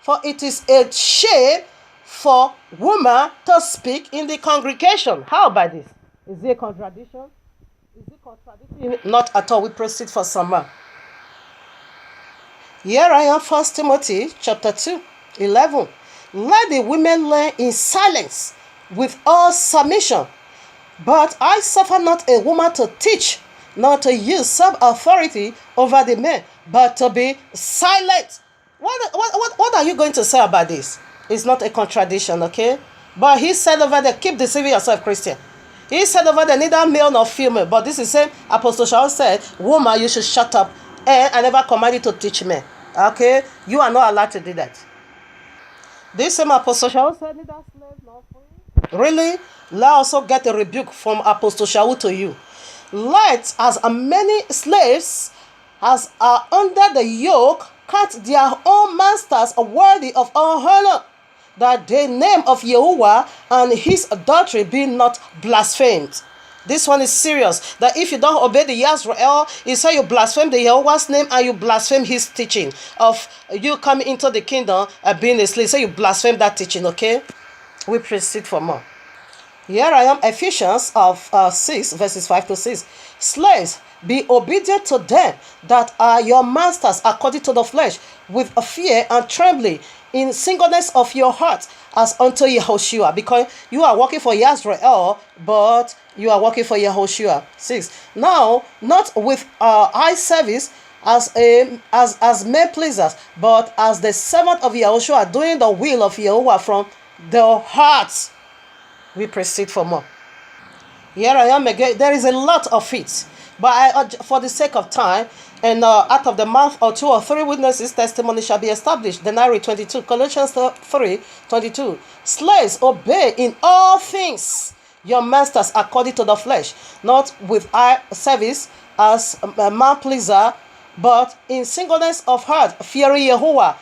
for it is a shame for woman to speak in the congregation. How about this? Is it a contradiction? Is it contradictory? Not at all. We proceed for some more. Here I am, 1 Timothy chapter 2, 11. Let the women learn in silence with all submission. But I suffer not a woman to teach, nor to use some authority over the men, but to be silent. What are you going to say about this? It's not a contradiction, okay? But he said over there, keep deceiving yourself, Christian. He said over there, neither male nor female. But this is the same Apostle Shaul said, woman, you should shut up. And I never command you to teach men. Okay? You are not allowed to do that. This same Apostle Shaul said, neither slave nor free. Really? Let also get a rebuke from Apostle Shaul to you. Let as many slaves as are under the yoke count their own masters worthy of all honor, that the name of Yahuwah and his doctrine be not blasphemed. This one is serious. That if you don't obey the Yisrael, you say you blaspheme the Yahuwah's name and you blaspheme his teaching of you coming into the kingdom and being a slave. So you blaspheme that teaching, okay? We proceed for more. Here I am, Ephesians of 6, verses 5 to 6. Slaves, be obedient to them that are your masters according to the flesh, with fear and trembling, in singleness of your heart, as unto Yehoshua. Because you are working for Yisrael, but you are working for Yehoshua. 6. Now, not with eye service as men pleasers, but as the servant of Yehoshua, doing the will of Yehovah from the heart. We proceed for more. Here I am again. There is a lot of it, but for the sake of time, and out of the mouth of 2 or 3 witnesses, testimony shall be established. Denarii 22, Colossians 3, 22. Slaves, obey in all things your masters according to the flesh, not with eye service as a man pleaser, but in singleness of heart, fearing Yahuwah.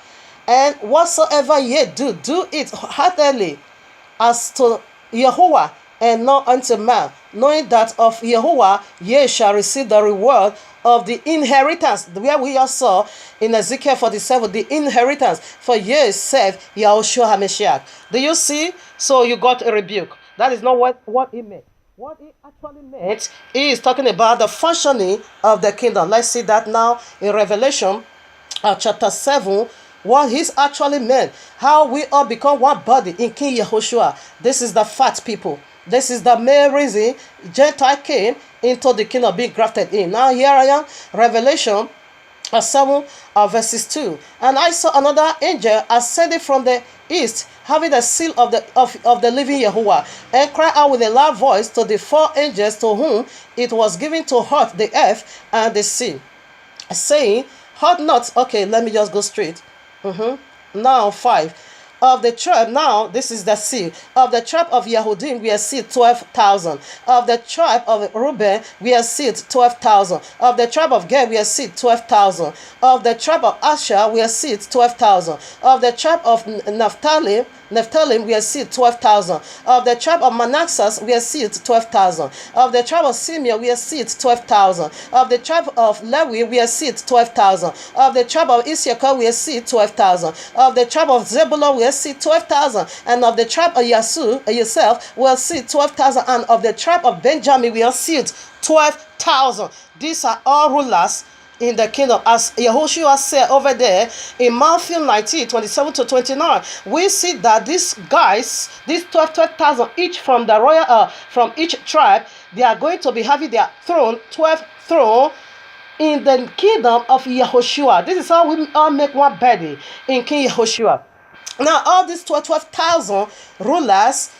And whatsoever ye do, do it heartily as to Yahuwah and not unto man, knowing that of Yahuwah ye shall receive the reward of the inheritance, where we all saw in Ezekiel 47, the inheritance, for ye serve Yahushua HaMashiach. Do you see? So you got a rebuke. That is not what it meant. What it actually meant, he is talking about the functioning of the kingdom. Let's see that now in Revelation chapter 7, what he's actually meant, how we all become one body in King Yehoshua. This is the fact, people. This is the main reason Gentile came into the kingdom, being grafted in. Now here I am, Revelation 7 verses 2. And I saw another angel ascending from the east, having the seal of the living Yahuwah, and cried out with a loud voice to the 4 angels to whom it was given to hurt the earth and the sea, saying, Hot not. Okay, let me just go straight. Now 5. Of the tribe, now this is the seal. Of the tribe of Yehudim, we are seed 12,000. Of the tribe of Reuben, we are seed 12,000. Of the tribe of Gad, we are seed 12,000. Of the tribe of Asher, we are seed 12,000. Of the tribe of Naphtali, we are seed 12,000. Of the tribe of Manasseh, we are seed 12,000. Of the tribe of Simeon, we are seed 12,000. Of the tribe of Levi, we are seed 12,000. Of the tribe of Issachar, we are seed 12,000. Of the tribe of Zebulun, we are seed 12,000. And of the tribe of yourself, we are seed 12,000. And of the tribe of Benjamin, we are seed 12,000. These are all rulers in the kingdom, as Yahushua said over there in Matthew 19:27-29. We see that these guys, these 12,000 each from the royal, from each tribe, they are going to be having their throne, 12 throne in the kingdom of Yahushua. This is how we all make one body in King Yahushua. Now, all these 12,000 rulers,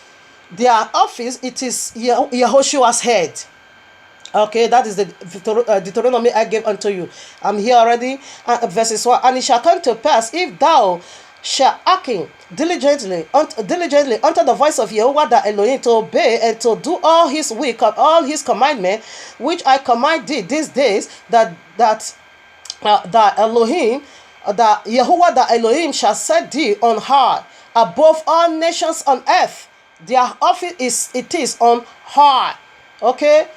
their office, it is Yahushua's head. Okay, that is the Deuteronomy I gave unto you. I'm here already. Verses 1. And it shall come to pass, if thou shalt hearken diligently unto the voice of Jehovah thy Elohim, to obey and to do all his will, all his commandments, which I command thee these days, that Elohim, that Jehovah thy Elohim shall set thee on high above all nations on earth. Their office is on high. Okay.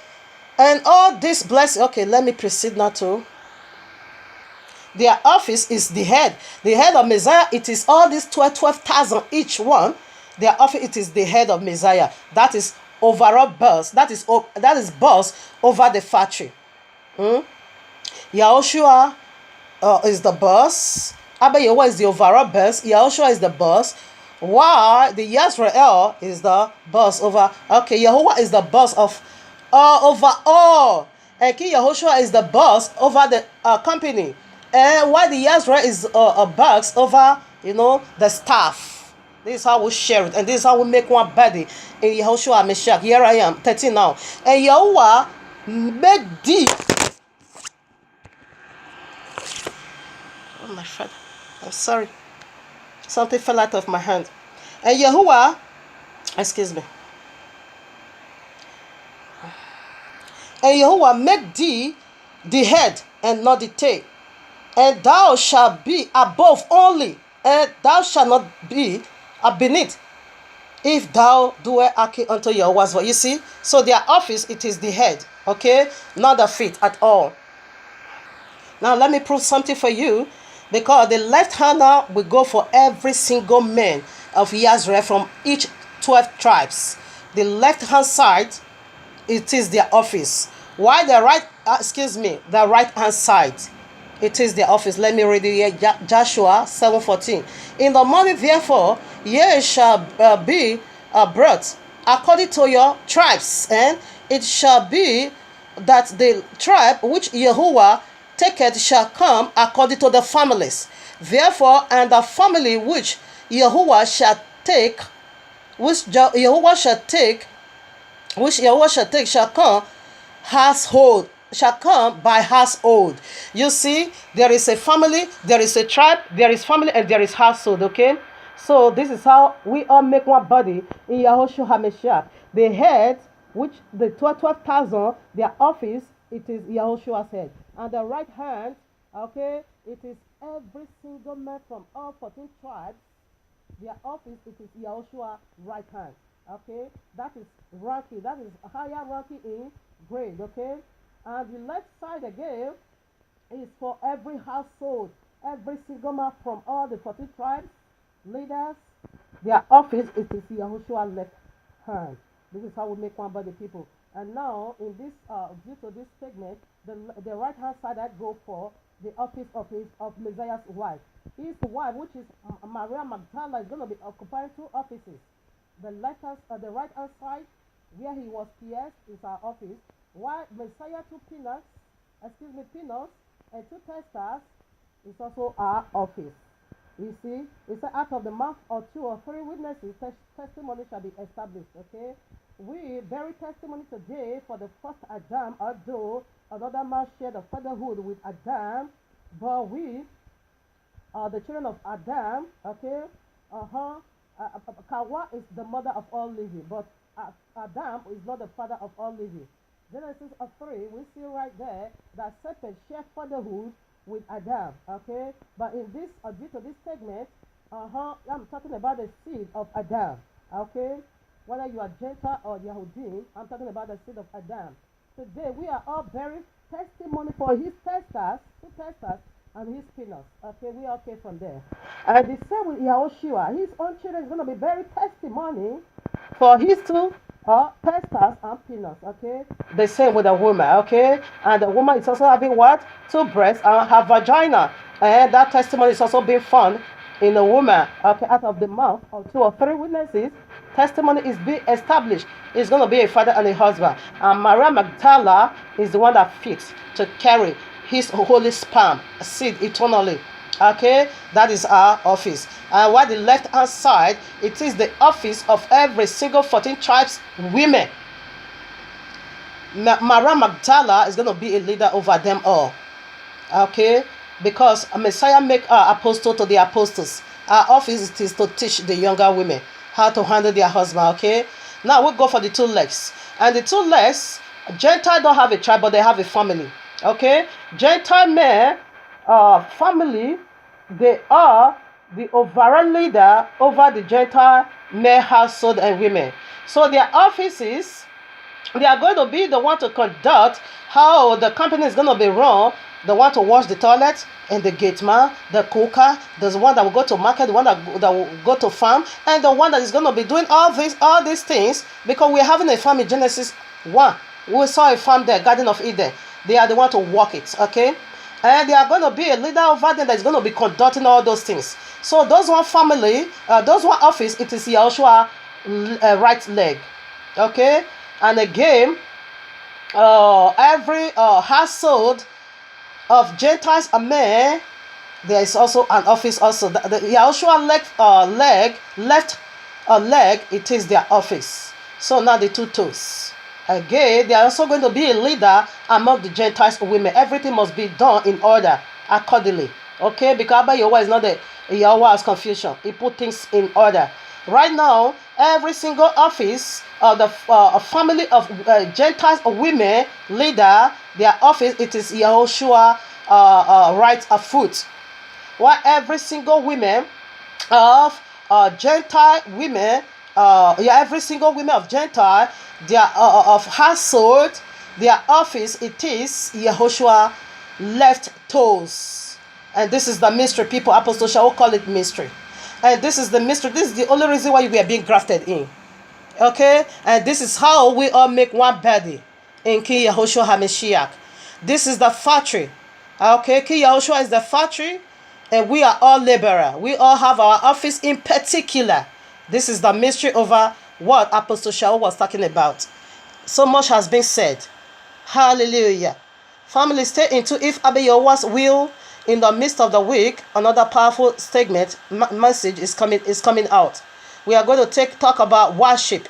And all this blessing, okay, let me proceed now to their office is the head of Messiah. It is all these 12,000 each one. Their office, it is the head of Messiah. That is overall boss. That is boss over the factory. Yahushua is the boss. Abba Yehovah is the overall boss. Yahushua is the boss. Why the Yisrael is the boss over? Okay, Yehovah is the boss of over all, and King Yahushua is the boss over the company, and while the Yisrael is a boss over, the staff. This is how we share it, and this is how we make one body in Yahushua Mashiach. Here I am, 13 now, and Yahuwah made thee. Oh my father, I'm sorry, something fell out of my hand, and Yahuwah, excuse me. And Jehovah make thee the head and not the tail, and thou shalt be above only, and thou shalt not be beneath, if thou doest hearken unto Jehovah's voice. You see, so their office, it is the head, okay, not the feet at all. Now let me prove something for you, because the left hander will go for every single man of Israel from each 12 tribes. The left hand side, it is their office. Why the right hand side, it is their office. Let me read it here. Joshua 7:14. In the morning, therefore, ye shall be brought according to your tribes, and it shall be that the tribe which Yahuwah taketh shall come according to the families. Therefore, and the family which Yahuwah shall take, shall come by household. You see, there is a family, there is a tribe, there is family, and there is household. Okay, so this is how we all make one body in Yahushua HaMashiach. The head, which the 12,000, their office, it is Yahushua's head, and the right hand, okay, it is every single man from all 14 tribes. Their office, it is Yahushua right hand. Okay, that is ranking, that is higher ranking in grade. Okay, and the left side again is for every household, every single man from all the 40 tribes, leaders. Their office, it is Yahushua left hand. This is how we make one body, people. And now, in this, due to this segment, the right hand side I go for the office of Messiah's wife. His wife, which is Maria Magdala, is going to be occupying 2 offices. The right hand side, where he was pierced, is our office. While Messiah 2 peanuts, and 2 testers is also our office. You see, it's out of the mouth of 2 or 3 witnesses, testimony shall be established. Okay, we bear testimony today for the first Adam, although another man shared the fatherhood with Adam. But we are the children of Adam, okay? Uh-huh. Kawa is the mother of all living, but Adam is not the father of all living. Genesis 3, we see right there that Satan shared fatherhood with Adam, okay? But in this, due to this segment, I'm talking about the seed of Adam, okay? Whether you are Gentile or Yahudi, I'm talking about the seed of Adam. Today, we are all bearing testimony for his testers, two testers, and his peanuts. Okay, we are okay from there. And the same with Yahushua. His own children is going to be bearing testimony for his two testers and peanuts. Okay, the same with the woman. Okay, and the woman is also having what? Two breasts and her vagina. And that testimony is also being found in a woman. Okay, out of the mouth of two or three witnesses, testimony is being established. It's going to be a father and a husband. And Maria Magdala is the one that fits to carry his holy sperm, seed eternally. Okay, that is our office. And while the left hand side, it is the office of every single 14 tribes women. Maria Magdala is going to be a leader over them all. Okay, because a Messiah make our apostle to the apostles. Our office is to teach the younger women how to handle their husband. Okay, now we'll go for the two legs. And the two legs, Gentile don't have a tribe, but they have a family. Okay, Gentile men, family, they are the overall leader over the Gentile male household and women. So their offices, they are going to be the one to conduct how the company is going to be run, the one to wash the toilet, and the gate man, the cooker, the one that will go to market, the one that will go to farm, and the one that is going to be doing all these things, because we're having a farm in Genesis 1. We saw a farm there, Garden of Eden. They are the one to walk it, okay? And they are going to be a leader over them that is going to be conducting all those things. So those one family, those one office, it is Yahushua right leg, okay? And again, every household of Gentiles and men, there is also an office also. The Yahushua left leg, it is their office. So now the two toes. Again, they are also going to be a leader among the Gentiles women. Everything must be done in order accordingly. Okay, because Abba Yahweh is not the Yahweh has confusion. He put things in order. Right now, every single office of the family of Gentiles women leader, their office, it is Yahushua right foot. While every single women of Gentile women, every single women of Gentile, their of household, their office, it is Yahushua left toes. And this is the mystery. People, Apostle shall call it mystery. And this is the mystery. This is the only reason why we are being grafted in. Okay? And this is how we all make one body in King Yahushua HaMashiach. This is the factory. Okay? King Yahushua is the factory. And we are all laborer. We all have our office in particular. This is the mystery over what Apostle Shaul was talking about. So much has been said. Hallelujah. Family, stay into if Abba Yahweh's will in the midst of the week. Another powerful statement, message is coming out. We are going to talk about worship,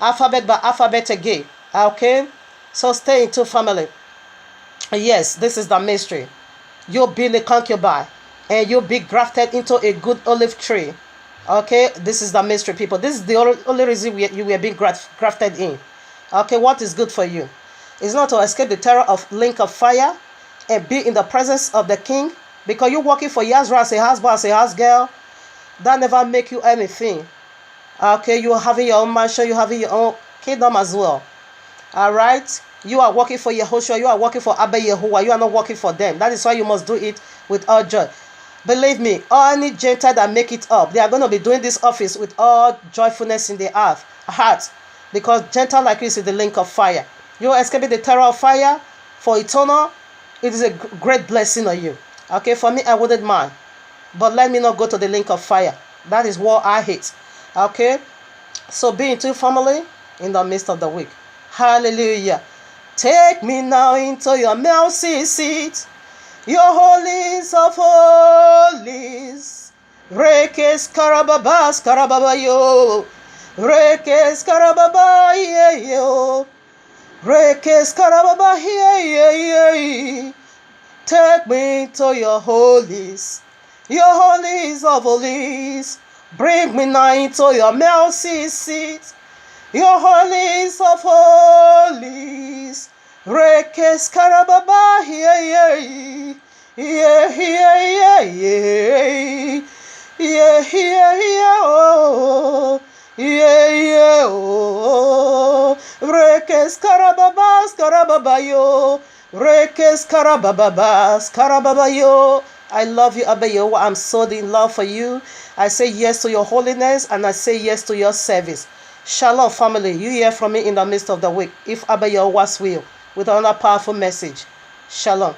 alphabet by alphabet again. Okay, so stay into family. Yes, this is the mystery. You'll be the concubine, and you'll be grafted into a good olive tree. Okay, this is the mystery, people. This is the only reason you were being grafted in. Okay, what is good for you? It's not to escape the terror of link of fire and be in the presence of the king, because you're working for Yazra as a husband, as a house girl. That never make you anything. Okay, you're having your own mansion, you're having your own kingdom as well. Alright, you are working for Yahushua, you are working for Abba Yahuwah, you are not working for them. That is why you must do it with all joy. Believe me, any Gentile that make it up, they are going to be doing this office with all joyfulness in their heart. Because Gentile like you is the link of fire. You are escaping the terror of fire for eternal. It is a great blessing on you. Okay, for me, I wouldn't mind. But let me not go to the link of fire. That is what I hate. Okay, so be into family in the midst of the week. Hallelujah. Take me now into your mercy seat. Your holies of holies. Rekes karababas karababayo. Rekes karababayo. Rekes karababayo. Take me to your holies of holies. Bring me nigh to your mercy seat, your holies of holies. Rekes karababa, yeah, yeah, yeah, yeah, yeah, yeah, yeah, yeah, oh, yeah, yeah, oh. Rekes karababayo, rekes karababayo. I love you, Abba Yehovah. I'm so in love for you. I say yes to your holiness and I say yes to your service. Shalom, family. You hear from me in the midst of the week, if Abba Yehovah's will, with another powerful message. Shalom.